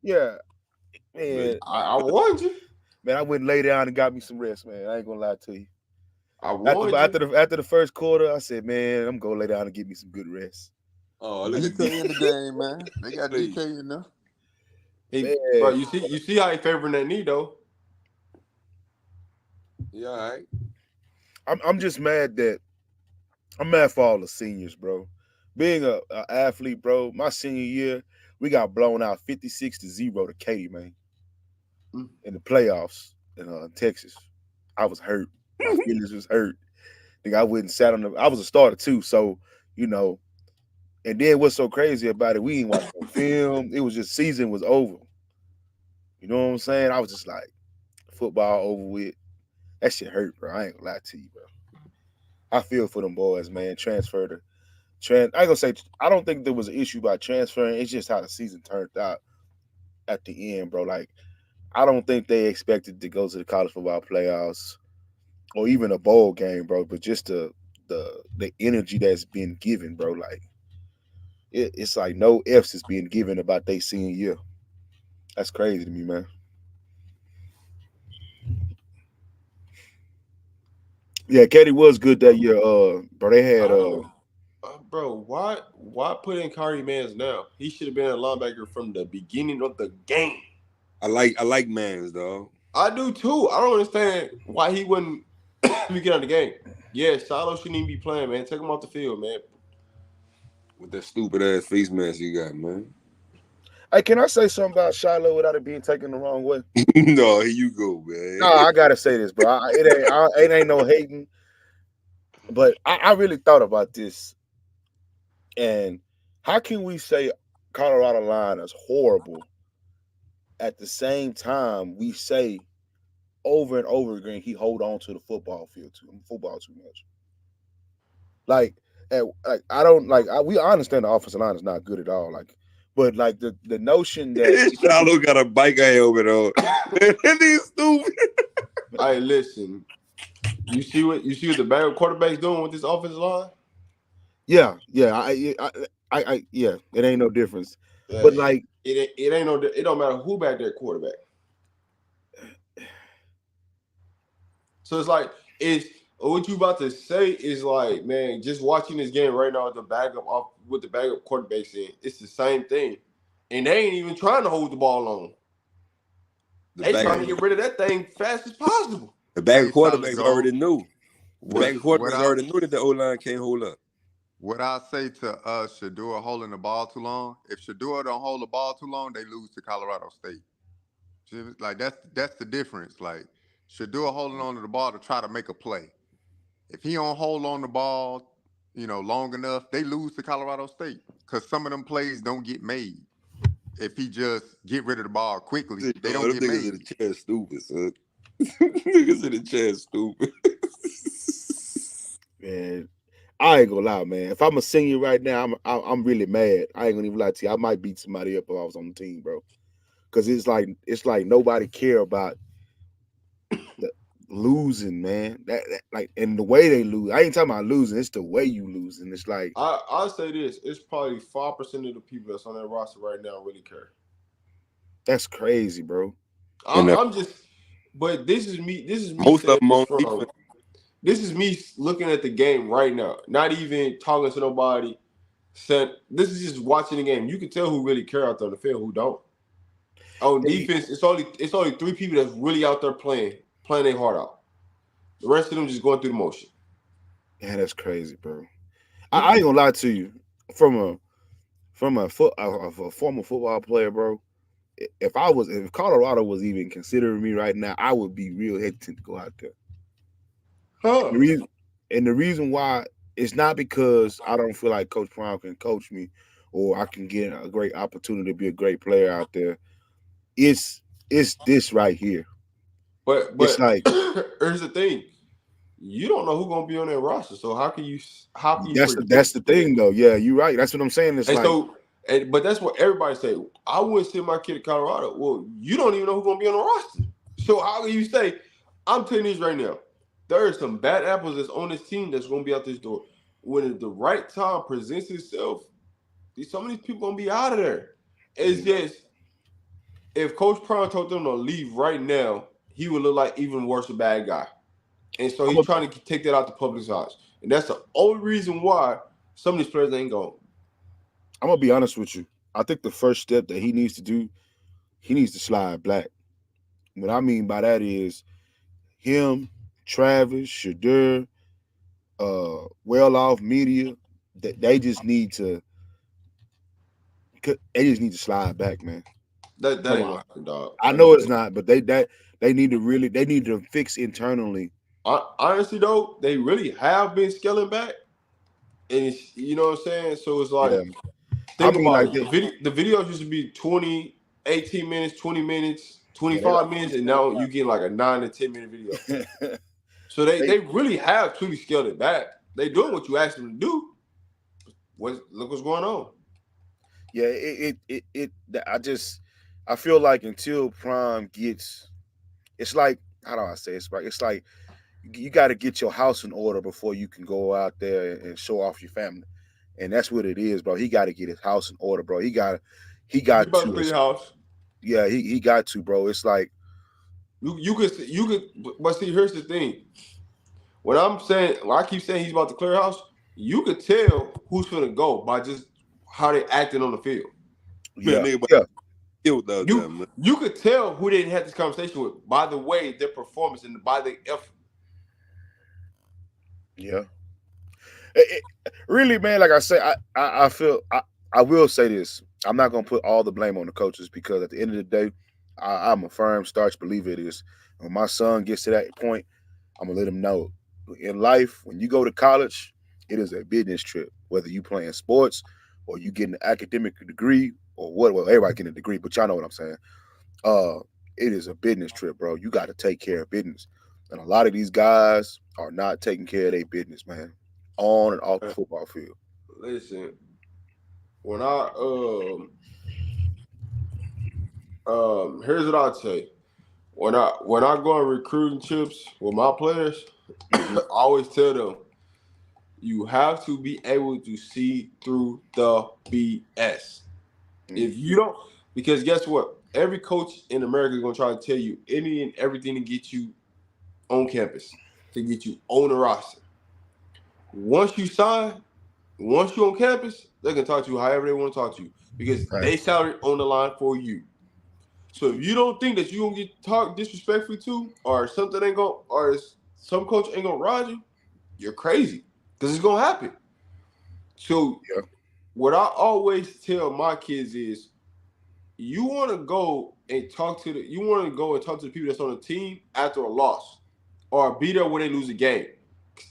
Speaker 10: yeah, man.
Speaker 1: I warned you.
Speaker 10: Man, I went and lay down and got me some rest, man. I ain't gonna lie to you.
Speaker 1: I warned you.
Speaker 10: After the first quarter, I said, man, I'm gonna lay down and get me some good rest.
Speaker 3: Oh, look at
Speaker 9: DK in the game, man. They got
Speaker 3: Please.
Speaker 9: DK in there.
Speaker 1: Bro, you see how he favoring that knee though.
Speaker 3: Yeah, all right.
Speaker 10: I'm just mad that I'm mad for all the seniors, bro. Being a athlete, bro, my senior year, we got blown out 56-0 to Katy, man. In the playoffs in Texas. I was hurt. My feelings was hurt. Think I wouldn't sat on I was a starter too, so you know. And then what's so crazy about it? We ain't watched no film. It was just season was over. You know what I'm saying? I was just like, football over with. That shit hurt, bro. I ain't gonna lie to you, bro. I feel for them boys, man. I ain't gonna say I don't think there was an issue about transferring. It's just how the season turned out at the end, bro. Like, I don't think they expected to go to the college football playoffs or even a bowl game, bro. But just the energy that's been given, bro. Like, it's like no F's is being given about their senior year. That's crazy to me, man. Yeah, Katy was good that year. Bro, they had
Speaker 1: Bro, why put in Kyrie Mans now? He should have been a linebacker from the beginning of the game.
Speaker 3: I like Mans, dog.
Speaker 1: I do too. I don't understand why he wouldn't get on the game. Yeah, Shiloh shouldn't even be playing, man. Take him off the field, man.
Speaker 3: With that stupid ass face mask you got, man.
Speaker 10: Hey, can I say something about Shiloh without it being taken the wrong way?
Speaker 3: No, here you go, man.
Speaker 10: No, I gotta say this, bro. It ain't no hating, but I really thought about this. And how can we say Colorado line is horrible at the same time we say over and over again he hold on to the football too much? Like
Speaker 5: like I don't like we understand the offensive line is not good at all. Like, but like the notion that
Speaker 3: Shiloh got a bike helmet on. Man, that nigga stupid.
Speaker 1: Hey, listen. You see what the backup quarterback's doing with this offensive line?
Speaker 5: yeah, it ain't no difference. But like
Speaker 1: it ain't no. It don't matter who back there quarterback. So it's like it's what you about to say is like, man, just watching this game right now with the backup quarterbacks in, it's the same thing, and they ain't even trying to hold the ball on. They trying to get rid of that thing fast as possible.
Speaker 3: The backup quarterbacks already knew. The backup quarterbacks already knew that the O-line can't hold up.
Speaker 9: What I say to Shador holding the ball too long, if Shador don't hold the ball too long, they lose to Colorado State. Like that's the difference. Like Shador holding on to the ball to try to make a play. If he don't hold on the ball, long enough, they lose to Colorado State because some of them plays don't get made. If he just get rid of the ball quickly, they don't get made.
Speaker 3: Niggas in the chair stupid, son. Niggas in the chair stupid.
Speaker 5: Man, I ain't gonna lie, man. If I'm a senior right now, I'm really mad. I ain't gonna even lie to you. I might beat somebody up if I was on the team, bro. Because it's like nobody care about the losing, man. That like and the way they lose. I ain't talking about losing. It's the way you lose, and it's like
Speaker 1: I'll say this: it's probably 5% of the people that's on that roster right now really care.
Speaker 5: That's crazy, bro.
Speaker 1: I'm just, but this is me. This is me.
Speaker 3: Most of them on defense.
Speaker 1: This is me looking at the game right now. Not even talking to nobody. This is just watching the game. You can tell who really care out there on the field, who don't. On defense, it's only 3 people that's really out there playing their heart out. The rest of them just going through the motion.
Speaker 5: Yeah, that's crazy, bro. I ain't gonna lie to you. From a former football player, bro. If Colorado was even considering me right now, I would be real hesitant to go out there.
Speaker 1: Huh.
Speaker 5: The reason why it's not because I don't feel like Coach Prime can coach me or I can get a great opportunity to be a great player out there. It's this right here.
Speaker 1: But
Speaker 5: it's like
Speaker 1: here's the thing. You don't know who's gonna be on that roster, so how can you
Speaker 5: that's the thing though. Yeah, you're right. That's what I'm saying. It's
Speaker 1: but that's what everybody say. I wouldn't send my kid to Colorado. Well, you don't even know who's gonna be on the roster. So how can you say, I'm telling you this right now, there are some bad apples that's on this team that's gonna be out this door. When the right time presents itself, some of these people gonna be out of there. It's just if Coach Prime told them to leave right now, he would look like even worse a bad guy. And so he's trying to take that out the public's eyes. And that's the only reason why some of these players ain't going.
Speaker 5: I'm going to be honest with you. I think the first step that he needs to do, he needs to slide black. What I mean by that is him, Travis, Shador, well-off media, they just need to slide back, man.
Speaker 1: That ain't gonna happen, dog.
Speaker 5: I know it's not, but they need to fix internally.
Speaker 1: Honestly, though, they really have been scaling back, and it's, you know what I'm saying. So it's like, think about it. The videos used to be 20, 18 minutes, 20 minutes, 25 minutes, and now you get like a 9 to 10 minute video. So they really have truly scaled it back. They doing what you asked them to do. Look what's going on.
Speaker 5: Yeah, I feel like until Prime gets, it's like, how do I say it? It's like you got to get your house in order before you can go out there and show off your family, and that's what it is, bro. He got to get his house in order, bro. He got to
Speaker 1: clean house.
Speaker 5: Yeah, he got to, bro. It's like
Speaker 1: you could, but see, here's the thing. When I keep saying he's about to clear house, you could tell who's gonna go by just how they acting on the field.
Speaker 5: Yeah.
Speaker 1: You could tell who they didn't have this conversation with by the way their performance and by the effort.
Speaker 5: Yeah. Really, man, like I say, I feel I will say this. I'm not gonna put all the blame on the coaches because at the end of the day, I'm a firm starch believer it is. When my son gets to that point, I'm gonna let him know. In life, when you go to college, it is a business trip. Whether you playing sports or you getting an academic degree or what, well, everybody getting a degree, but y'all know what I'm saying. It is a business trip, bro. You got to take care of business. And a lot of these guys are not taking care of their business, man. on and off the football field.
Speaker 1: Listen, when I here's what I'll tell you. When I go on recruiting trips with my players, I always tell them you have to be able to see through the BS. If you don't, because guess what? Every coach in America is gonna try to tell you any and everything to get you on campus, to get you on the roster. Once you sign, once you're on campus, they can talk to you however they want to talk to you because they salary on the line for you. So if you don't think that you're gonna get talked disrespectfully to, or something ain't gonna, or some coach ain't gonna ride you, you're crazy. Because it's gonna happen. So what I always tell my kids is you wanna go and talk to the people that's on the team after a loss. Or be there when they lose a game.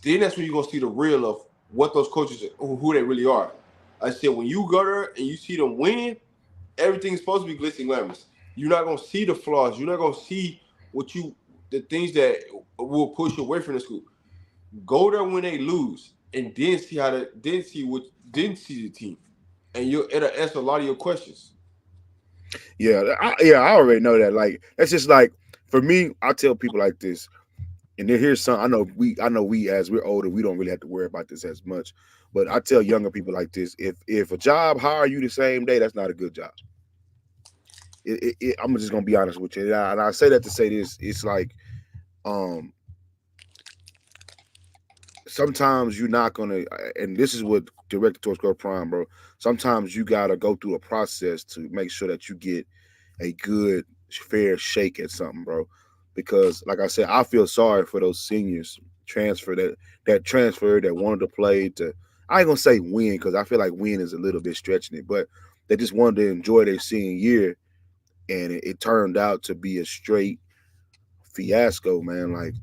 Speaker 1: Then that's when you're gonna see the real of what those coaches who they really are. I said when you go there and you see them win, everything's supposed to be glistening glamorous. You're not gonna see the flaws. You're not gonna see the things that will push you away from the school. Go there when they lose, and then see see the team, and it'll answer a lot of your questions.
Speaker 5: I already know that. Like that's just like for me. I tell people like this, and then here's some. I know we as we're older, we don't really have to worry about this as much. But I tell younger people like this: if a job hire you the same day, that's not a good job. I'm just gonna be honest with you, and I say that to say this. It's like, sometimes you're not gonna, and this is what directed towards Growth Prime, bro. Sometimes you gotta go through a process to make sure that you get a good, fair shake at something, bro. Because, like I said, I feel sorry for those seniors that wanted to play to. I ain't gonna say win because I feel like win is a little bit stretching it, but they just wanted to enjoy their senior year, and it turned out to be a straight fiasco, man.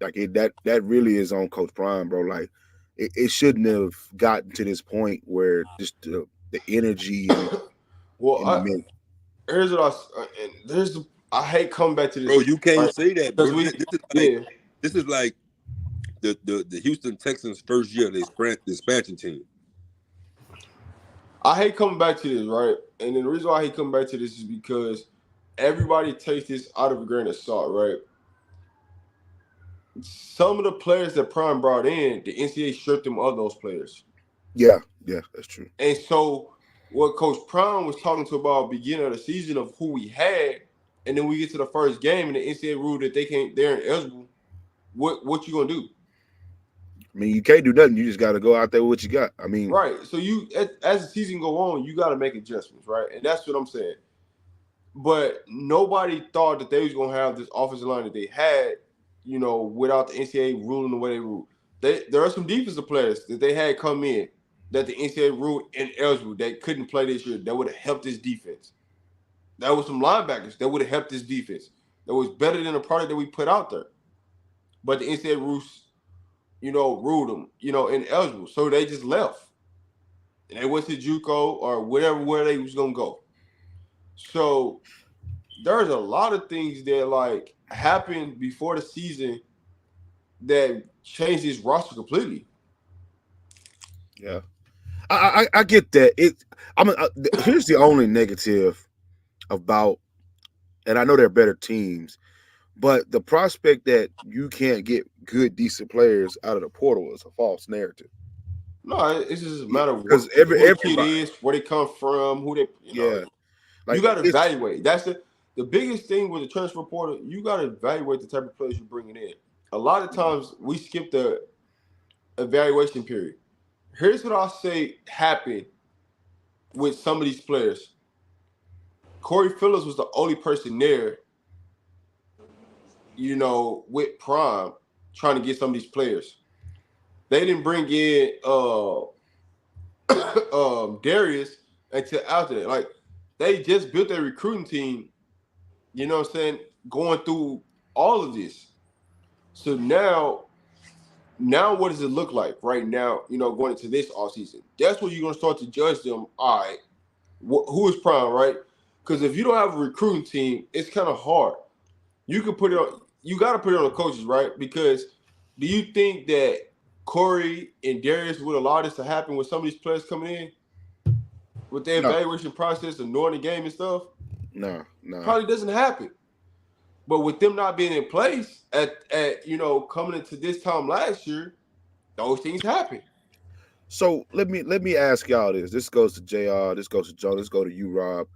Speaker 5: That really is on Coach Prime, bro. Like it shouldn't have gotten to this point where just the energy and
Speaker 1: here's what I hate coming back to this.
Speaker 3: Bro, you can't say that, bro.
Speaker 1: This
Speaker 3: is like the Houston Texans' first year, the expansion team.
Speaker 1: I hate coming back to this, right? And then the reason why I hate coming back to this is because everybody takes this out of a grain of salt, right? Some of the players that Prime brought in, the NCAA stripped them of those players.
Speaker 5: Yeah, that's true.
Speaker 1: And so what Coach Prime was talking to about beginning of the season of who we had, and then we get to the first game and the NCAA ruled that they're ineligible. What you gonna do?
Speaker 5: I mean, you can't do nothing. You just got to go out there with what you got. I mean,
Speaker 1: right. So as the season go on, you got to make adjustments, right? And that's what I'm saying. But nobody thought that they was gonna have this offensive line that they had, without the NCAA ruling the way they ruled. There are some defensive players that they had come in that the NCAA ruled ineligible that couldn't play this year. That would have helped this defense. That was some linebackers that would have helped this defense. That was better than the product that we put out there. But the NCAA rules, ruled them, ineligible. So they just left. And they went to JUCO or where they was gonna go. So there's a lot of things that happened before the season that changed this roster completely.
Speaker 5: Yeah, I get that. Here's the only negative about, and I know they're better teams, but the prospect that you can't get good, decent players out of the portal is a false narrative.
Speaker 1: No, it's just a matter of
Speaker 5: because
Speaker 1: who the kid is, where they come from, who they. You got to evaluate. That's the biggest thing with the transfer portal. You got to evaluate the type of players you're bringing in. A lot of times we skip the evaluation period. Here's what I'll say happened with some of these players. Corey Phillips was the only person there, with Prime trying to get some of these players. They didn't bring in Darius until after that. They just built their recruiting team, you know what I'm saying, going through all of this. So now what does it look like right now, going into this offseason? That's where you're going to start to judge them. All right, who is Prime, right? Because if you don't have a recruiting team, it's kind of hard. You got to put it on the coaches, right? Because do you think that Corey and Darius would allow this to happen with some of these players coming in with their
Speaker 10: No,
Speaker 1: evaluation process and knowing the game and stuff?
Speaker 10: no.
Speaker 1: Probably doesn't happen. But with them not being in place at coming into this time last year, those things happen.
Speaker 10: So let me ask y'all this. This goes to JR. This goes to Joe. This go to you, Rob.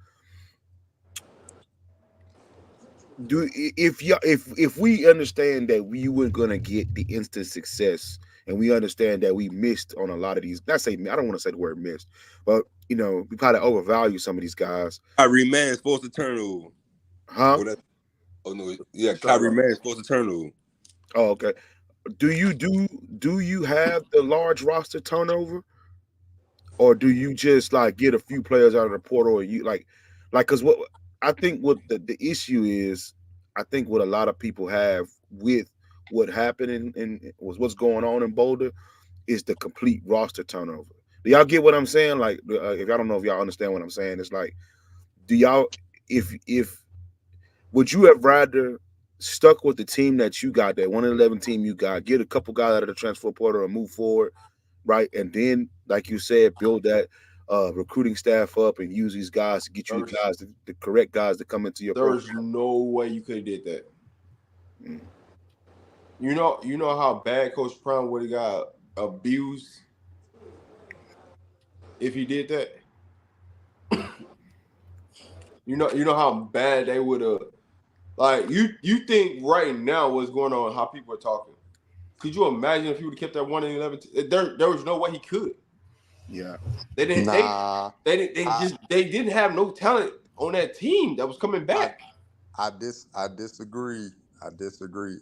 Speaker 10: If we understand that we weren't gonna get the instant success, and we understand that we missed on a lot of these. I don't want to say the word missed, but we probably overvalue some of these guys.
Speaker 3: Kyrie Man's forced to turnover.
Speaker 10: Huh?
Speaker 3: Kyrie Man's forced to turnover.
Speaker 10: Oh, okay. Do you have the large roster turnover, or do you just like get a few players out of the portal, and you like because what I think what the issue is, I think what a lot of people have with what happened and what's going on in Boulder is the complete roster turnover. Do y'all get what I'm saying? Like, if I don't know if y'all understand what I'm saying, it's like, do y'all if would you have rather stuck with the team that you got, that 1-11 team you got, get a couple guys out of the transfer portal and move forward, right? And then, like you said, build that recruiting staff up and use these guys to get you the correct guys to come into your program.
Speaker 1: There's no way you could have did that. You know how bad Coach Prime would have got abused if he did that. You know how bad they would have. Like, you think right now what's going on, how people are talking. Could you imagine if he would have kept that 1-11? There was no way he could.
Speaker 10: Yeah.
Speaker 1: They didn't. They didn't have no talent on that team that was coming back.
Speaker 9: I disagree.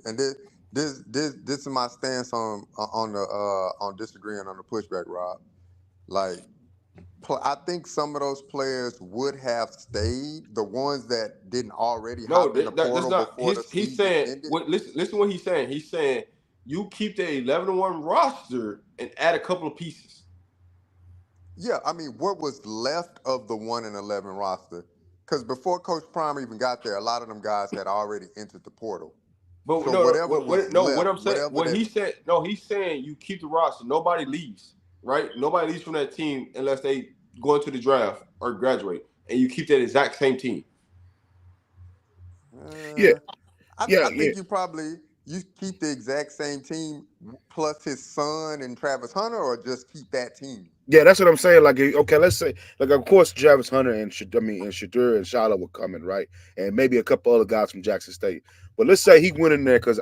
Speaker 9: And this is my stance on disagreeing on the pushback, Rob. Like, I think some of those players would have stayed. The ones that didn't already hop in the portal before the season ended.
Speaker 1: Listen to what he's saying. He's saying you keep the 11-1 roster and add a couple of pieces.
Speaker 9: Yeah, I mean, what was left of the 1-11 roster? Because before Coach Prime even got there, a lot of them guys had already entered the portal.
Speaker 1: But he's saying you keep the roster. Nobody leaves, right? Nobody leaves from that team unless they go into the draft or graduate, and you keep that exact same team.
Speaker 9: I think you keep the exact same team plus his son and Travis Hunter, or just keep that team.
Speaker 10: Yeah, that's what I'm saying. Like, okay, let's say, like, of course, Travis Hunter and Shadur and Shiloh were coming, right? And maybe a couple other guys from Jackson State. But let's say he went in there because,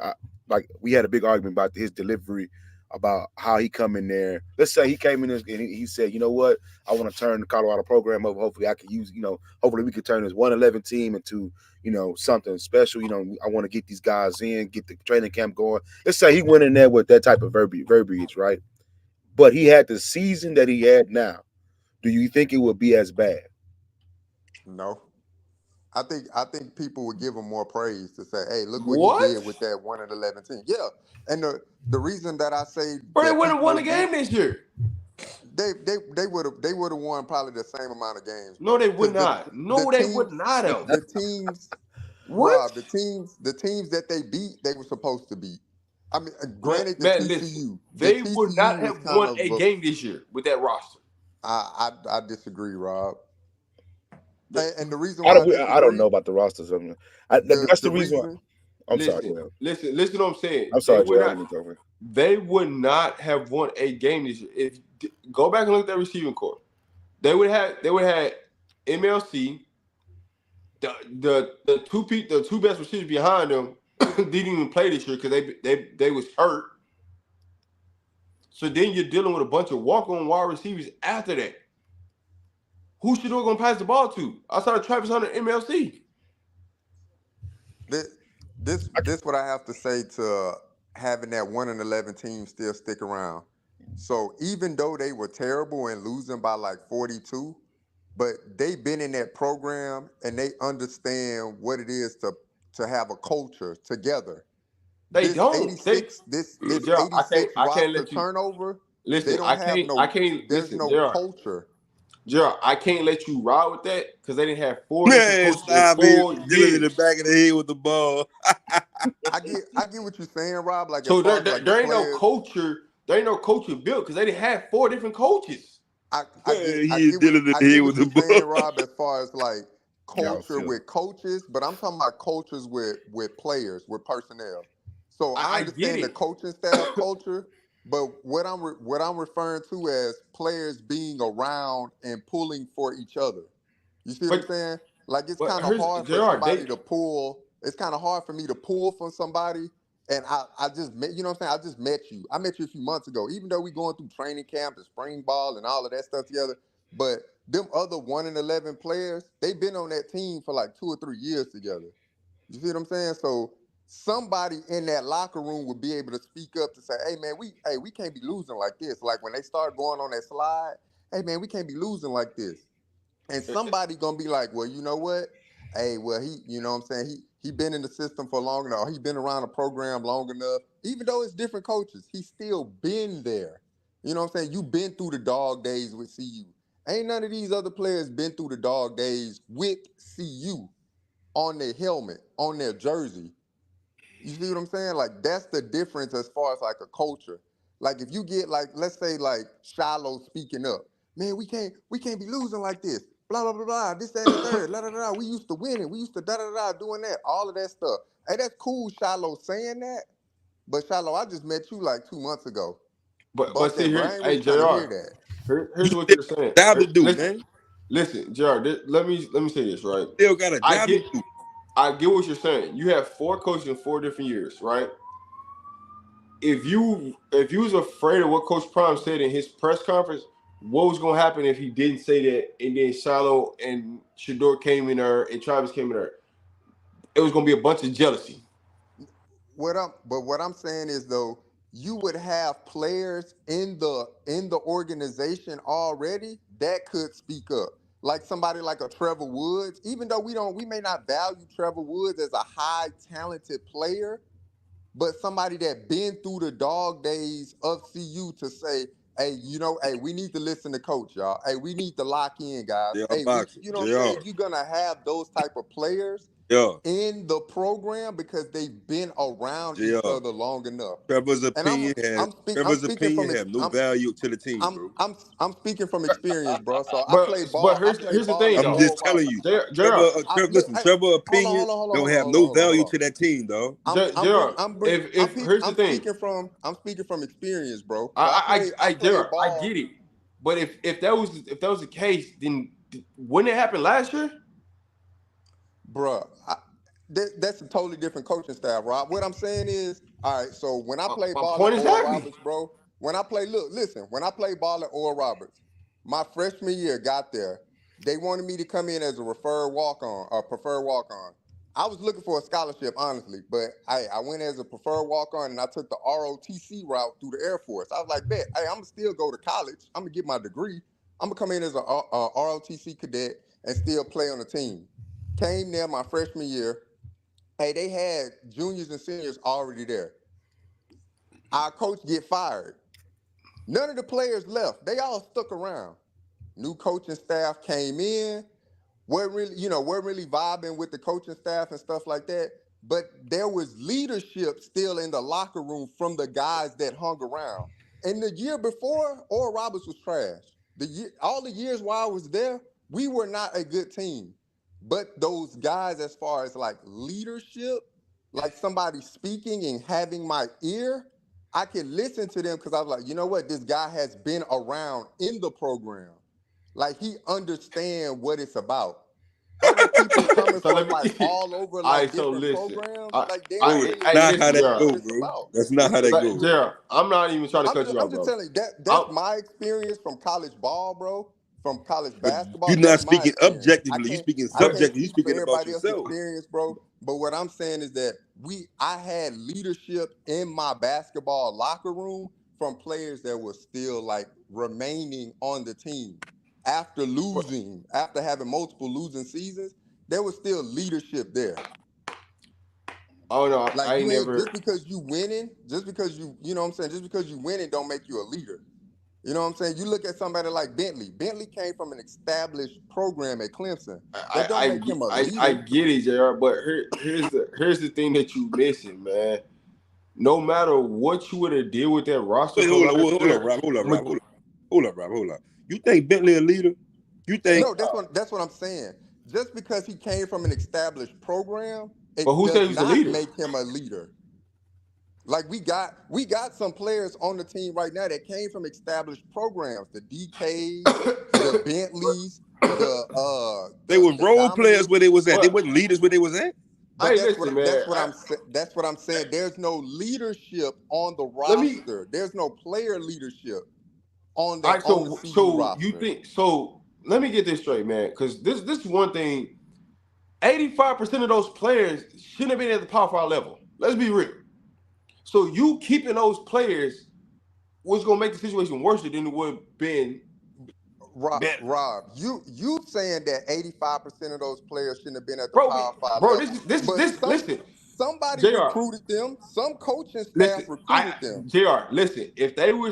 Speaker 10: we had a big argument about his delivery, about how he come in there. Let's say he came in and he said, you know what, I want to turn the Colorado program up. Hopefully I can use, hopefully we can turn this 1-11 team into, something special. I want to get these guys in, get the training camp going. Let's say he went in there with that type of verbiage, right? But he had the season that he had now. Do you think it would be as bad?
Speaker 9: No. I think people would give him more praise to say, hey, look what he did with that 1-11 team. Yeah. And the reason that I say,
Speaker 1: but they wouldn't have won a game this year.
Speaker 9: They would have won probably the same amount of games.
Speaker 1: No, they would not. They would not have.
Speaker 9: The teams,
Speaker 1: what?
Speaker 9: Rob, the teams that they beat, they were supposed to beat. I mean, granted, TCU,
Speaker 1: they would not have won a game this year with that roster.
Speaker 9: I disagree, Rob. And the reason
Speaker 10: why I don't know about the rosters. That's the reason why. I'm sorry.
Speaker 1: Listen to what I'm saying.
Speaker 10: I'm sorry,
Speaker 1: they would not have won a game this year. If go back and look at that receiving corps, they would have MLC. The two best receivers behind them didn't even play this year because they was hurt. So then you're dealing with a bunch of walk-on wide receivers after that. Who should have gonna pass the ball to outside of Travis Hunter and MLC?
Speaker 9: This what I have to say to having that 1-11 team still stick around. So even though they were terrible and losing by like 42, but they've been in that program and they understand what it is to have a culture together.
Speaker 1: They don't.
Speaker 9: 86 roster turnover.
Speaker 1: Listen, there's
Speaker 9: no culture.
Speaker 1: Gerald, I can't let you ride with that because they didn't have 4
Speaker 3: years. Dealing in the back of the head with the ball.
Speaker 9: I get what you're saying, Rob. Like,
Speaker 1: so there ain't no culture There ain't no coaching built because they didn't have 4 different coaches.
Speaker 9: I
Speaker 3: He is dealing with
Speaker 9: I
Speaker 3: the
Speaker 9: get
Speaker 3: head
Speaker 9: what
Speaker 3: with
Speaker 9: you're
Speaker 3: the
Speaker 9: saying,
Speaker 3: ball.
Speaker 9: Rob, as far as like
Speaker 5: Y'all
Speaker 9: culture
Speaker 5: feel
Speaker 9: with coaches, but I'm talking about cultures with players, with personnel. So I
Speaker 1: I get
Speaker 9: understand the
Speaker 1: it.
Speaker 9: coaching staff culture, but what I'm referring to as players being around and pulling for each other. You see what I'm
Speaker 1: But
Speaker 9: saying? Like it's
Speaker 1: but
Speaker 9: kind of
Speaker 1: here's
Speaker 9: hard for
Speaker 1: Gerard,
Speaker 9: somebody
Speaker 1: they
Speaker 9: to pull. It's kind of hard for me to pull from somebody. And I just met, you know what I'm saying? I just met you. I met you a few months ago. Even though we going through training camp and spring ball and all of that stuff together, but them other 1 in 11 players, they've been on that team for like 2 or 3 years together. You see what I'm saying? So somebody in that locker room would be able to speak up to say, "Hey man, we can't be losing like this." Like when they start going on that slide, "Hey man, we can't be losing like this." And somebody gonna be like, "Well, you know what? Hey, well you know what I'm saying? He been in the system for long enough. He been around the program long enough. Even though it's different coaches, he's still been there. You know what I'm saying? You been through the dog days with CU. Ain't none of these other players been through the dog days with CU on their helmet, on their jersey. You see what I'm saying? Like that's the difference as far as like a culture. Like if you get like, let's say like Shiloh speaking up, man, we can't be losing like this. Blah blah blah blah. This that, and the third. La da da da. We used to win it. We used to da da da doing that. All of that stuff. Hey, that's cool, Shiloh saying that. But Shiloh, I just met you like 2 months ago.
Speaker 1: but
Speaker 9: Bump
Speaker 1: see
Speaker 9: that, bro.
Speaker 1: here,
Speaker 9: I ain't
Speaker 1: hey
Speaker 9: really trying to hear
Speaker 1: Gerard,
Speaker 9: that.
Speaker 1: here's
Speaker 3: You
Speaker 1: what
Speaker 3: still
Speaker 1: you're saying.
Speaker 3: got a job to do,
Speaker 1: Listen,
Speaker 3: man.
Speaker 1: listen, Gerard. Let me say this right.
Speaker 3: Still got a
Speaker 1: I
Speaker 3: job to
Speaker 1: get
Speaker 3: do.
Speaker 1: I get what you're saying. You have 4 coaches in 4 different years, right? If you was afraid of what Coach Prime said in his press conference, what was gonna happen if he didn't say that, and then Shiloh and Shador came in there and Travis came in there? It was gonna be a bunch of jealousy.
Speaker 9: What I'm saying is though, you would have players in the organization already that could speak up. Like somebody like a Trevor Woods, even though we may not value Trevor Woods as a high talented player, but somebody that been through the dog days of CU to say, hey, hey, we need to listen to coach, y'all. Hey, we need to lock in, guys.
Speaker 3: JR
Speaker 9: Hey,
Speaker 3: boxing.
Speaker 9: you know what I'm
Speaker 3: JR.
Speaker 9: saying? You're gonna have those type of players
Speaker 3: Yeah.
Speaker 9: in the program because they've been around each
Speaker 3: JR.
Speaker 9: other long enough.
Speaker 3: Trevor's
Speaker 9: And
Speaker 3: opinion has
Speaker 9: I'm
Speaker 3: Trevor's
Speaker 9: speaking
Speaker 3: opinion
Speaker 9: from
Speaker 3: have no value to the team, bro.
Speaker 9: I'm speaking from experience, bro. So
Speaker 1: But
Speaker 9: I
Speaker 1: here's
Speaker 9: played
Speaker 1: here's the
Speaker 9: ball
Speaker 1: thing
Speaker 9: at
Speaker 3: I'm
Speaker 1: though,
Speaker 3: just
Speaker 9: Oral
Speaker 3: telling
Speaker 9: Roberts.
Speaker 3: you.
Speaker 1: Gerard.
Speaker 3: Listen,
Speaker 9: Hey,
Speaker 3: Trevor's
Speaker 9: hold on,
Speaker 3: opinion
Speaker 9: hold on,
Speaker 3: don't
Speaker 9: hold on,
Speaker 3: have
Speaker 9: hold on,
Speaker 3: no
Speaker 9: hold on, hold
Speaker 3: value
Speaker 9: on.
Speaker 3: to that team, dog.
Speaker 1: Gerard. If here's the
Speaker 9: I'm
Speaker 1: thing,
Speaker 9: speaking from experience, bro. So I
Speaker 1: I
Speaker 9: played
Speaker 1: Gerard, I
Speaker 9: ball.
Speaker 1: get it. But if that was the case, then wouldn't it happen last year?
Speaker 9: Bruh, that's a totally different coaching style, Rob. What I'm saying is, all right, so when I played
Speaker 1: My
Speaker 9: ball at
Speaker 1: point is
Speaker 9: Oral
Speaker 1: exactly.
Speaker 9: Roberts, bro, when I played ball at Oral Roberts, my freshman year got there, they wanted me to come in as a referred walk-on, or preferred walk-on. I was looking for a scholarship, honestly, but I went as a preferred walk-on and I took the ROTC route through the Air Force. I was like, bet, hey, I'm gonna still go to college. I'm gonna get my degree. I'm gonna come in as a ROTC cadet and still play on the team. Came there my freshman year. Hey, they had juniors and seniors already there. Our coach get fired. None of the players left. They all stuck around. New coaching staff came in. We're really vibing with the coaching staff and stuff like that. But there was leadership still in the locker room from the guys that hung around. And the year before, Oral Roberts was trash. All the years while I was there, we were not a good team. But those guys, as far as like leadership, like somebody speaking and having my ear, I could listen to them because I was like, you know what? This guy has been around in the program. Like he understand what it's about. Other people coming
Speaker 1: So
Speaker 9: from
Speaker 1: let
Speaker 9: like
Speaker 1: me.
Speaker 9: all over
Speaker 1: I
Speaker 9: like
Speaker 1: so
Speaker 9: different
Speaker 1: listen.
Speaker 9: programs,
Speaker 1: I
Speaker 9: like they
Speaker 3: Bro,
Speaker 9: don't
Speaker 3: that's
Speaker 9: really
Speaker 1: I
Speaker 3: not how
Speaker 1: listen,
Speaker 3: that
Speaker 9: understand
Speaker 1: Gerard.
Speaker 3: go,
Speaker 9: what it's
Speaker 3: bro.
Speaker 9: about.
Speaker 3: That's not
Speaker 9: What
Speaker 3: how
Speaker 9: you
Speaker 3: that
Speaker 1: Like,
Speaker 3: go.
Speaker 1: Gerard, I'm not even trying to cut you
Speaker 9: I'm
Speaker 1: off,
Speaker 9: just
Speaker 1: bro.
Speaker 9: telling you that's
Speaker 1: I'm,
Speaker 9: my experience from college ball, bro. From college
Speaker 3: But you're
Speaker 9: basketball,
Speaker 3: not
Speaker 9: that's my
Speaker 3: speaking
Speaker 9: experience.
Speaker 3: objectively. You're speaking
Speaker 9: I
Speaker 1: but
Speaker 9: can't
Speaker 3: subjectively. You're
Speaker 9: speak for
Speaker 3: speaking about
Speaker 9: everybody else's
Speaker 3: yourself.
Speaker 9: experience, bro. But what I'm saying is that I had leadership in my basketball locker room from players that were still like remaining on the team after having multiple losing seasons. There was still leadership there.
Speaker 1: oh no,
Speaker 9: Like
Speaker 1: I ain't
Speaker 9: you ain't
Speaker 1: never.
Speaker 9: just because you winning, just because you know what I'm saying, just because you winning don't make you a leader. You know what I'm saying? You look at somebody like Bentley. Bentley came from an established program at Clemson. That don't make him a
Speaker 1: I
Speaker 9: leader.
Speaker 1: get it, Jr. But here's the thing that you missing, man. no matter what you would have did with that roster
Speaker 3: Wait,
Speaker 1: from
Speaker 3: hold
Speaker 1: last
Speaker 3: up,
Speaker 1: year,
Speaker 3: Rob. You think Bentley a leader? You think
Speaker 9: No, that's what I'm saying. Just because he came from an established program,
Speaker 1: but
Speaker 9: it
Speaker 1: who said
Speaker 9: does
Speaker 1: he was a
Speaker 9: not
Speaker 1: leader?
Speaker 9: make him a leader. Like we got some players on the team right now that came from established programs. The DKs, the Bentleys,
Speaker 3: they was
Speaker 9: the
Speaker 3: role players where
Speaker 9: Dominic's.
Speaker 3: they was at? They
Speaker 1: But
Speaker 3: wasn't leaders where they was at.
Speaker 9: But
Speaker 1: hey, listen, man.
Speaker 9: that's what I'm saying. There's no leadership on the
Speaker 1: Let me.
Speaker 9: roster. There's no player leadership on
Speaker 1: All
Speaker 9: that
Speaker 1: right,
Speaker 9: on the CU
Speaker 1: you
Speaker 9: roster.
Speaker 1: think so? Let me get this straight, man. Because this is one thing. 85% of those players shouldn't have been at the Power 5 level. Let's be real. So you keeping those players was gonna make the situation worse than it would have been better.
Speaker 9: Rob, you saying that 85% of those players shouldn't have been at the
Speaker 1: Bro,
Speaker 9: Power 5
Speaker 1: bro,
Speaker 9: level.
Speaker 1: this
Speaker 9: But
Speaker 1: listen,
Speaker 9: somebody
Speaker 1: JR,
Speaker 9: recruited them. Some coaching staff
Speaker 1: listen,
Speaker 9: recruited them.
Speaker 1: JR, listen, if they were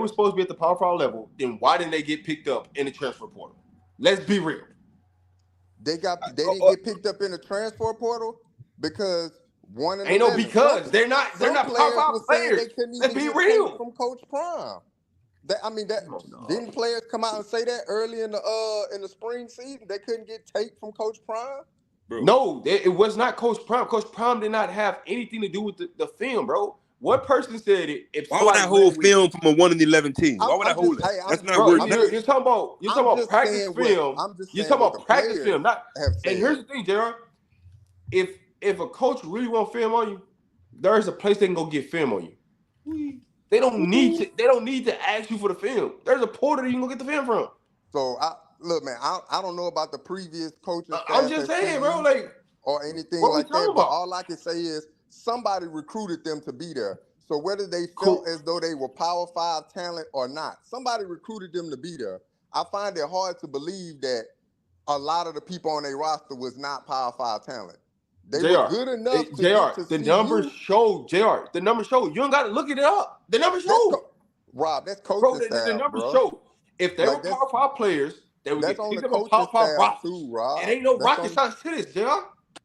Speaker 1: supposed to be at the Power 5 level, then why didn't they get picked up in the transfer portal? Let's be real.
Speaker 9: They didn't get picked up in the transfer portal because 1 and
Speaker 1: Ain't no
Speaker 9: 11.
Speaker 1: because they're not
Speaker 9: Some
Speaker 1: Power
Speaker 9: players
Speaker 1: 5
Speaker 9: were saying
Speaker 1: players.
Speaker 9: they couldn't
Speaker 1: Let's
Speaker 9: even
Speaker 1: be
Speaker 9: get
Speaker 1: real.
Speaker 9: tape from Coach Prime.
Speaker 1: Oh, no.
Speaker 9: Didn't players come out and say that early in the spring season they couldn't get tape from Coach Prime?
Speaker 3: Bro.
Speaker 1: No, it was not Coach Prime. Coach Prime did not have anything to do with the film, bro. What person said it? If
Speaker 3: Why would
Speaker 1: somebody
Speaker 3: I hold
Speaker 1: ran with,
Speaker 3: film from a 1 and 11 team? Why would I
Speaker 9: I'm
Speaker 3: hold
Speaker 9: just,
Speaker 3: that?
Speaker 9: hey,
Speaker 3: That's not
Speaker 1: bro,
Speaker 3: worth
Speaker 9: I'm
Speaker 3: nothing.
Speaker 1: you're
Speaker 9: just,
Speaker 1: talking about
Speaker 9: just
Speaker 1: practice
Speaker 9: saying
Speaker 1: film.
Speaker 9: I'm just
Speaker 1: You're
Speaker 9: saying
Speaker 1: talking
Speaker 9: what the
Speaker 1: about practice
Speaker 9: players
Speaker 1: film, not.
Speaker 9: have
Speaker 1: And
Speaker 9: said.
Speaker 1: here's the thing, JR. If a coach really want film on you, there's a place they can go get film on you. They don't need to ask you for the film. There's a portal you can go get the film from.
Speaker 9: So look, man, I don't know about the previous coaching
Speaker 1: I'm
Speaker 9: staff
Speaker 1: just
Speaker 9: at
Speaker 1: saying, bro.
Speaker 9: CU
Speaker 1: Like,
Speaker 9: or anything
Speaker 1: what we
Speaker 9: like that,
Speaker 1: talking
Speaker 9: but
Speaker 1: about?
Speaker 9: all I can say is somebody recruited them to be there. So whether they felt
Speaker 1: Cool.
Speaker 9: as though they were Power 5 talent or not, somebody recruited them to be there. I find it hard to believe that a lot of the people on their roster was not Power 5 talent. They were
Speaker 1: JR,
Speaker 9: good enough to get
Speaker 1: JR,
Speaker 9: to
Speaker 1: the numbers
Speaker 9: CU.
Speaker 1: show, JR, the numbers show. You don't got to look it up. The numbers show.
Speaker 9: Rob, that's
Speaker 1: Bro,
Speaker 9: coaching
Speaker 1: the
Speaker 9: staff,
Speaker 1: numbers
Speaker 9: bro.
Speaker 1: show. If they were
Speaker 9: Like
Speaker 1: Power 5 players, they would
Speaker 9: that's
Speaker 1: get
Speaker 9: on the
Speaker 1: picked up on
Speaker 9: coaching
Speaker 1: Power 5
Speaker 9: staff
Speaker 1: rosters.
Speaker 9: too,
Speaker 1: It
Speaker 9: Rob.
Speaker 1: ain't no rocket science to this, JR.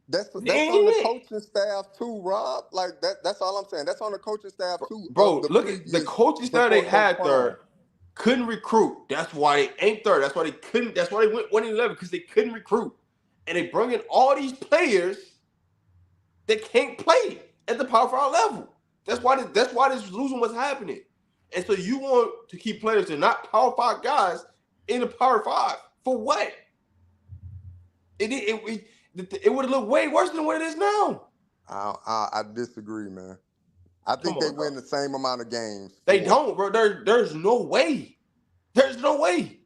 Speaker 9: That's
Speaker 1: It
Speaker 9: on the
Speaker 1: ain't.
Speaker 9: coaching staff too, Rob. Like that's all I'm saying. That's on the coaching staff too of
Speaker 1: Bro,
Speaker 9: the
Speaker 1: look at the
Speaker 9: previous
Speaker 1: coaches that they
Speaker 9: before Coach
Speaker 1: had
Speaker 9: Prime.
Speaker 1: there couldn't recruit. That's why they ain't third. That's why they couldn't. That's why they went 1-11 because they couldn't recruit. And they bring in all these players that can't play at the Power 5 level. That's why this losing was happening. And so you want to keep players that are not Power 5 guys in the Power 5 for what? It would have looked way worse than what it is now.
Speaker 9: I disagree, man. I think they win the same amount of games.
Speaker 1: They don't, bro. There's no way. There's no way.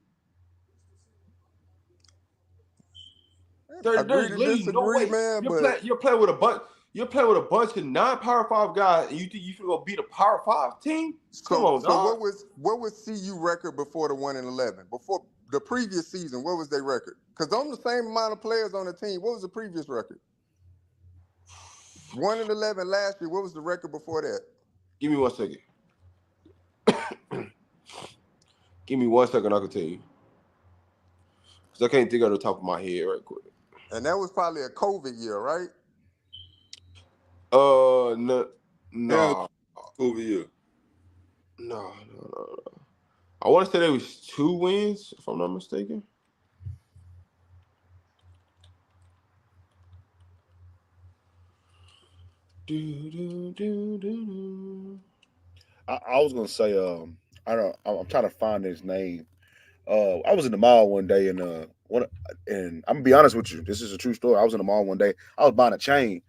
Speaker 1: There's literally no way.
Speaker 9: Man.
Speaker 1: You're playing with a bunch. You're playing with a bunch of non-Power 5 guys, and you think you should go beat a Power 5 team? Come on, dog.
Speaker 9: What was CU record before the 1-11? Before the previous season, what was their record? Because on the same amount of players on the team, what was the previous record? 1-11 last year. What was the record before that?
Speaker 1: Give me 1 second. Give me 1 second. I can tell you. Because I can't think of the top of my head right quick.
Speaker 9: And that was probably a COVID year, right?
Speaker 1: No.
Speaker 3: Over here.
Speaker 1: No. I want to say there was 2 wins, if I'm not mistaken.
Speaker 10: I was gonna say, I don't. I'm trying to find his name. I was in the mall one day, and I'm gonna be honest with you. This is a true story. I was in the mall one day. I was buying a chain,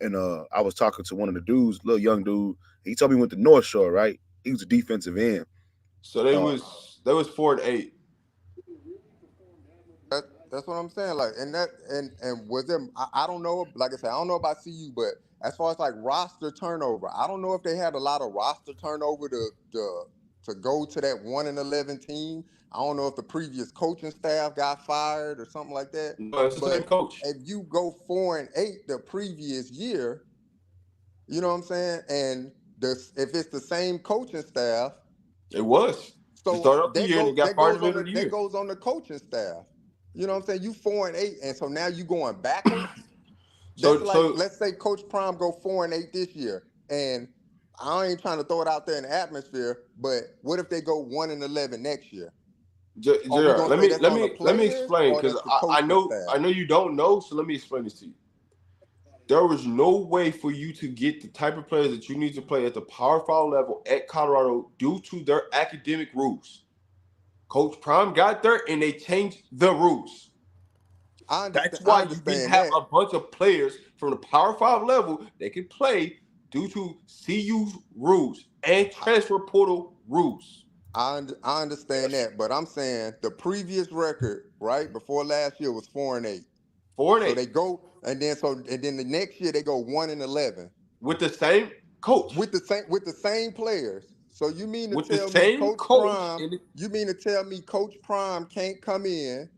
Speaker 10: and I was talking to one of the dudes, little young dude. He told me he went to North Shore, right? He was a defensive end.
Speaker 1: So they was 4-8.
Speaker 9: That's what I'm saying. Like, and was them? I don't know. Like I said, I don't know about CU, but as far as like roster turnover, I don't know if they had a lot of roster turnover to go to that 1-11 team. I don't know if the previous coaching staff got fired or something like that.
Speaker 1: No, it's the same coach.
Speaker 9: If you go 4-8 the previous year, you know what I'm saying, and if it's the same coaching staff,
Speaker 1: it was.
Speaker 9: So
Speaker 1: they started off the year and got fired in the middle of the year.
Speaker 9: That goes on the coaching staff. You know what I'm saying? You 4-8, and so now you going backwards. Let's say Coach Prime go 4-8 this year, and I ain't trying to throw it out there in the atmosphere, but what if they go 1-11 next year? Are we
Speaker 1: Gerard,
Speaker 9: gonna say that's on the
Speaker 1: let me
Speaker 9: players
Speaker 1: explain,
Speaker 9: or
Speaker 1: because
Speaker 9: that's the
Speaker 1: I
Speaker 9: coaching staff?
Speaker 1: know you don't know, so let me explain this to you. There was no way for you to get the type of players that you need to play at the Power 5 level at Colorado due to their academic rules. Coach Prime got there and they changed the rules. That's
Speaker 9: I
Speaker 1: why you didn't
Speaker 9: understand
Speaker 1: have
Speaker 9: that.
Speaker 1: a bunch of players from the Power 5 level that could play due to CU's rules and transfer portal rules.
Speaker 9: I understand that, but I'm saying the previous record, right, before last year was 4-8.
Speaker 1: 4-8.
Speaker 9: So they go, and then the next year they go 1-11
Speaker 1: with the same coach.
Speaker 9: with the same players. So you mean to
Speaker 1: With the
Speaker 9: tell me
Speaker 1: same
Speaker 9: Coach
Speaker 1: coach.
Speaker 9: Prime? You mean to tell me Coach Prime can't come in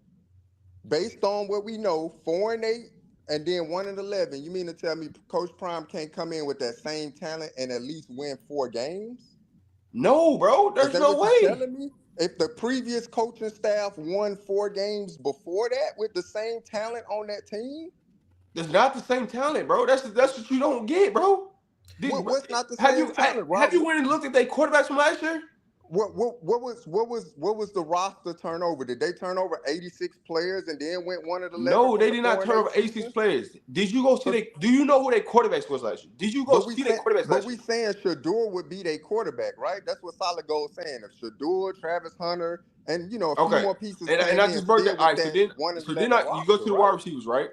Speaker 9: based on what we know, 4-8 and then 1-11? You mean to tell me Coach Prime can't come in with that same talent and at least win 4 games?
Speaker 1: No, bro. There's no way.
Speaker 9: You're telling me? If the previous coaching staff won 4 games before that with the same talent on that team,
Speaker 1: it's not the same talent, bro. That's what you don't get, bro.
Speaker 9: What's not the same talent, Rob?
Speaker 1: Have you went and looked at their quarterbacks from last year?
Speaker 9: What was the roster turnover? Did they turn over 86 players and then went 1-11?
Speaker 1: No, they did not turn over 86 players. Did you go see do you know who their quarterbacks was last year? Did you go see their quarterbacks last year?
Speaker 9: But we saying Shador would be their quarterback, right? That's what Solid Gold saying. If Shador, Travis Hunter, and a few more pieces
Speaker 1: and I just broke that. All right, so then you go to the wide receivers, right?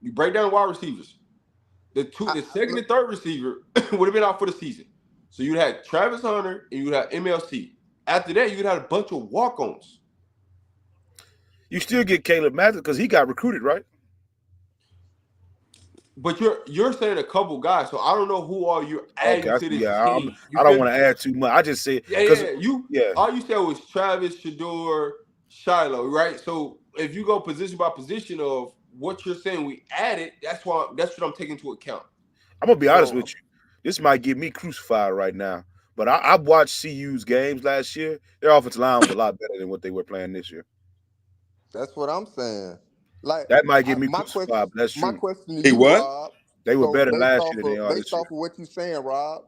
Speaker 1: You break down the wide receivers. The second and third receiver would have been out for the season. So you had Travis Hunter and you had MLC. After that, you had a bunch of walk-ons.
Speaker 10: You still get Caleb Mathis because he got recruited, right?
Speaker 1: But you're saying a couple guys, so I don't know who all you're adding to this team.
Speaker 10: I don't want to add too much. I just said
Speaker 1: all you said was Travis, Shador, Shiloh, right? So if you go position by position of what you're saying we added, that's what I'm taking into account.
Speaker 10: I'm gonna be honest with you. This might get me crucified right now. But I watched CU's games last year. Their offensive line was a lot better than what they were playing this year.
Speaker 9: That's what I'm saying. Like
Speaker 10: that might get me crucified, but that's true.
Speaker 9: My question to you, Rob.
Speaker 10: They were better last year than they are this
Speaker 9: year. Based off of what you're saying, Rob,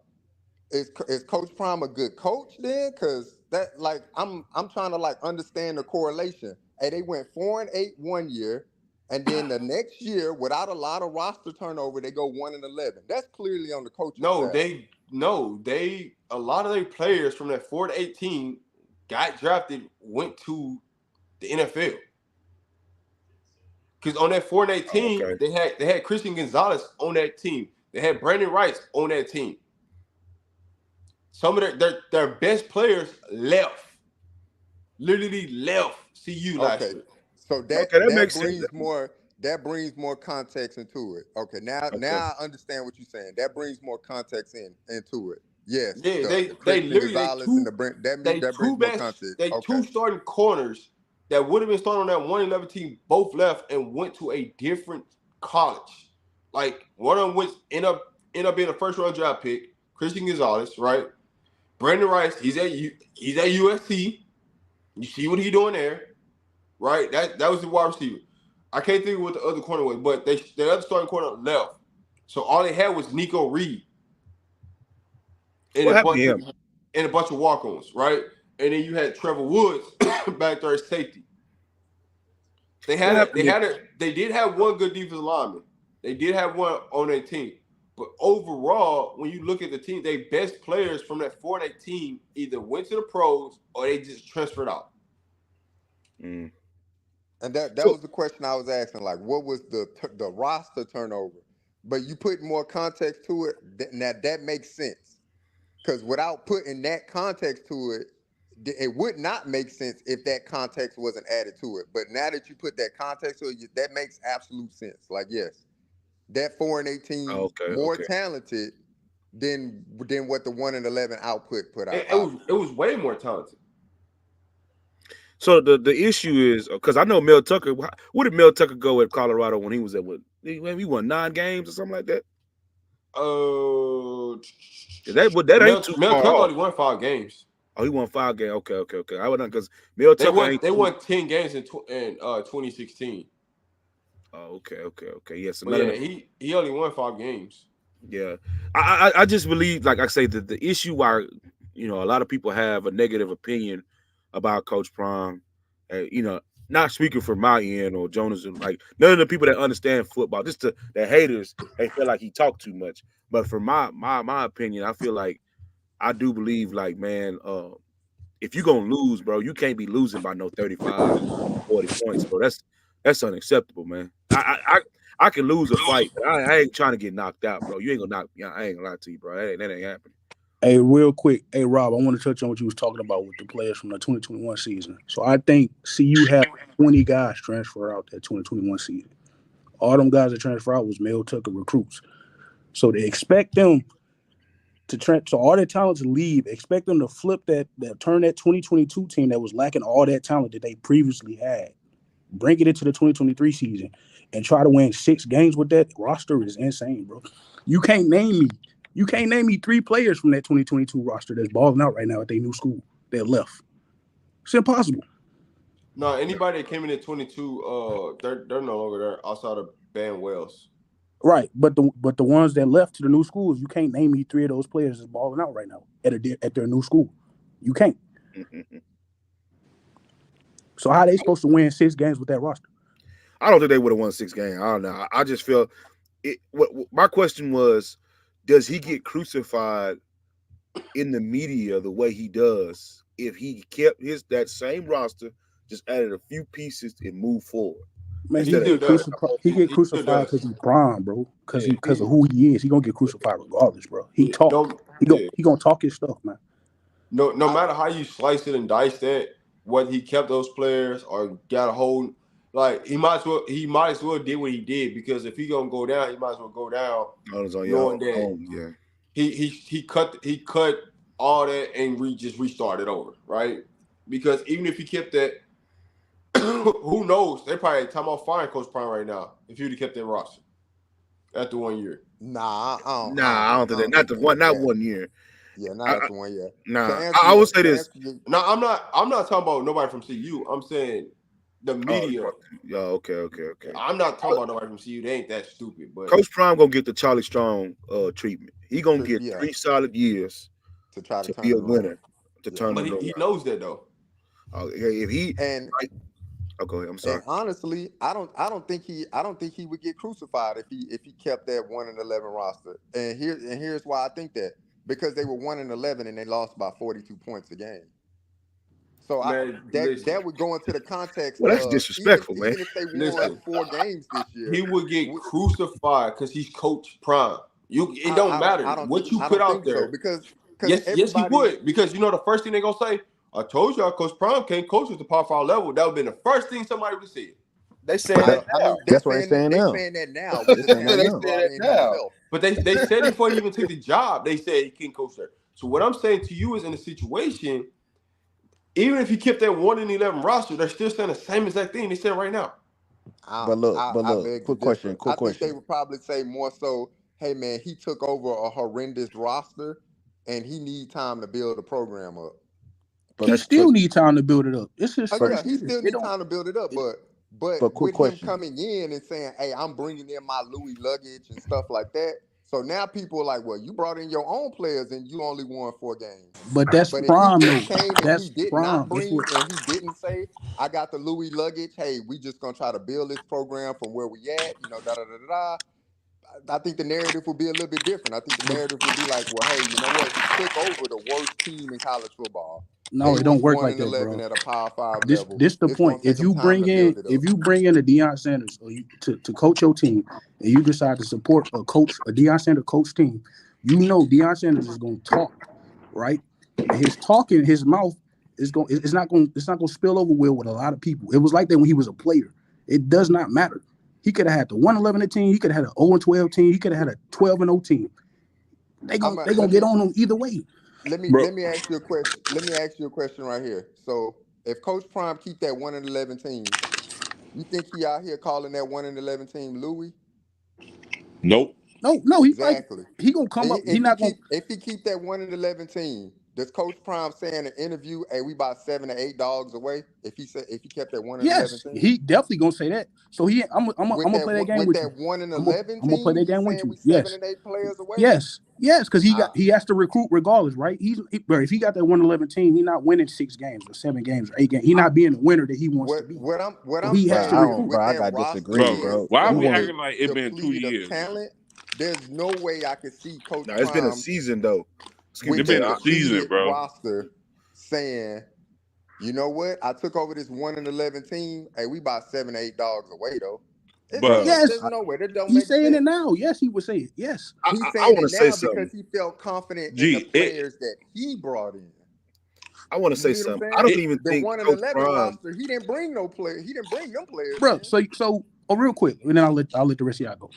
Speaker 9: is Coach Prime a good coach then? Because that, like, I'm trying to understand the correlation. Hey, they went 4-8 one year, and then the next year, without a lot of roster turnover, they go 1-11. That's clearly on the coaching staff.
Speaker 1: A lot of their players from that 4-8 team got drafted, went to the NFL. Because on that 4-8 team, they had Christian Gonzalez on that team. They had Brandon Rice on that team. Some of their best players left. Literally left CU last year.
Speaker 9: So that brings more context into it. Okay, now I understand what you're saying. That brings more context into it. Yes.
Speaker 1: Yeah, they two starting corners that would have been starting on that 1-11 team both left and went to a different college. Like one of them end up being a first round draft pick, Christian Gonzalez, right? Brandon Rice, he's at USC. You see what he's doing there, right? That was the wide receiver. I can't think of what the other corner was, but the other starting corner left. So all they had was Nico Reed. And a bunch of walk-ons, right? And then you had Trevor Woods back there as safety. They did have one good defensive lineman. They did have one on their team. But overall, when you look at the team, their best players from that 4-8 team either went to the pros or they just transferred out.
Speaker 9: And that was the question I was asking. Like, what was the roster turnover? But you put more context to it. That makes sense. Because without putting that context to it, it would not make sense if that context wasn't added to it. But now that you put that context to it, that makes absolute sense. Like, yes, that 4-8 team more talented than what the 1-11 output put out.
Speaker 1: It was way more talented.
Speaker 10: So the issue is, because I know Mel Tucker. What did Mel Tucker go at Colorado when he was at what? He won 9 games or something like that. That ain't too
Speaker 1: Mel
Speaker 10: far
Speaker 1: Tucker
Speaker 10: off.
Speaker 1: only won 5 games.
Speaker 10: Oh, he won 5 games. Okay. I wouldn't, because Mel Tucker
Speaker 1: they won 10 games in 2016.
Speaker 10: Oh, okay. Yes.
Speaker 1: Yeah, he only won 5 games.
Speaker 10: Yeah. I just believe, like I say, that the issue why a lot of people have a negative opinion about Coach Prime, not speaking for my end or Jonas, like none of the people that understand football, just the haters, they feel like he talked too much. But for my opinion, I feel like I do believe, like, man, if you're gonna lose, bro, you can't be losing by no 35, 40 points, bro. That's unacceptable, man. I can lose a fight, but I ain't trying to get knocked out, bro. You ain't gonna knock me out. I ain't gonna lie to you, bro. That ain't happening.
Speaker 6: Hey, real quick. Hey, Rob, I want to touch on what you was talking about with the players from the 2021 season. So I think CU had 20 guys transfer out that 2021 season. All them guys that transfer out was Mel Tucker recruits. So they expect them to so all their talents leave. Expect them to flip that turn that 2022 team that was lacking all that talent that they previously had, bring it into the 2023 season, and try to win 6 games with that roster is insane, bro. You can't name me 3 players from that 2022 roster that's balling out right now at their new school that left. It's impossible.
Speaker 1: No, anybody that came in at 22, they're no longer there outside of Bandwagon.
Speaker 6: Right, but the ones that left to the new schools, you can't name me 3 of those players that's balling out right now at their new school. You can't. So how are they supposed to win 6 games with that roster?
Speaker 10: I don't think they would have won 6 games. I don't know. I just feel it. My question was, does he get crucified in the media the way he does if he kept that same roster, just added a few pieces and moved forward?
Speaker 6: Man, he get crucified because he's Prime, bro. Because of who he is, he gonna get crucified regardless, bro. He gonna talk his stuff, man.
Speaker 1: No matter how you slice it and dice that, whether he kept those players or got a hold, like he might as well did what he did, because if he gonna go down, he might as well go down knowing that he cut all that and just restarted over, right? Because even if he kept that, who knows? They probably time off firing Coach Prime right now if he would have kept that roster after 1 year.
Speaker 5: Nah,
Speaker 10: I don't think that. Not 1 year.
Speaker 5: Yeah, not after 1 year.
Speaker 10: Nah, I would say this.
Speaker 1: No, I'm not talking about nobody from CU. I'm saying the media.
Speaker 10: Okay.
Speaker 1: I'm not talking about nobody from CU. They ain't that stupid. But
Speaker 10: Coach Prime gonna get the Charlie Strong treatment. He gonna get 3 solid years
Speaker 5: to try to
Speaker 10: be a winner. Turn
Speaker 1: but he knows that though.
Speaker 10: If he go ahead. I'm sorry.
Speaker 5: And honestly, I don't think he would get crucified if he kept that 1-11 roster. And here's why I think that. Because they were 1-11 and they lost by 42 points a game. So that would go into the context.
Speaker 10: Well, that's disrespectful,
Speaker 5: even if they won 4 games this year,
Speaker 1: he would get crucified because he's Coach Prime. It don't matter what you put out there.
Speaker 5: So, because
Speaker 1: yes, he would. Because the first thing they're gonna say, I told y'all Coach Prime can't coach at the Power 5 level. That would have been the first thing somebody would have said.
Speaker 2: They saying that now.
Speaker 6: That's what they're saying now.
Speaker 5: They're saying that now. They saying that now.
Speaker 1: But they said before he even took the job, they said he couldn't coach there. So what I'm saying to you is, in a situation, even if he kept that 1-11 roster, they're still saying the same exact thing they said right now.
Speaker 2: But look, quick question.
Speaker 5: I think they would probably say more so, hey man, he took over a horrendous roster and he need time to build a program up.
Speaker 6: But he still need time to build it up. It's his first
Speaker 5: he still need time to build it up, but with him coming in and saying, hey, I'm bringing in my Louis luggage and stuff like that. So now people are like, well, you brought in your own players and you only won 4 games.
Speaker 6: But that's Prime, though.
Speaker 5: That's he did not bring, and he didn't say, I got the Louis luggage. Hey, we just going to try to build this program from where we at, I think the narrative will be a little bit different. I think the narrative will be like, well, hey, you know what? He took over the worst team in college football.
Speaker 6: No, it don't work like that, bro.
Speaker 5: At a Power 5
Speaker 6: level. This the point. If you bring in a Deion Sanders to coach your team, and you decide to support a Deion Sanders coach team, Deion Sanders is going to talk, right? And his talking, his mouth it's not going to spill over well with a lot of people. It was like that when he was a player. It does not matter. He could have had the 1-11 team. He could have had an 0-12 team. He could have had a 12-0 team. They gonna get on him either way.
Speaker 5: Let me ask you a question. Let me ask you a question right here. So if Coach Prime keep that 1-11 team, you think he out here calling that 1-11 team Louis?
Speaker 3: Nope.
Speaker 6: No,
Speaker 5: exactly.
Speaker 6: He gonna come up. He not gonna.
Speaker 5: If he keep that 1-11 team,
Speaker 9: Does Coach Prime say in an interview, "Hey, we about 7 to 8 dogs away"? If he kept that 1-11
Speaker 6: Yes,
Speaker 9: team
Speaker 6: he definitely gonna say that. So I'm
Speaker 9: with
Speaker 6: gonna play that game
Speaker 9: with
Speaker 6: with you.
Speaker 9: that 1
Speaker 6: I'm gonna
Speaker 9: 11
Speaker 6: I'm gonna play
Speaker 9: team,
Speaker 6: that
Speaker 9: he's
Speaker 6: game with
Speaker 9: saying
Speaker 6: you.
Speaker 9: we 7
Speaker 6: Yes.
Speaker 9: and 8 players away.
Speaker 6: Yes, because
Speaker 9: I,
Speaker 6: he has to recruit regardless, right? Bro, if he got that 111 team, he's not winning 6 games or 7 games or 8 games. He's not being the winner that he wants to be.
Speaker 9: what
Speaker 6: So
Speaker 9: I'm
Speaker 6: he has to
Speaker 9: saying
Speaker 6: recruit.
Speaker 9: with
Speaker 2: I
Speaker 9: that
Speaker 2: gotta
Speaker 9: roster
Speaker 2: disagree,
Speaker 3: Bro,
Speaker 9: being
Speaker 2: bro.
Speaker 3: why are
Speaker 2: You
Speaker 3: we
Speaker 2: want
Speaker 3: acting like it been 2
Speaker 9: depleted of
Speaker 3: years, bro?
Speaker 9: talent, there's no way I could see Coach
Speaker 10: Now it's been a
Speaker 9: Prime
Speaker 10: season though. Excuse me,
Speaker 9: with
Speaker 3: It
Speaker 9: the
Speaker 3: been
Speaker 10: Taylor.
Speaker 3: a season,
Speaker 9: depleted
Speaker 3: bro.
Speaker 9: roster saying, you know what? I took over this 1-11 team. Hey, we about 7 to 8 dogs away though.
Speaker 3: But
Speaker 6: Yes,
Speaker 9: There's no way that don't
Speaker 6: he's
Speaker 9: make
Speaker 6: saying it
Speaker 9: sense.
Speaker 6: now. Yes, he would say it. Yes.
Speaker 9: He's
Speaker 10: I
Speaker 9: saying
Speaker 10: want
Speaker 9: it
Speaker 10: to say
Speaker 9: now
Speaker 10: something.
Speaker 9: because he felt confident in the
Speaker 3: G,
Speaker 9: players that he brought in.
Speaker 10: I want to
Speaker 9: You
Speaker 10: say
Speaker 9: see what I'm
Speaker 10: something. I
Speaker 9: saying?
Speaker 10: don't
Speaker 3: it,
Speaker 10: even
Speaker 9: The
Speaker 10: think
Speaker 9: 1 and
Speaker 10: Coach
Speaker 9: 11
Speaker 10: Prime.
Speaker 9: roster, he didn't bring no player. He didn't bring them players
Speaker 6: Bro,
Speaker 9: in.
Speaker 6: so real quick, and then I'll let the rest of y'all go.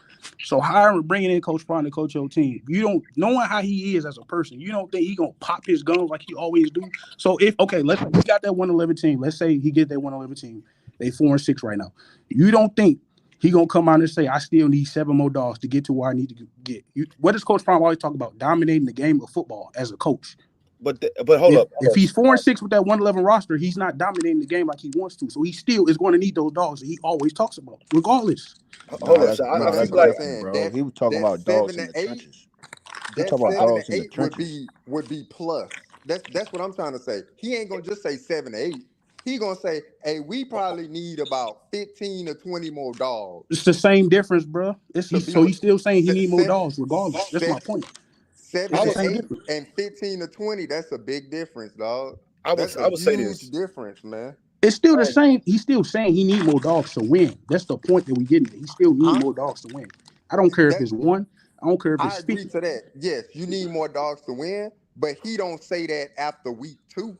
Speaker 6: So hiring, bringing in Coach Prime to coach your team, you don't knowing how he is as a person, you don't think he gonna pop his gums like he always do. So let's say he got that 111 team. Let's say he get that 111 team. They 4-6 right now. You don't think he gonna come out and say, I still need 7 more dogs to get to where I need to get? What does Coach Prime always talk about? Dominating the game of football as a coach.
Speaker 10: But hold up.
Speaker 6: If he's 4-6 with that 111 roster, he's not dominating the game like he wants to. So he still is going to need those dogs that he always talks about, regardless.
Speaker 10: Hold up.
Speaker 2: that's
Speaker 10: So I
Speaker 9: That's
Speaker 10: feel
Speaker 9: what I'm
Speaker 10: like
Speaker 2: different,
Speaker 9: saying.
Speaker 2: bro. He was talking
Speaker 9: That
Speaker 2: about dogs
Speaker 9: 7
Speaker 2: in
Speaker 9: to
Speaker 2: the
Speaker 9: 8,
Speaker 2: trenches. He
Speaker 9: that
Speaker 2: talking about
Speaker 9: 7 to
Speaker 2: dogs in the
Speaker 9: 8
Speaker 2: trenches.
Speaker 9: would be plus. That's what I'm trying to say. He ain't gonna just say 7 to 8. He gonna say, hey, we probably need about 15 or 20 more dogs
Speaker 6: It's the same difference, bro.
Speaker 9: to
Speaker 6: So
Speaker 9: be
Speaker 6: he's still saying he need more
Speaker 9: seven,
Speaker 6: dogs, regardless. That's my point. It's
Speaker 10: I
Speaker 9: seven
Speaker 6: the
Speaker 10: would
Speaker 9: to
Speaker 6: same
Speaker 9: 8
Speaker 6: difference.
Speaker 9: and 15 to 20. That's a big difference, dog.
Speaker 10: I would
Speaker 9: That's a
Speaker 10: I would say
Speaker 9: huge
Speaker 10: this.
Speaker 9: difference, man.
Speaker 6: It's still the same. He's still saying he need more dogs to win. That's the point that we getting at. He still need
Speaker 9: I
Speaker 6: more dogs to win. I don't care if
Speaker 9: that
Speaker 6: it's 1. I don't care if
Speaker 9: I
Speaker 6: it's
Speaker 9: agree
Speaker 6: 50.
Speaker 9: to that. Yes, you need more dogs to win, but he don't say that after week 2.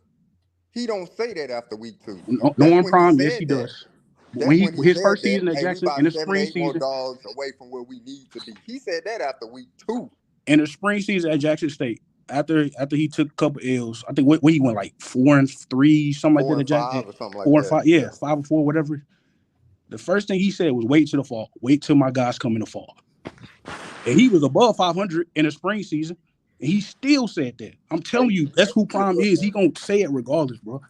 Speaker 9: He don't say that after week 2.
Speaker 6: No
Speaker 9: That's
Speaker 6: one
Speaker 9: when he
Speaker 6: prime, yes,
Speaker 9: said
Speaker 6: he
Speaker 9: that.
Speaker 6: does. But when
Speaker 9: That's when he
Speaker 6: his
Speaker 9: said
Speaker 6: first
Speaker 9: that.
Speaker 6: season at
Speaker 9: Hey, we
Speaker 6: Jackson in
Speaker 9: about
Speaker 6: the
Speaker 9: 7 to
Speaker 6: spring
Speaker 9: 8 more
Speaker 6: season,
Speaker 9: dogs away from where we need to be. He said that after week 2.
Speaker 6: at Jackson State, after he took a couple L's, I think what he went like 4-3, something like
Speaker 9: 4
Speaker 6: that
Speaker 9: and
Speaker 6: at Jackson,
Speaker 9: 5 or something like
Speaker 6: 4-5,
Speaker 9: that.
Speaker 6: yeah,
Speaker 9: Yeah.
Speaker 6: 5-4, whatever. The first thing he said was wait till the fall, wait till my guys come in the fall. And he was above 500 in the spring season, and he still said that. I'm telling you, that's who Prime is. He gonna say it regardless, bro.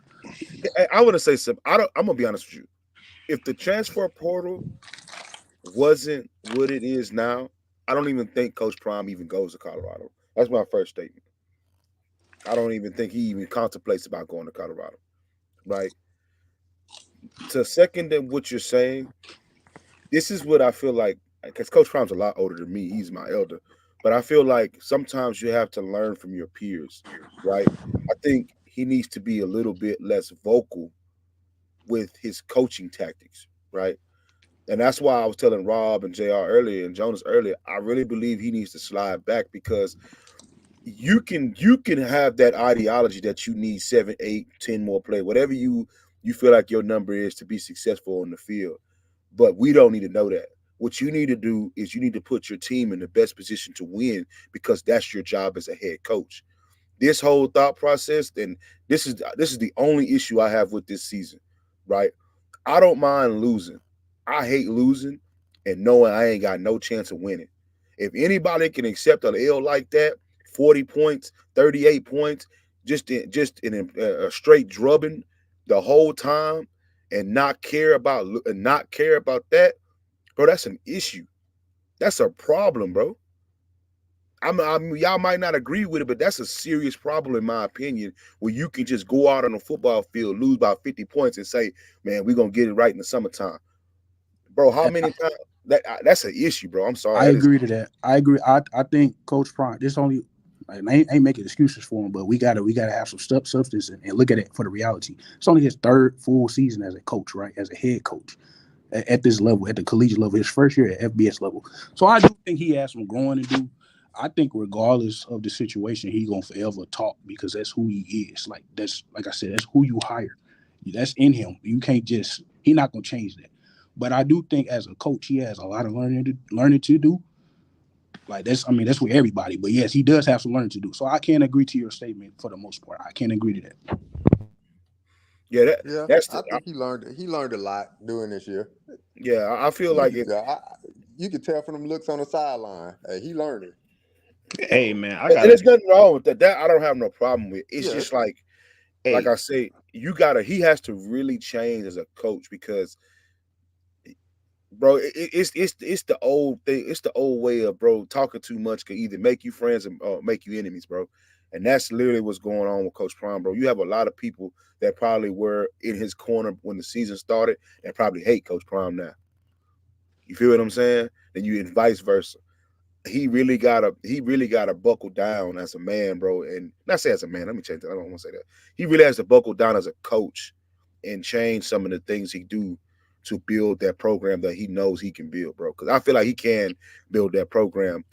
Speaker 10: I want to say something. I'm gonna be honest with you. If the transfer portal wasn't what it is now, I don't even think Coach Prime even goes to Colorado. That's my first statement. I don't even think he even contemplates about going to Colorado. Right. To second that what you're saying, this is what I feel like, because Coach Prime's a lot older than me. He's my elder. But I feel like sometimes you have to learn from your peers, right? I think he needs to be a little bit less vocal with his coaching tactics, right? And that's why I was telling Rob and JR earlier and Jonas earlier, I really believe he needs to slide back, because you can have that ideology that you need 7, 8, 10 more players, whatever you feel like your number is to be successful on the field. But we don't need to know that. What you need to do is you need to put your team in the best position to win, because that's your job as a head coach. This whole thought process, and this is the only issue I have with this season, right? I don't mind losing. I hate losing and knowing I ain't got no chance of winning. If anybody can accept an L like that, 40 points, 38 points, just in a straight drubbing the whole time, and not care about that, bro, that's an issue. That's a problem, bro. Y'all might not agree with it, but that's a serious problem in my opinion, where you can just go out on a football field, lose by 50 points and say, man, we're going to get it right in the summertime. Bro, how many times? That's an issue, bro. I'm sorry.
Speaker 6: I agree to that. I agree. I think Coach Prime, this only, I ain't making excuses for him, but we gotta have some substance and look at it for the reality. It's only his 3rd full season as a coach, right? As a head coach at this level, at the collegiate level, his first year at FBS level. So I do think he has some growing to do. I think regardless of the situation, he's gonna forever talk, because that's who he is. Like I said, that's who you hire. That's in him. You can't he's not gonna change that. But I do think as a coach, he has a lot of learning to do. Like that's with everybody. But yes, he does have some learning to do. So I can't agree to your statement for the most part. I can't agree to that.
Speaker 10: Yeah,
Speaker 9: Yeah,
Speaker 10: that's
Speaker 9: I think he learned a lot doing this year.
Speaker 10: yeah. I feel like if
Speaker 9: You could tell from them looks on the sideline. Hey, he learning.
Speaker 6: Hey man, I
Speaker 10: And
Speaker 6: got
Speaker 10: there's nothing wrong with that. That I don't have no problem with. It's
Speaker 9: Yeah.
Speaker 10: just like
Speaker 6: hey,
Speaker 10: I say, he has to really change as a coach because, bro, it's the old thing. It's the old way of, bro, talking too much can either make you friends or make you enemies, bro. And that's literally what's going on with Coach Prime, bro. You have a lot of people that probably were in his corner when the season started that probably hate Coach Prime now. You feel what I'm saying? And vice versa. He really gotta buckle down as a man, bro. And not say as a man, let me change that. I don't want to say that. He really has to buckle down as a coach and change some of the things he do to build that program that he knows he can build, bro. Because I feel like he can build that program.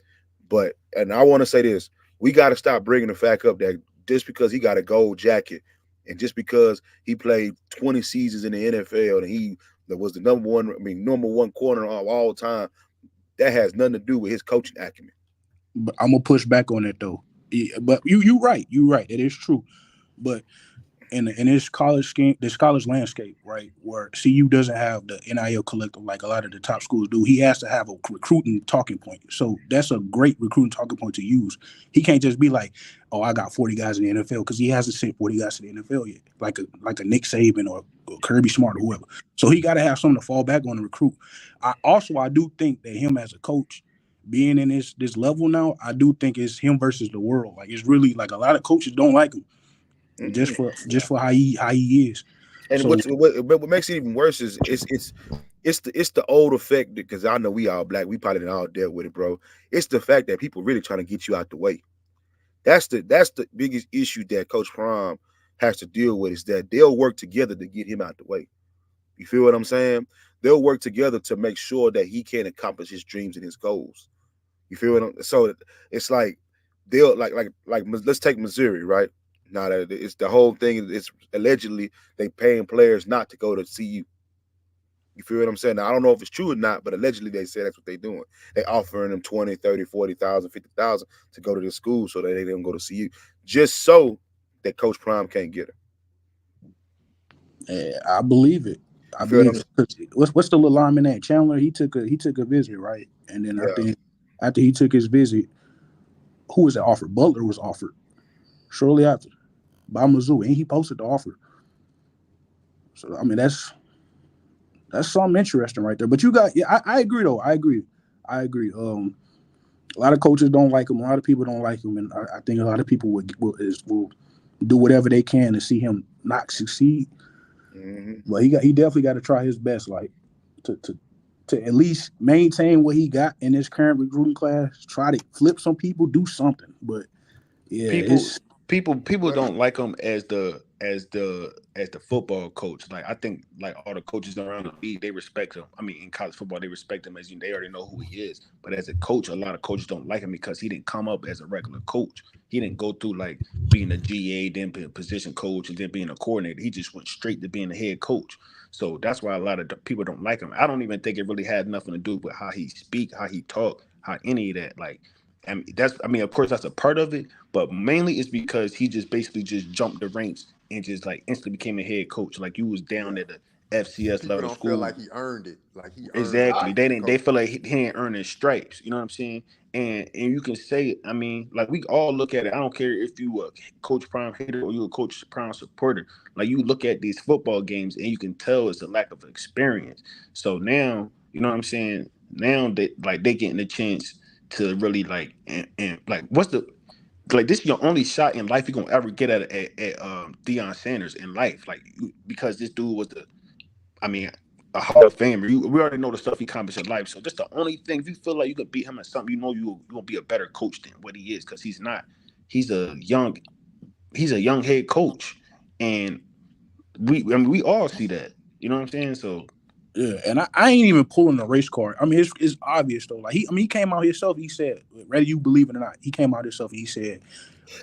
Speaker 10: And I want to say this: we got to stop bringing the fact up that just because he got a gold jacket and just because he played 20 seasons in the NFL and he was the number one corner of all time, that has nothing to do with his coaching acumen.
Speaker 7: But I'm gonna push back on that though. But you right. It is true. But in this college scheme, this college landscape, right, where CU doesn't have the NIL collective like a lot of the top schools do, he has to have a recruiting talking point. So that's a great recruiting talking point to use. He can't just be like, "Oh, I got 40 guys in the NFL," because he hasn't sent 40 guys to the NFL yet, like a Nick Saban or Kirby Smart or whoever. So he got to have something to fall back on to recruit. I do think that him as a coach, being in this level now, I do think it's him versus the world. Like it's really like a lot of coaches don't like him. Just for how he is.
Speaker 10: And
Speaker 7: so,
Speaker 10: what makes it even worse is it's the old effect, because I know we all black, we probably all dealt with it, bro. It's the fact that people really trying to get you out the way. That's the biggest issue that Coach Prime has to deal with, is that they'll work together to get him out the way. You feel what I'm saying? They'll work together to make sure that he can accomplish his dreams and his goals. You feel what I'm? So it's like they'll like let's take Missouri, right? Now that it's the whole thing. It's allegedly they paying players not to go to CU. You feel what I'm saying? Now, I don't know if it's true or not, but allegedly they say that's what they're doing. They offering them 20, 30, 40,000, 50,000 to go to the school so that they don't go to CU, just so that Coach Prime can't get her.
Speaker 7: I believe it. I believe it. What's the little lineman at Chandler? He took a visit, right? And then after he took his visit, who was it offered? Butler was offered shortly after by Mizzou, and he posted the offer. So I mean that's something interesting right there. But you got, I agree though. I agree. A lot of coaches don't like him. A lot of people don't like him, and I think a lot of people will do whatever they can to see him not succeed. Mm-hmm. But he definitely got to try his best, like to at least maintain what he got in his current recruiting class. Try to flip some people, do something. But yeah,
Speaker 6: people don't like him as the football coach. Like I think like all the coaches around the league, they respect him. I mean, in college football, they respect him as they already know who he is. But as a coach, a lot of coaches don't like him because he didn't come up as a regular coach. He didn't go through like being a GA, then being a position coach, and then being a coordinator. He just went straight to being the head coach. So that's why a lot of people don't like him. I don't even think it really had nothing to do with how he speak, how he talk, how any of that. Like, of course that's a part of it, but mainly it's because he just basically just jumped the ranks and just like instantly became a head coach. Like you was down at the FCS
Speaker 9: People
Speaker 6: level
Speaker 9: don't
Speaker 6: school.
Speaker 9: feel like he earned it. Like he
Speaker 6: exactly. They feel like he ain't earning stripes. You know what I'm saying? And you can say, I mean, like we all look at it. I don't care if you a Coach Prime hater or you a Coach Prime supporter. Like you look at these football games and you can tell it's a lack of experience. So now, you know what I'm saying? Now they getting a chance to really like and like what's the like this is your only shot in life you're gonna ever get at Deion Sanders in life, like because this dude was a Hall of Famer. We already know the stuff he accomplished in life. So that's the only thing. If you feel like you could beat him at something, you know you're gonna be a better coach than what he is, because he's not. He's a young head coach, and we all see that. You know what I'm saying? So
Speaker 7: yeah, and I ain't even pulling the race card. I mean, it's obvious though. Like he came out himself. He said, whether you believe it or not, he came out himself. And he said,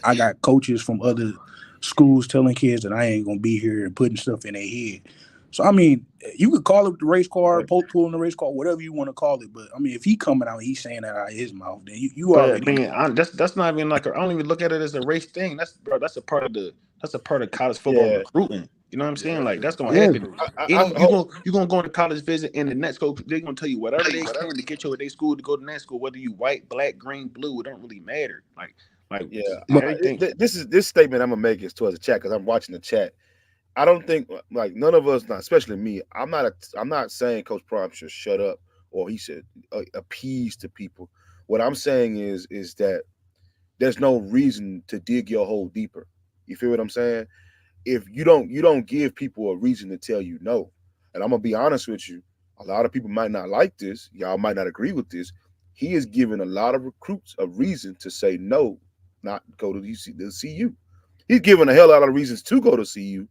Speaker 7: I got coaches from other schools telling kids that I ain't gonna be here and putting stuff in their head. So I mean, you could call it the race card, pulling the race card, whatever you want to call it. But I mean, if he coming out, he's saying that out of his mouth, then you already.
Speaker 6: But man, that's not even like I don't even look at it as a race thing. That's a part of the That's a part of college football
Speaker 10: Yeah,
Speaker 6: recruiting. You know what I'm saying? Like that's gonna
Speaker 2: Yeah.
Speaker 6: happen.
Speaker 10: I
Speaker 6: Any
Speaker 10: hope.
Speaker 6: you gonna go on a college visit and the next coach they're gonna tell you whatever they can to get you at their school to go to that school, whether you white, black, green, blue, it don't really matter. Like
Speaker 10: Yeah,
Speaker 6: everything.
Speaker 10: this statement I'm gonna make is towards the chat because I'm watching the chat. I don't think like none of us, not especially me. I'm not saying Coach Prime should shut up or he should appease to people. What I'm saying is that there's no reason to dig your hole deeper. You feel what I'm saying? If you don't give people a reason to tell you no. And I'm gonna be honest with you, a lot of people might not like this. Y'all might not agree with this. He is giving a lot of recruits a reason to say no, not go to the CU. He's giving a hell lot of reasons to go to CU,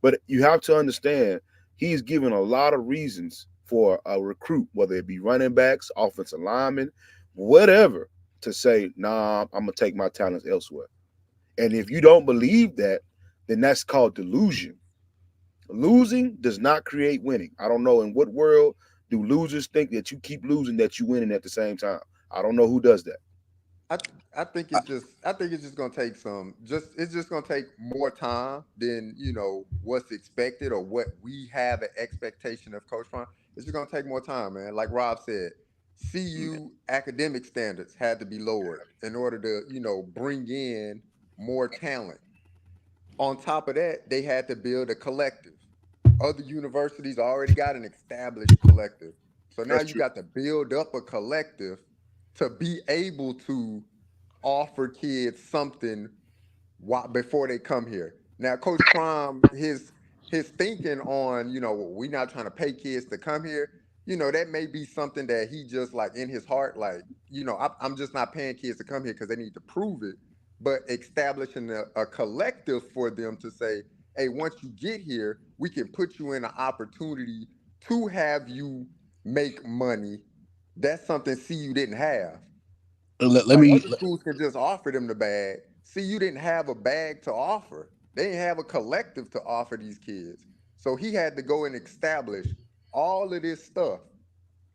Speaker 10: but you have to understand he's giving a lot of reasons for a recruit, whether it be running backs, offensive linemen, whatever, to say, nah, I'm gonna take my talents elsewhere. And if you don't believe that, then that's called delusion. Losing does not create winning. I don't know in what world do losers think that you keep losing that you winning at the same time. I don't know who does that.
Speaker 9: I I think it's just gonna take it's just gonna take more time than what's expected or what we have an expectation of Coach Prime. It's just gonna take more time, man. Like Rob said, CU academic standards had to be lowered in order to bring in more talent. On top of that, they had to build a collective. Other universities already got an established collective. So now
Speaker 10: That's
Speaker 9: you
Speaker 10: true.
Speaker 9: got to build up a collective to be able to offer kids something before they come here. Now, Coach Prime, his thinking on, we not trying to pay kids to come here, that may be something that he just like in his heart, like, I'm just not paying kids to come here because they need to prove it. But establishing a collective for them to say, hey, once you get here, we can put you in an opportunity to have you make money. That's something CU didn't have.
Speaker 7: Let
Speaker 9: Like
Speaker 7: me
Speaker 9: other schools can just offer them the bag. See, you didn't have a bag to offer. They didn't have a collective to offer these kids. So he had to go and establish all of this stuff.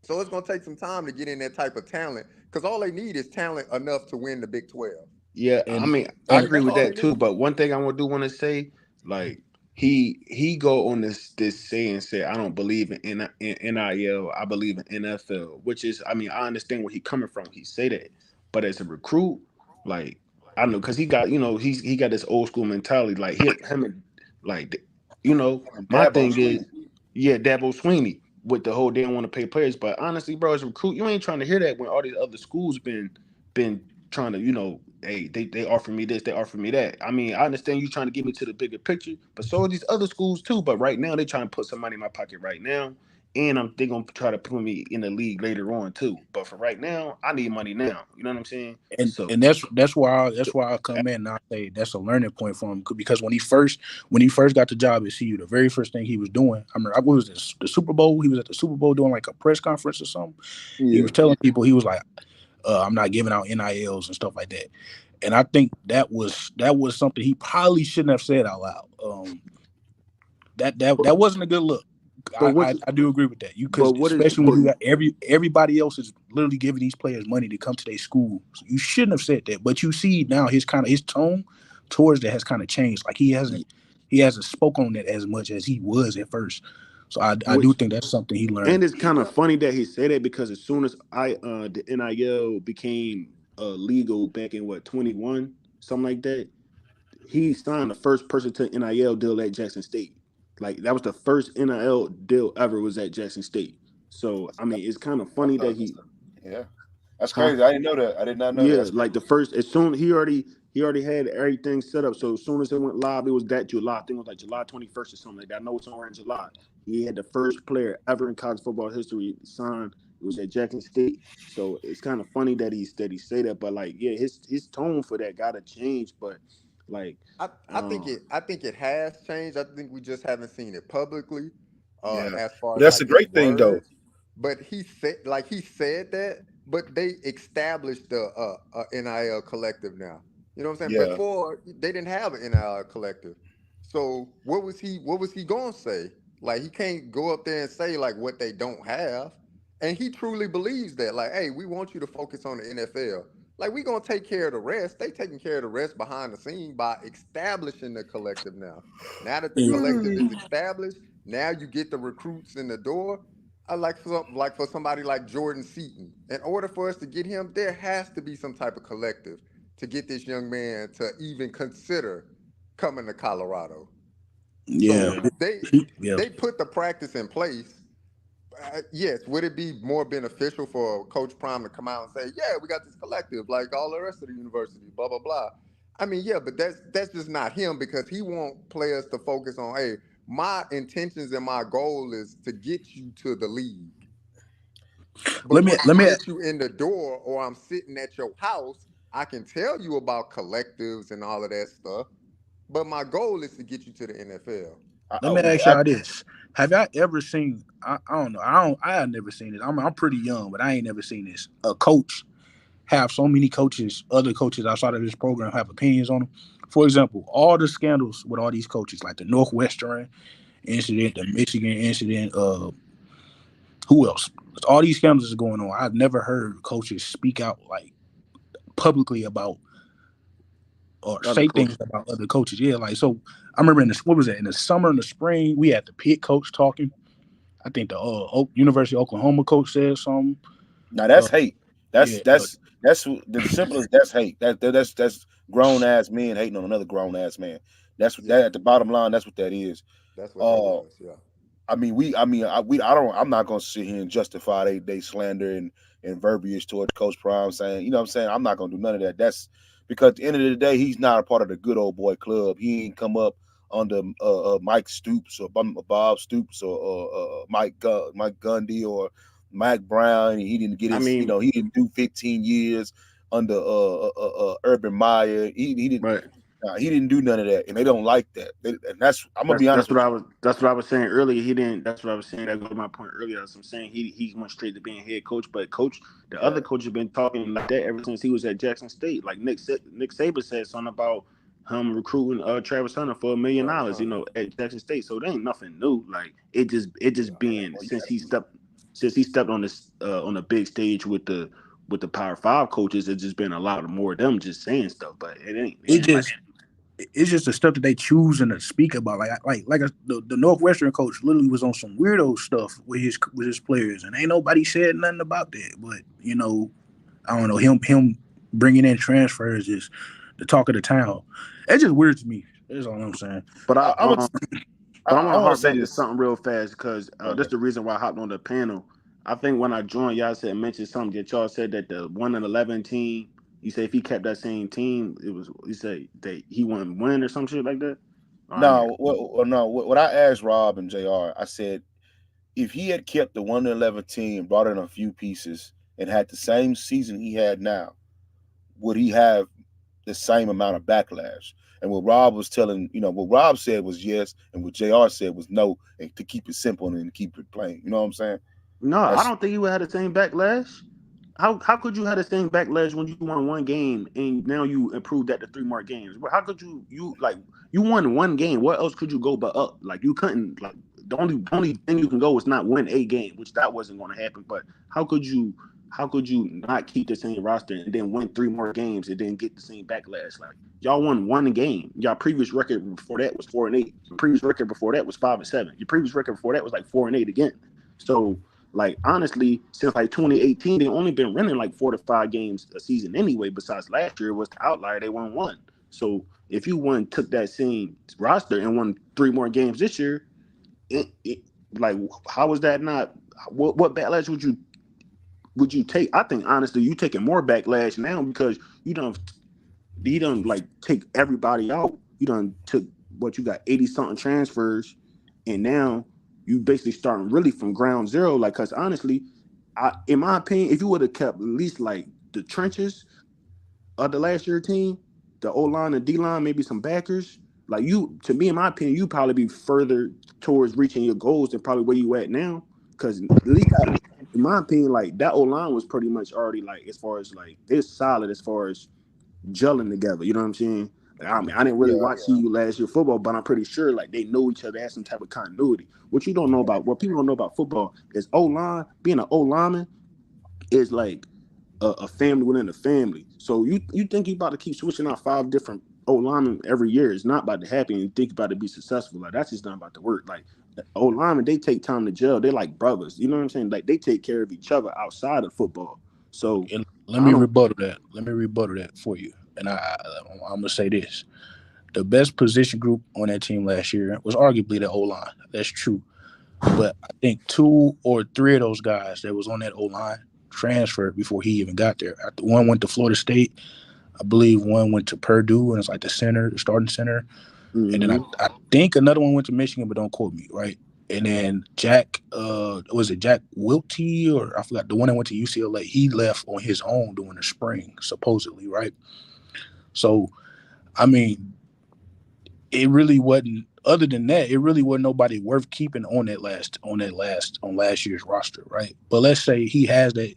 Speaker 9: So it's gonna take some time to get in that type of talent because all they need is talent enough to win the Big 12.
Speaker 6: Yeah, I
Speaker 7: and
Speaker 6: mean, I
Speaker 7: and
Speaker 6: agree
Speaker 9: That's
Speaker 6: with
Speaker 9: all they
Speaker 6: that too.
Speaker 9: need.
Speaker 6: But one thing I do want to say, like he go on this saying, say I don't believe in NIL, I believe in NFL, which is, I mean, I understand where he coming from. He say that, but as a recruit, like I know because he got he got this old school mentality. Like him and like my
Speaker 10: Dabo
Speaker 6: thing
Speaker 10: Sweeney.
Speaker 6: is, yeah, Dabo Sweeney with the whole they don't want to pay players. But honestly, bro, as a recruit, you ain't trying to hear that when all these other schools been trying to, hey, they offer me this, they offer me that. I mean, I understand you trying to get me to the bigger picture, but so are these other schools too. But right now, they trying to put some money in my pocket right now, and they gonna try to put me in the league later on too. But for right now, I need money now. You know what I'm saying? So
Speaker 7: and that's why I come in and I say that's a learning point for him because when he first got the job at CU, the very first thing he was doing, I remember I was the Super Bowl. He was at the Super Bowl doing like a press conference or something. He
Speaker 6: yeah,
Speaker 7: was telling people he was like, I'm not giving out NILs and stuff like that. And I think that was something he probably shouldn't have said out loud. That wasn't a good look.
Speaker 6: but
Speaker 7: I,
Speaker 6: what's
Speaker 7: I, I do agree with that.
Speaker 6: but what is
Speaker 7: Especially when
Speaker 6: but
Speaker 7: you got everybody else is literally giving these players money to come to their school. So you shouldn't have said that. But you see now his tone towards that has kind of changed. Like he hasn't spoken on that as much as he was at first. So I do
Speaker 6: which
Speaker 7: think that's something he
Speaker 6: and
Speaker 7: learned.
Speaker 6: it's kind of funny that he said it because as soon as the NIL became legal back in what 21 something like that, he signed the first person to NIL deal at Jackson State. Like that was the first NIL deal ever was at Jackson State. So I mean, it's kind of funny that
Speaker 10: Yeah, that's
Speaker 6: huh?
Speaker 10: crazy. I didn't know that. I did not know that.
Speaker 6: Yeah,
Speaker 10: That's
Speaker 6: like the first as soon he already had everything set up. So as soon as it went live, it was that July. I think it was like July 21st or something like that. I know it's somewhere in July. He had the first player ever in college football history signed. It was at Jackson State. So it's kind of funny that he say that, but like yeah, his tone for that gotta change. But like um
Speaker 9: I think it has changed. I think we just haven't seen it publicly,
Speaker 10: yeah,
Speaker 9: as far
Speaker 10: but
Speaker 9: as
Speaker 10: that's a
Speaker 9: like his
Speaker 10: great thing though.
Speaker 9: words. But he said that, but they established the NIL collective now. You know what I'm saying?
Speaker 10: Yeah,
Speaker 9: Before they didn't have an NIL collective. So what was he gonna say? Like he can't go up there and say like what they don't have. And he truly believes that. Like, hey, we want you to focus on the NFL. Like, we gonna take care of the rest. They taking care of the rest behind the scene by establishing the collective now. Now that the
Speaker 7: Yeah.
Speaker 9: collective is established, now you get the recruits in the door. I like for somebody like Jordan Seaton. In order for us to get him, there has to be some type of collective to get this young man to even consider coming to Colorado.
Speaker 7: Yeah.
Speaker 9: So they
Speaker 7: Yeah.
Speaker 9: they put the practice in place. Yes, would it be more beneficial for Coach Prime to come out and say, "Yeah, we got this collective like all the rest of the university, blah blah blah"? I mean, yeah, but that's just not him because he want players to focus on, hey, my intentions and my goal is to get you to the league. But
Speaker 7: Let me
Speaker 9: once
Speaker 7: let
Speaker 9: I
Speaker 7: me
Speaker 9: get you in the door or I'm sitting at your house, I can tell you about collectives and all of that stuff. But my goal is to get you to the NFL.
Speaker 7: let me ask y'all this: have y'all ever seen? I don't know. I have never seen this. I'm pretty young, but I ain't never seen this. A coach have so many coaches, other coaches outside of this program have opinions on them. For example, all the scandals with all these coaches, like the Northwestern incident, the Michigan incident, who else? All these scandals are going on. I've never heard coaches speak out like publicly about or
Speaker 6: Other
Speaker 7: say
Speaker 6: coaches.
Speaker 7: things about other coaches. Yeah, like so. I remember in the what was that in the summer and the spring we had the Pitt coach talking. I think the University of Oklahoma coach said something.
Speaker 10: Now
Speaker 7: Uh,
Speaker 10: that's hate.
Speaker 7: yeah,
Speaker 10: That's the simplest. That's hate. That's grown ass men hating on another grown ass man. That's what that
Speaker 9: Yeah,
Speaker 10: at the bottom line. That's what that is.
Speaker 9: that's what that
Speaker 10: Uh,
Speaker 9: was. Yeah.
Speaker 10: I don't. I'm not gonna sit here and justify they slander and verbiage towards Coach Prime saying, you know what I'm saying. I'm not gonna do none of that. That's because at the end of the day, he's not a part of the good old boy club. He ain't come up under Mike Stoops or Bob Stoops or Mike Gundy or Mike Brown. He didn't get
Speaker 6: I
Speaker 10: his.
Speaker 6: mean,
Speaker 10: He didn't do 15 years under Urban Meyer. He didn't.
Speaker 6: right.
Speaker 10: He didn't do none of that, and they don't like that. And that's I'm gonna
Speaker 6: That's
Speaker 10: be honest with
Speaker 6: that's what I was saying earlier. He didn't. That's what I was saying. That goes to my point earlier. As I'm saying he went straight to being head coach, but the
Speaker 10: you. Yeah.
Speaker 6: other coach has been talking like that ever since he was at Jackson State. Like Nick Saban said something about him recruiting Travis Hunter for $1 million.
Speaker 9: Travis Hunter.
Speaker 6: At Jackson State. So there ain't nothing new. Like it just
Speaker 9: Yeah.
Speaker 6: been
Speaker 10: Well,
Speaker 6: since he stepped on the big stage with the Power Five coaches. It's just been a lot more of them just saying stuff, but it
Speaker 7: it
Speaker 6: ain't like
Speaker 7: just it's just the stuff that they choosing to speak about. The Northwestern coach literally was on some weirdo stuff with his players, and ain't nobody said nothing about that. But I don't know him bringing in transfers is the talk of the town. It's just weird to me. That's all I'm saying.
Speaker 6: but I
Speaker 10: I'm gonna
Speaker 6: But I want
Speaker 10: I
Speaker 6: to
Speaker 10: want to
Speaker 6: harp
Speaker 10: say
Speaker 6: back to
Speaker 10: this.
Speaker 6: something real fast because
Speaker 10: Okay.
Speaker 6: that's the reason why I hopped on the panel. I think when I joined, y'all mentioned something that y'all said that the 1-11 team. You say if he kept that same team, you say that he wouldn't win or some shit like that. Oh, I need
Speaker 10: No, what I asked Rob and Jr. I said if he had kept the 1-11 team, brought in a few pieces, and had the same season he had now, would he have the same amount of backlash? And what Rob was telling, what Rob said was yes, and what Jr. said was no, and to keep it simple and to keep it plain. You know what I'm saying?
Speaker 6: no, I
Speaker 10: That's
Speaker 6: don't think he would have the same backlash. How could you have the same backlash when you won one game and now you improved that to three more games? How could you won one game? What else could you go but up? Like you couldn't like the only thing you can go is not win a game, which that wasn't going to happen. But how could you not keep the same roster and then win three more games and then get the same backlash? Like y'all won one game. Y'all previous record before that was 4-8. Your previous record before that was 5-7. Your previous record before that was like 4-8 again. So like honestly, since like 2018, they only been running like 4 to 5 games a season anyway. Besides last year was the outlier; they won one. So if you took that same roster and won three more games this year, it like how was that not? What backlash would you take? I think honestly, you taking more backlash now because you don't like take everybody out. You done took what you got 80 something transfers, and now you basically starting really from ground zero. Like, cause honestly, in my opinion, if you would have kept at least like the trenches of the last year team, the O line and D line, maybe some backers, like to me, in my opinion, you probably be further towards reaching your goals than probably where you at now. Cause at least in my opinion, like that O line was pretty much already like as far as like they're solid as far as gelling together. You know what I'm saying? Like, I mean, I didn't really
Speaker 10: yeah.
Speaker 6: watch CU last year football, but I'm pretty sure like they know each other, has some type of continuity. What people don't know about football is O line. Being an O lineman is like a family within a family. So you think you about to keep switching out 5 different O-linemen every year? It's not about to happen. And you think about to be successful. Like that's just not about to work. Like O-linemen, they take time to gel. They're like brothers. You know what I'm saying? Like they take care of each other outside of football. So
Speaker 7: And let
Speaker 6: I
Speaker 7: me
Speaker 6: don't.
Speaker 7: rebuttal that. Let me rebuttal that for you. And I'm gonna say this: the best position group on that team last year was arguably the O line. That's true. But I think 2 or 3 of those guys that was on that O line transferred before he even got there. One went to Florida State. I believe one went to Purdue, and it's like the center, the starting center. And then
Speaker 6: Mm-hmm.
Speaker 7: I think another one went to Michigan, but don't quote me, right? And then Jack, was it Jack Wilty, or I forgot, the one that went to UCLA? He left on his own during the spring, supposedly, right? So, I mean, it really wasn't. Other than that, it really wasn't nobody worth keeping on last year's roster, right? But let's say he has that.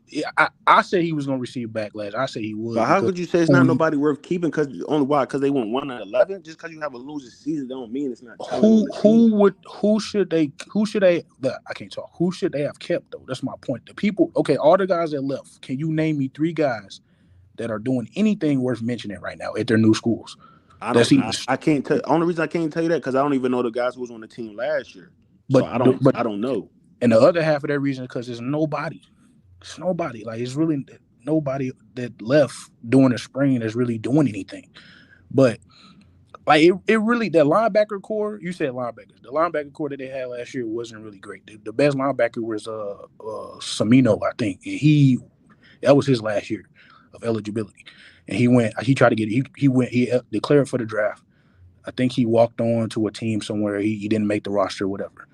Speaker 7: I say he was gonna receive backlash. I say he
Speaker 6: But
Speaker 7: would
Speaker 6: how
Speaker 7: because
Speaker 6: could you say it's not nobody worth keeping? Because only why? Because they went 1-11. Just because you have a losing season, don't mean it's not talent on the team.
Speaker 7: who should they I can't talk. Who should they have kept though? That's my point. The people, okay, all the guys that left. Can you name me 3 guys that are doing anything worth mentioning right now at their new schools? That's even.
Speaker 6: I can't tell. Only reason I can't tell you that because I don't even know the guys who was on the team last year. So
Speaker 7: But
Speaker 6: I don't know.
Speaker 7: and the other half of that reason because there's nobody. It's nobody. Like it's really nobody that left during the spring that's really doing anything. But like it really, that linebacker core, you said linebackers. The linebacker core that they had last year wasn't really great. The best linebacker was Samino, I think. And that was his last year of eligibility. And he tried to get he declared for the draft. I think he walked on to a team somewhere. He didn't make the roster, whatever.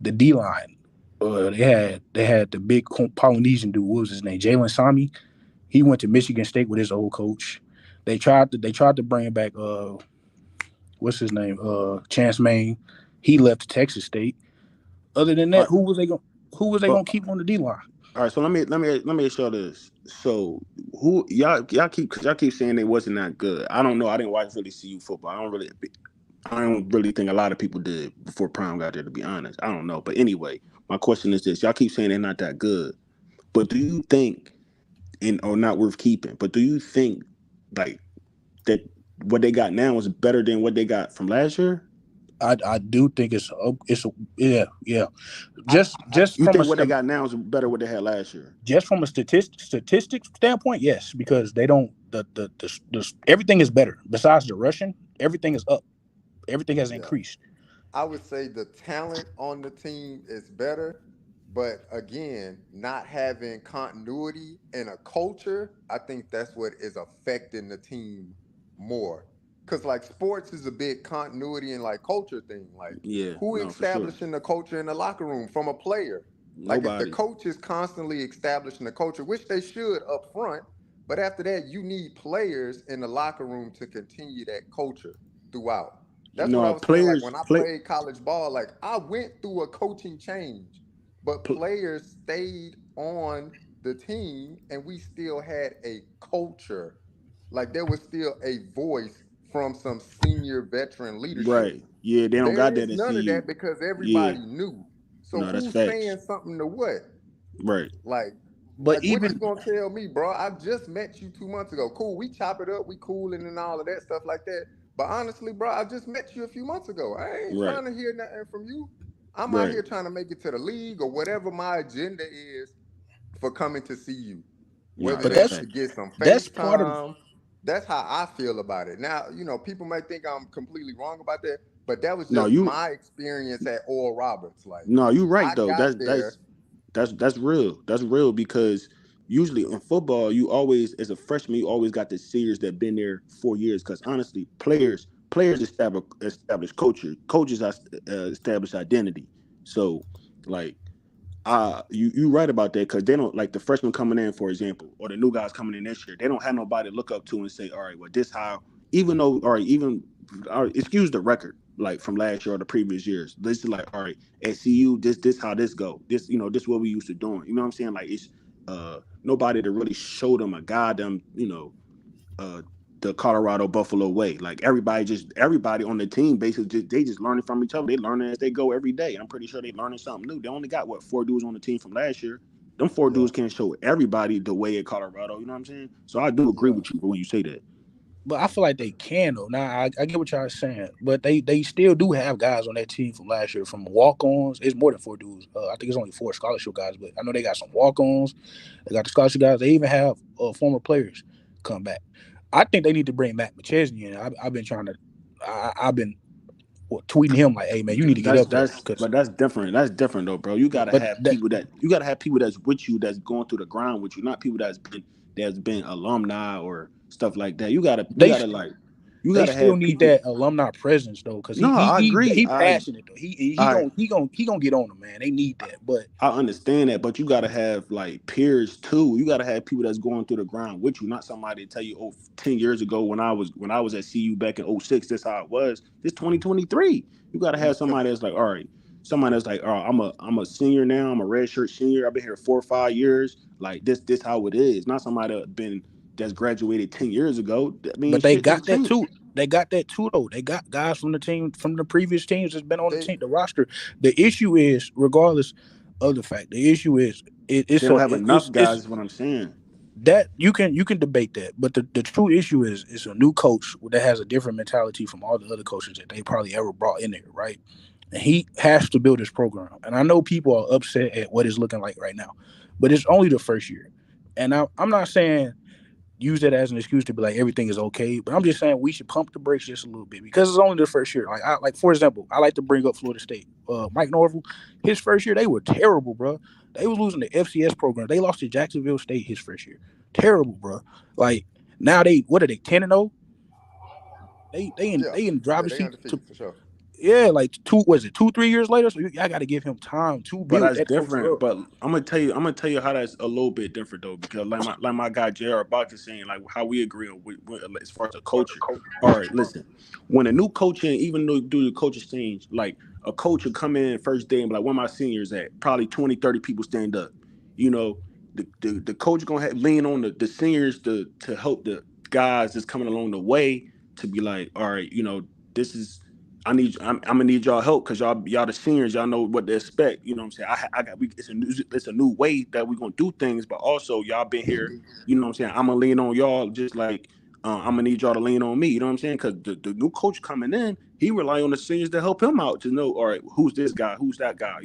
Speaker 7: The D line, they had the big Polynesian dude. What was his name? Jalen Sami. He went to Michigan State with his old coach. They tried to bring back what's his name? Chance Main. He left to Texas State. Other than
Speaker 6: All
Speaker 7: that,
Speaker 6: right,
Speaker 7: who was they
Speaker 6: but
Speaker 7: gonna keep on the D line?
Speaker 6: all right. So let me show this. So who y'all keep saying they wasn't that good. I don't know. I didn't watch really CU football. I don't really think a lot of people did before Prime got there. To be honest, I don't know. But anyway, my question is this: y'all keep saying they're not that good, but do you think or not worth keeping? But do you think like that what they got now is better than what they got from last year?
Speaker 7: I do think yeah. Just
Speaker 6: You
Speaker 7: from a
Speaker 6: think what they got now is better than what they had last year?
Speaker 7: just from a statistics standpoint, yes, because they don't the everything is better besides the Russian. Everything is up. Everything has
Speaker 9: Yeah.
Speaker 7: increased.
Speaker 9: I would say the talent on the team is better, but again, not having continuity and a culture, I think that's what is affecting the team more. Cause like sports is a big continuity and like culture thing. Like
Speaker 6: Yeah,
Speaker 9: who
Speaker 6: no, for sure.
Speaker 9: establishing the culture in the locker room from a player? Like if the
Speaker 6: Nobody.
Speaker 9: coach is constantly establishing the culture, which they should up front, but after that, you need players in the locker room to continue that culture throughout. That's what I
Speaker 6: No,
Speaker 9: was saying. Like
Speaker 6: players
Speaker 9: when I
Speaker 6: play.
Speaker 9: played college ball, like I went through a coaching change, but
Speaker 6: Pl-
Speaker 9: players stayed on the team and we still had a culture. Like there was still a voice from some senior veteran leadership.
Speaker 6: right. Yeah, they don't
Speaker 9: There
Speaker 6: got that
Speaker 9: is
Speaker 6: in
Speaker 9: none of
Speaker 6: CU.
Speaker 9: that because
Speaker 6: Yeah.
Speaker 9: everybody knew. So
Speaker 6: No, that's
Speaker 9: who's
Speaker 6: facts.
Speaker 9: saying something to what?
Speaker 6: Right.
Speaker 9: Like,
Speaker 7: But
Speaker 9: what you
Speaker 7: even
Speaker 9: gonna tell me, bro? I just met you 2 months ago. Cool, we chop it up, we cooling and all of that stuff like that. But honestly, bro, I just met you a few months ago. I ain't
Speaker 6: Right.
Speaker 9: trying to hear nothing from you. I'm out
Speaker 6: Right.
Speaker 9: here trying to make it to the league or whatever my agenda is for coming to see you.
Speaker 6: No,
Speaker 9: Whether
Speaker 7: but
Speaker 6: that's
Speaker 9: that's
Speaker 6: fact.
Speaker 9: to get some
Speaker 7: that's part of
Speaker 9: FaceTime, that's how I feel about it. Now, people might think I'm completely wrong about that, but that was
Speaker 6: No,
Speaker 9: just
Speaker 6: you.
Speaker 9: my experience at Oral Roberts. Like,
Speaker 6: No, you right
Speaker 9: I
Speaker 6: though.
Speaker 9: got there.
Speaker 6: That's real. That's real because usually in football, you always as a freshman, you always got the seniors that been there 4 years. Because honestly, players establish culture. Coaches establish identity. So like you right about that because they don't like the freshmen coming in, for example, or the new guys coming in this year. They don't have nobody to look up to and say, all right, well, this how. Even though, all right, even all right, excuse the record, like from last year or the previous years. This is like, all right, at CU, this how this go. This this what we used to doing. You know what I'm saying? Like it's nobody to really show them a goddamn uh the Colorado Buffalo way. Like everybody on the team basically they just learning from each other. They learning as they go every day. I'm pretty sure they learning something new. They only got what 4 dudes on the team from last year. them 4
Speaker 9: Yeah.
Speaker 6: dudes can't show everybody the way at Colorado. You know what I'm saying? So I do agree
Speaker 9: Yeah.
Speaker 6: with you when you say that.
Speaker 7: But I feel like they can though. Now I get what y'all are saying, but they still do have guys on that team from last year, from walk-ons. It's more than 4 dudes. I think it's only 4 scholarship guys, but I know they got some walk-ons. They got the scholarship guys. They even have former players come back. I think they need to bring Matt McChesney in. I've been trying to. I've been tweeting him like, "Hey man, you need to get up there," because
Speaker 6: But that's different. That's different though, bro. You gotta
Speaker 7: but
Speaker 6: have
Speaker 7: that
Speaker 6: people that that's with you, that's going through the grind with you, not people that's been alumni or stuff like that. You
Speaker 7: they
Speaker 6: gotta like you
Speaker 7: they
Speaker 6: gotta
Speaker 7: still
Speaker 6: have
Speaker 7: need
Speaker 6: people.
Speaker 7: that alumni presence though, because
Speaker 6: No, I agree.
Speaker 7: he passionate though.
Speaker 6: I
Speaker 7: He gonna get on them, man. They need that, but
Speaker 6: I understand that, but you gotta have like peers too. You gotta have people that's going through the grind with you, not somebody to tell you, oh, 10 years ago when I was at CU back in '06, this how it was. This 2023. You gotta have somebody that's like, all right, somebody that's like, oh, I'm a senior now, I'm a redshirt senior, I've been here 4 or 5 years. Like this how it is. Not somebody that's graduated 10 years ago. I mean,
Speaker 7: but they
Speaker 6: shit
Speaker 7: got
Speaker 6: just
Speaker 7: that
Speaker 6: changed.
Speaker 7: too. They got that too though. They got guys from the team from the previous teams that's been on the
Speaker 9: They
Speaker 7: team, the roster. The issue is, regardless of the fact, the issue is
Speaker 6: They don't have enough guys, is what I'm saying.
Speaker 7: that you can debate that, but the true issue is a new coach that has a different mentality from all the other coaches that they probably ever brought in there, right? And he has to build his program. And I know people are upset at what it's looking like right now, but it's only the first year. And I'm not saying use that as an excuse to be like everything is okay, but I'm just saying we should pump the brakes just a little bit because it's only the first year. Like for example, I like to bring up Florida State. Mike Norvell, his first year they were terrible, bro. They was losing the FCS program. They lost to Jacksonville State his first year. Terrible, bro. Like now they what are they 10-0?
Speaker 9: yeah.
Speaker 7: They in
Speaker 9: Yeah,
Speaker 7: driver's
Speaker 9: they
Speaker 7: seat to
Speaker 9: undefeated for sure.
Speaker 7: yeah, like 2-3 years later. So I got to give him time to
Speaker 6: But
Speaker 7: build
Speaker 6: that's
Speaker 7: that culture
Speaker 6: different.
Speaker 7: up.
Speaker 6: But I'm gonna tell you how that's a little bit different though, because like my guy J.R. Bach is saying, like how we agree on as far as a culture. All right, listen, when a new coach in, even though do the coaches change, like a coach will come in first day and be like, where my seniors at? Probably 20, 30 people stand up. You know, the coach gonna lean on the seniors to help the guys that's coming along the way to be like, all right, this is I'm gonna need y'all help because y'all the seniors, y'all know what to expect. You know what I'm saying? I got it's a new way that we gonna do things, but also y'all been here. You know what I'm saying? I'm gonna lean on y'all just like I'm gonna need y'all to lean on me. You know what I'm saying? Because the new coach coming in, he rely on the seniors to help him out to know, all right, who's this guy, who's that guy.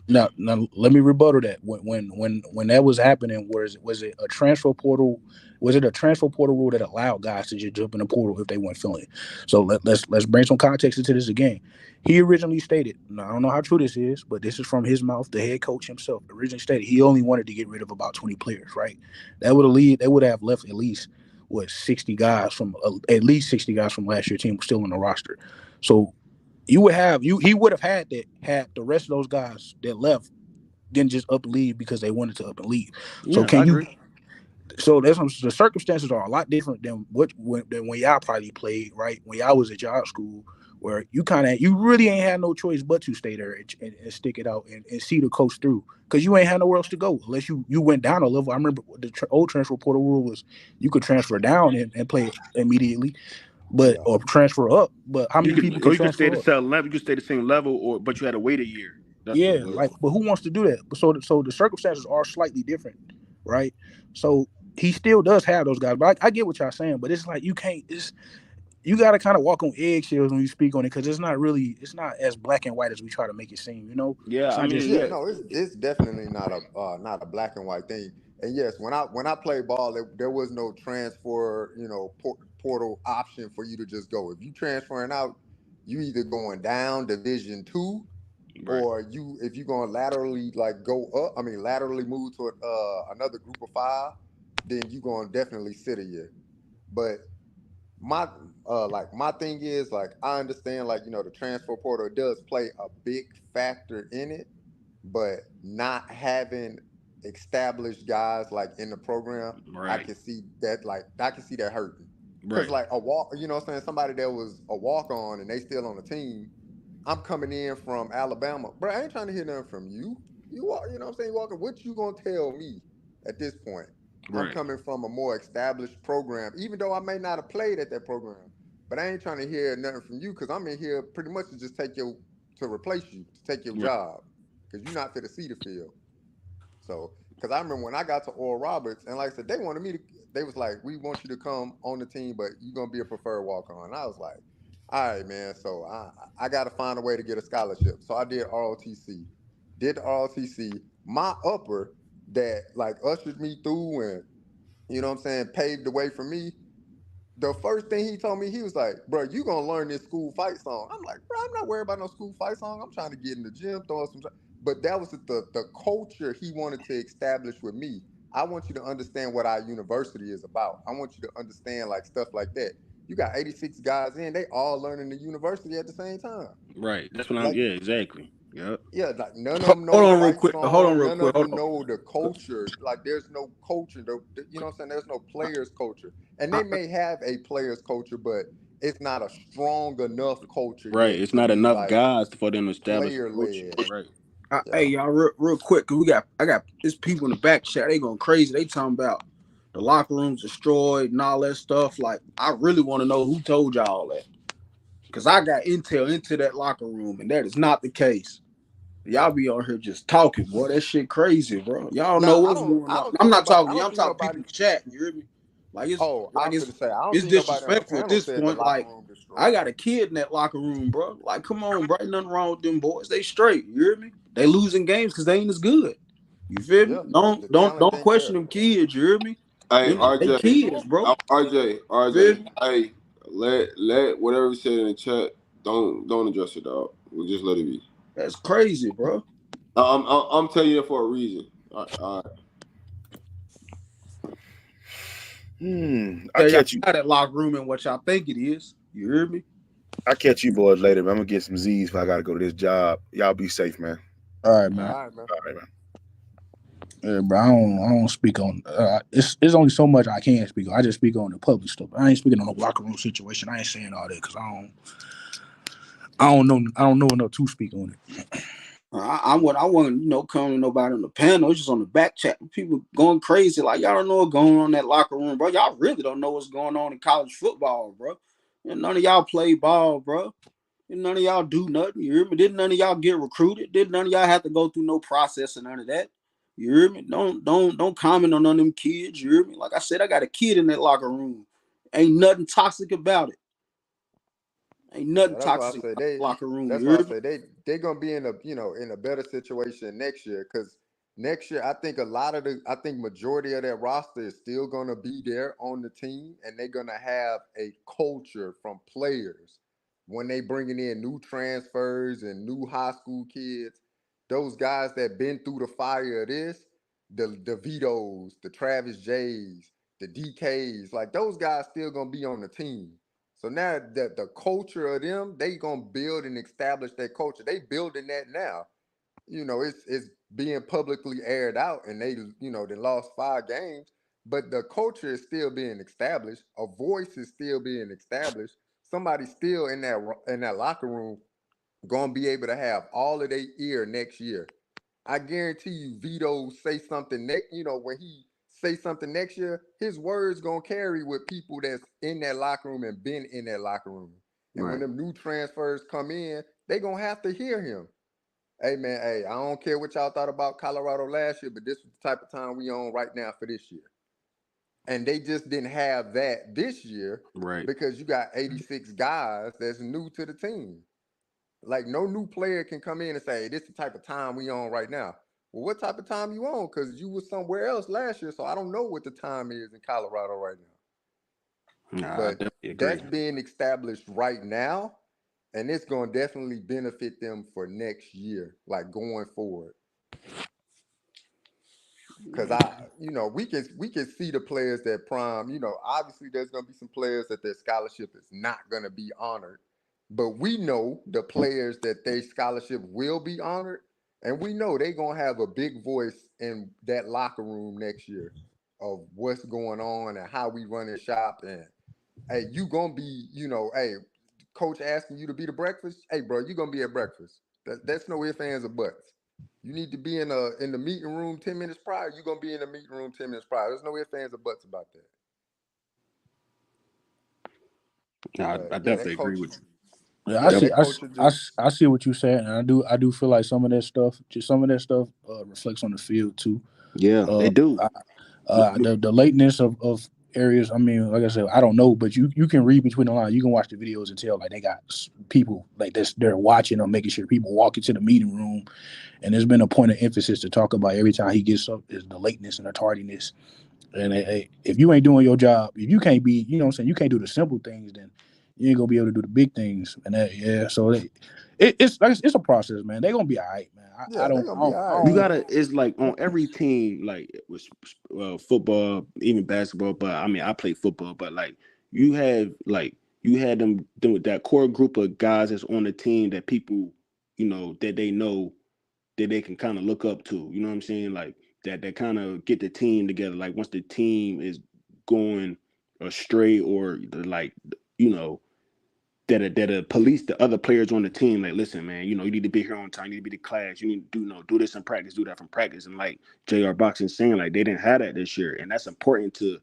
Speaker 7: Now, let me rebuttal that. When that was happening, was it a transfer portal? Was it a transfer portal rule that allowed guys to just jump in the portal if they weren't feeling it? So let's bring some context into this again. He originally stated, now I don't know how true this is, but this is from his mouth. The head coach himself originally stated he only wanted to get rid of about 20 players. Right? They would have left at least 60 guys from at least 60 guys from last year's team still on the roster. So he would have had the rest of those guys that left didn't just up and leave because they wanted to up and leave. So
Speaker 6: Yeah, I agree.
Speaker 7: the circumstances are a lot different than than when y'all probably played, right? When y'all was at y'all school, where you really ain't had no choice but to stay there and stick it out and see the coach through, because you ain't had nowhere else to go unless you went down a level. I remember the old transfer portal rule was you could transfer down and play immediately, but
Speaker 9: Yeah.
Speaker 7: or transfer up. But how many people can
Speaker 6: You could stay
Speaker 7: transfer
Speaker 6: the
Speaker 7: up?
Speaker 6: same level, you could stay the same level, but you had to wait a year. That's what it
Speaker 7: Yeah,
Speaker 6: was.
Speaker 7: like, but who wants to do that? So the circumstances are slightly different, right? So he still does have those guys, but I get what y'all saying. But it's like you can't. You got to kind of walk on eggshells when you speak on it because it's not as black and white as we try to make it seem.
Speaker 6: Yeah,
Speaker 7: It's
Speaker 6: I
Speaker 7: not
Speaker 6: mean,
Speaker 7: just
Speaker 9: Yeah,
Speaker 6: yeah,
Speaker 9: no, it's definitely not a black and white thing. And yes, when I played ball, there was no transfer, portal option for you to just go. If you transferring out, you either going down Division 2,
Speaker 6: right.
Speaker 9: or if you're going to laterally like go up. I mean, laterally move to another group of 5, then you going to definitely sit a year. But my my thing is, like, I understand, like, the transfer portal does play a big factor in it, but not having established guys like in the program, I
Speaker 6: Right,
Speaker 9: can see that, like, I can see that hurting. Because,
Speaker 6: right.
Speaker 9: like, a walk, what I'm saying, somebody that was a walk on and they still on the team, I'm coming in from Alabama, bro. I ain't trying to hear nothing from you. You walk, what I'm saying, you walking. What you gonna tell me at this point? I'm
Speaker 6: Right.
Speaker 9: coming from a more established program, even though I may not have played at that program. But I ain't trying to hear nothing from you because I'm in here pretty much to replace you, to take your
Speaker 6: Right.
Speaker 9: job, because you're not fit to see the field. So, because I remember when I got to Oral Roberts, and like I said, they wanted me to. They was like, "We want you to come on the team, but you're gonna be a preferred walk-on." And I was like, "All right, man." So I got to find a way to get a scholarship. So I did ROTC. Did the ROTC. My upper that like ushered me through and you know what I'm saying paved the way for me. The first thing he told me, he was like, "Bro, you gonna learn this school fight song." I'm like, "Bro, I'm not worried about no school fight song. I'm trying to get in the gym, throwing some." But that was the culture he wanted to establish with me. I want you to understand what our university is about. I want you to understand like stuff like that. You got 86 guys in, they all learning the university at the same time.
Speaker 6: Right. That's what I'm.
Speaker 9: Like,
Speaker 6: Yeah. Exactly. Yep.
Speaker 9: yeah, like none of them know
Speaker 7: Hold
Speaker 9: the
Speaker 7: on real
Speaker 9: fight
Speaker 7: quick. Hold on
Speaker 9: song.
Speaker 7: real
Speaker 9: None
Speaker 7: quick.
Speaker 9: of
Speaker 7: Hold
Speaker 9: them
Speaker 7: on.
Speaker 9: know the culture. Like there's no culture. You know what I'm saying? There's no players culture. And they may have a players culture, but it's not a strong enough culture
Speaker 6: Right.
Speaker 9: yet
Speaker 6: It's
Speaker 9: to
Speaker 6: not
Speaker 9: be
Speaker 6: enough
Speaker 9: like
Speaker 6: guys for them to establish
Speaker 9: player
Speaker 6: a culture.
Speaker 9: led.
Speaker 6: Right.
Speaker 7: Hey
Speaker 9: Yeah.
Speaker 7: y'all, real quick, cause I got this people in the back chat. They going crazy. They talking about the locker rooms destroyed and all that stuff. Like, I really want to know who told y'all that, cause I got intel into that locker room, and that is not the case. Y'all be on here just talking, boy. That shit crazy, bro. Y'all
Speaker 9: Now
Speaker 7: know what's going
Speaker 9: I
Speaker 7: on.
Speaker 9: don't
Speaker 7: I'm
Speaker 9: think
Speaker 7: not
Speaker 9: nobody.
Speaker 7: talking
Speaker 9: I
Speaker 7: to you.
Speaker 9: don't
Speaker 7: I'm
Speaker 9: think
Speaker 7: talking to
Speaker 9: nobody.
Speaker 7: people in the chat. You hear me? Like
Speaker 9: Oh, I was gonna say I don't
Speaker 7: it's
Speaker 9: think nobody on the
Speaker 7: disrespectful at
Speaker 9: panel
Speaker 7: this
Speaker 9: said the
Speaker 7: point.
Speaker 9: locker
Speaker 7: Like,
Speaker 9: room
Speaker 7: I
Speaker 9: destroyed.
Speaker 7: got a kid in that locker room, bro. Like, come on, bro. Ain't nothing wrong with them boys. They straight. You hear me? They losing games because they ain't as good. You feel me?
Speaker 9: Yeah,
Speaker 7: Don't
Speaker 9: the
Speaker 7: don't
Speaker 9: talent
Speaker 7: don't
Speaker 9: ain't
Speaker 7: question
Speaker 9: there.
Speaker 7: them kids. You hear me?
Speaker 1: Hey,
Speaker 7: They
Speaker 1: RJ,
Speaker 7: kids, bro.
Speaker 1: RJ,
Speaker 7: Feel
Speaker 1: RJ.
Speaker 7: me?
Speaker 1: Hey, let whatever you said in the chat. Don't address it, dog. We'll just let it be.
Speaker 7: That's crazy, bro.
Speaker 1: I'm telling you that for a reason. All right.
Speaker 5: I
Speaker 7: Tell y'all
Speaker 5: catch you.
Speaker 7: how that locker room and what y'all think it is. You hear me?
Speaker 5: I catch you boys later, man. I'm gonna get some Z's if I gotta go to this job. Y'all be safe, man.
Speaker 7: All right,
Speaker 9: All
Speaker 7: man.
Speaker 9: right, man.
Speaker 5: All right, man.
Speaker 7: Yeah, bro, I don't speak on. It's only so much I can speak on. I just speak on the public stuff. I ain't speaking on the locker room situation. I ain't saying all that because I don't know enough to speak on it. I wasn't coming to nobody on the panel. It's just on the back chat. People going crazy like y'all don't know what's going on in that locker room, bro. Y'all really don't know what's going on in college football, bro. And none of y'all play ball, bro. And none of y'all do nothing. You hear me? Didn't none of y'all get recruited? Didn't none of y'all have to go through no process and none of that? You hear me? Don't comment on none of them kids. You hear me? Like I said, I got a kid in that locker room. Ain't nothing toxic about it. Ain't nothing
Speaker 9: Yeah, that's why I
Speaker 7: toxic
Speaker 9: say
Speaker 7: about the locker room.
Speaker 9: That's
Speaker 7: You
Speaker 9: why
Speaker 7: hear
Speaker 9: I
Speaker 7: me?
Speaker 9: say they gonna be in a better situation next year because next year I think I think majority of that roster is still gonna be there on the team and they're gonna have a culture from players when they bringing in new transfers and new high school kids. Those guys that been through the fire of this, the Vitos, the Travis Jays, the DKs, like those guys still gonna be on the team. So now that the culture of them, they gonna build and establish that culture. They building that now. It's being publicly aired out, and they lost 5 games, but the culture is still being established. A voice is still being established. Somebody still in that locker room gonna be able to have all of their ear next year. I guarantee you, Vito say something next. When he say something next year, his words gonna carry with people that's in that locker room and been in that locker room. And when
Speaker 7: Right.
Speaker 9: them new transfers come in, they gonna have to hear him. Hey man, hey, I don't care what y'all thought about Colorado last year, but this is the type of time we on right now for this year. And they just didn't have that this year
Speaker 6: Right.
Speaker 9: because you got 86 guys that's new to the team. Like no new player can come in and say, hey, this is the type of time we on right now. Well, what type of time you on? Because you was somewhere else last year, so I don't know what the time is in Colorado right now.
Speaker 6: Nah, I
Speaker 9: But
Speaker 6: definitely agree.
Speaker 9: that's being established right now, and it's going to definitely benefit them for next year, like going forward. Because we can see the players that prime. Obviously there's going to be some players that their scholarship is not going to be honored, but we know the players that their scholarship will be honored, and we know they're going to have a big voice in that locker room next year of what's going on and how we run the shop. And hey, you gonna be, hey, coach asking you to be the breakfast. Hey, bro, you gonna be at breakfast. That's no ifs, ands, or buts. You need to be in the meeting room 10 minutes prior. You're gonna be in the meeting room 10 minutes prior. There's no ifs, ands, or buts about that.
Speaker 6: Nah,
Speaker 9: But
Speaker 6: I
Speaker 9: yeah,
Speaker 6: definitely
Speaker 9: that
Speaker 6: agree
Speaker 9: culture,
Speaker 6: with you.
Speaker 7: Yeah,
Speaker 9: Yeah, that coach
Speaker 7: I see what you're saying, and I do feel like some of that stuff, reflects on the field too.
Speaker 6: Yeah, they do.
Speaker 7: The lateness of areas. I mean, like I said, I don't know, but you can read between the lines. You can watch the videos and tell like they got people like this. They're watching them, making sure people walk into the meeting room. And there's been a point of emphasis to talk about every time he gets up is the lateness and the tardiness. And if you ain't doing your job, if you can't be, you know what I'm saying, you can't do the simple things, then you ain't gonna be able to do the big things. And so it's a process, man. They're gonna be all right, man.
Speaker 9: yeah, they're gonna be all right,
Speaker 6: You
Speaker 9: man.
Speaker 6: gotta. It's like on every team, like with football, even basketball. But I mean, I play football, but like you had them doing that core group of guys that's on the team that people, that they know that they can kind of look up to. You know what I'm saying? Like that kind of get the team together. Like once the team is going astray or like you know that police the other players on the team. Like, listen, man, you need to be here on time. You need to be to class. You need to do this in practice, do that from practice. And like JR Boxing saying, like they didn't have that this year, and that's important to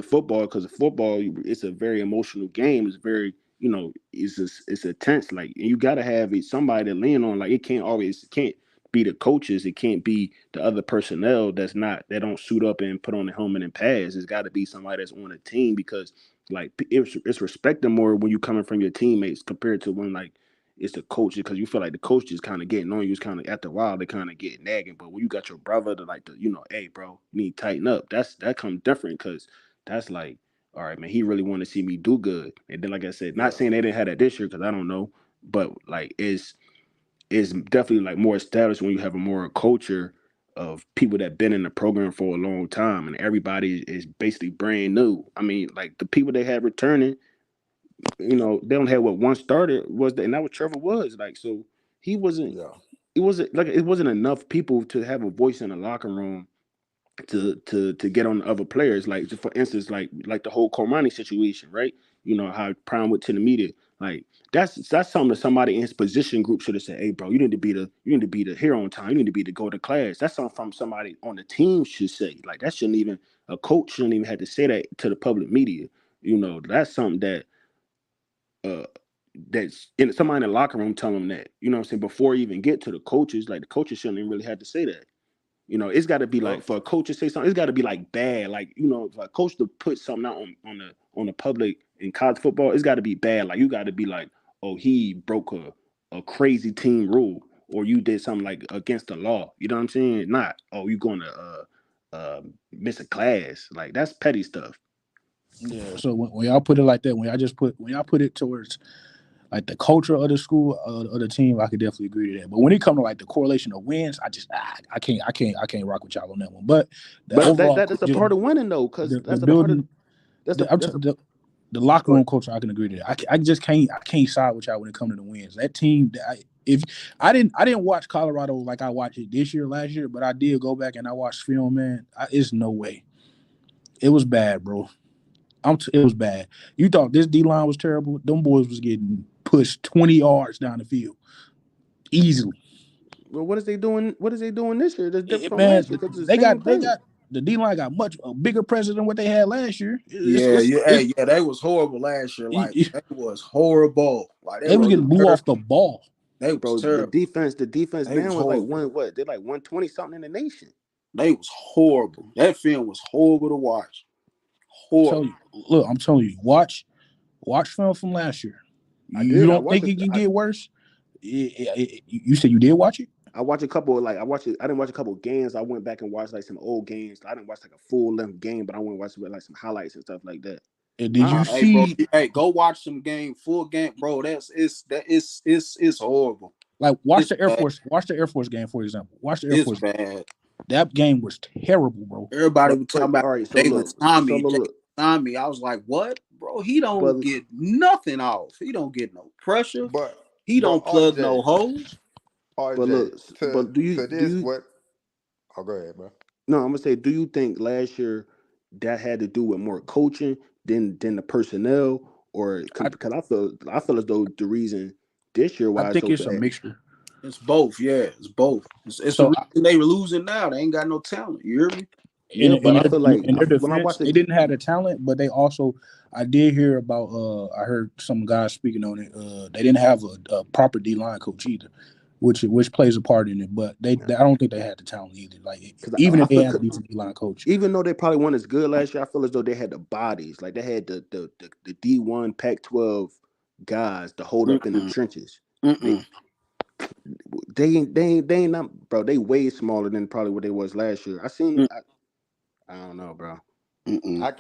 Speaker 6: football because football it's a very emotional game. It's very it's intense. Like you got to have somebody to lean on. Like it can't be the coaches. It can't be the other personnel that don't suit up and put on the helmet and pass. It's got to be somebody that's on the team because like it's respected more when you coming from your teammates compared to when like it's the coach because you feel like the coach is kind of getting on you. It's kind of after a while they kind of get nagging. But when you got your brother to like hey bro, you need to tighten up. That comes different because that's like, all right, man, he really want to see me do good. And then like I said, not saying they didn't have that this year because I don't know, but like it's definitely like more established when you have a more culture of people that been in the program for a long time and everybody is basically brand new. I mean, like the people they had returning, they don't have what one starter was, and that was Trevor was like. So he wasn't.
Speaker 9: Yeah.
Speaker 6: It wasn't enough people to have a voice in the locker room to get on the other players. Like for instance, like the whole Cormani situation, right? How Prime went to the media. Like that's something that somebody in his position group should have said, hey bro, you need to be the hero on time, you need to be the go to class. That's something from somebody on the team should say. Like that shouldn't even a coach shouldn't even have to say that to the public media. That's something that that's in somebody in the locker room telling them that, what I'm saying, before you even get to the coaches, like the coaches shouldn't even really have to say that. It's got to be like for a coach to say something. It's got to be like bad, like for a coach to put something out on the public in college football. It's got to be bad. Like you got to be like, oh, he broke a crazy team rule, or you did something like against the law. You know what I'm saying? Not you going to miss a class. Like that's petty stuff.
Speaker 7: Yeah. So when y'all put it like that, when y'all put it towards like the culture of the school of the team, I could definitely agree to that. But when it comes to like the correlation of wins, I can't rock with y'all on that one. But overall,
Speaker 6: that's a part of winning though, because that's
Speaker 7: the
Speaker 6: a part of
Speaker 7: building, the locker room culture. I can agree to that. I just can't side with y'all when it comes to the wins. That team, if I didn't watch Colorado like I watched it this year, last year, but I did go back and I watched film. Man, it's no way. It was bad, bro. It was bad. You thought this D line was terrible? Them boys was getting pushed 20 yards down the field easily.
Speaker 6: Well, what is they doing? What is they doing this year? That's different from
Speaker 7: Man,
Speaker 6: last year because it's the same thing.
Speaker 7: The D line got much a bigger presence than what they had last year.
Speaker 11: They was horrible last year. Like they was horrible. Like
Speaker 7: they was getting blew off the ball.
Speaker 11: They was
Speaker 6: bro.
Speaker 11: terrible.
Speaker 6: The defense now was like they're like 120 something in the nation.
Speaker 11: They was horrible. That film was horrible to watch. Horrible.
Speaker 7: I'm telling you, watch film from last year. You don't think it can get worse? You said you did watch it?
Speaker 6: I watched a couple I didn't watch a couple of games. I went back and watched like some old games. I didn't watch like a full length game, but I went and watched like some highlights and stuff like that.
Speaker 7: And did you see?
Speaker 11: Hey, go watch some full game, bro. It's horrible.
Speaker 7: Like watch the Air Force game, for example. Watch the Air Force.
Speaker 11: Bad.
Speaker 7: That game was terrible, bro.
Speaker 11: Everybody was talking about
Speaker 6: Tommy.
Speaker 11: Tommy. I was like, what, bro? He don't get nothing off. He don't get no pressure.
Speaker 9: But
Speaker 11: he don't plug no holes.
Speaker 6: But do you?
Speaker 9: What? Oh, go ahead, bro.
Speaker 6: No, I'm gonna say, do you think last year that had to do with more coaching than the personnel, or because I feel as though the reason this year why
Speaker 7: I think it's a mixture.
Speaker 11: It's both. Yeah, it's both. It's the reason they were losing now. They ain't got no talent. You hear me?
Speaker 6: Yeah, but I feel like
Speaker 7: in their
Speaker 6: when I
Speaker 7: defense,
Speaker 6: watch
Speaker 7: they
Speaker 6: it,
Speaker 7: didn't have the talent, but they also, I did hear about. I heard some guys speaking on it. They didn't have a proper D line coach either, which plays a part in it. But I don't think they had the talent either. Like
Speaker 6: because
Speaker 7: even
Speaker 6: I
Speaker 7: if they
Speaker 6: feel,
Speaker 7: had a decent D line coach,
Speaker 6: even though they probably weren't as good last year, I feel as though they had the bodies, like they had the D1 Pac-12 guys to hold up in the trenches. They ain't not, bro. They way smaller than probably what they was last year. I don't know, bro.
Speaker 9: I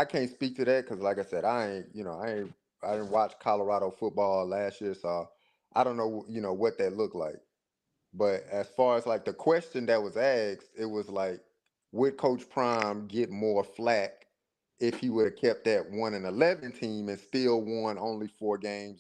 Speaker 9: can't speak to that because, like I said, I didn't watch Colorado football last year, so I don't know, what that looked like. But as far as like the question that was asked, it was like, would Coach Prime get more flack if he would have kept that 1-11 team and still won only 4 games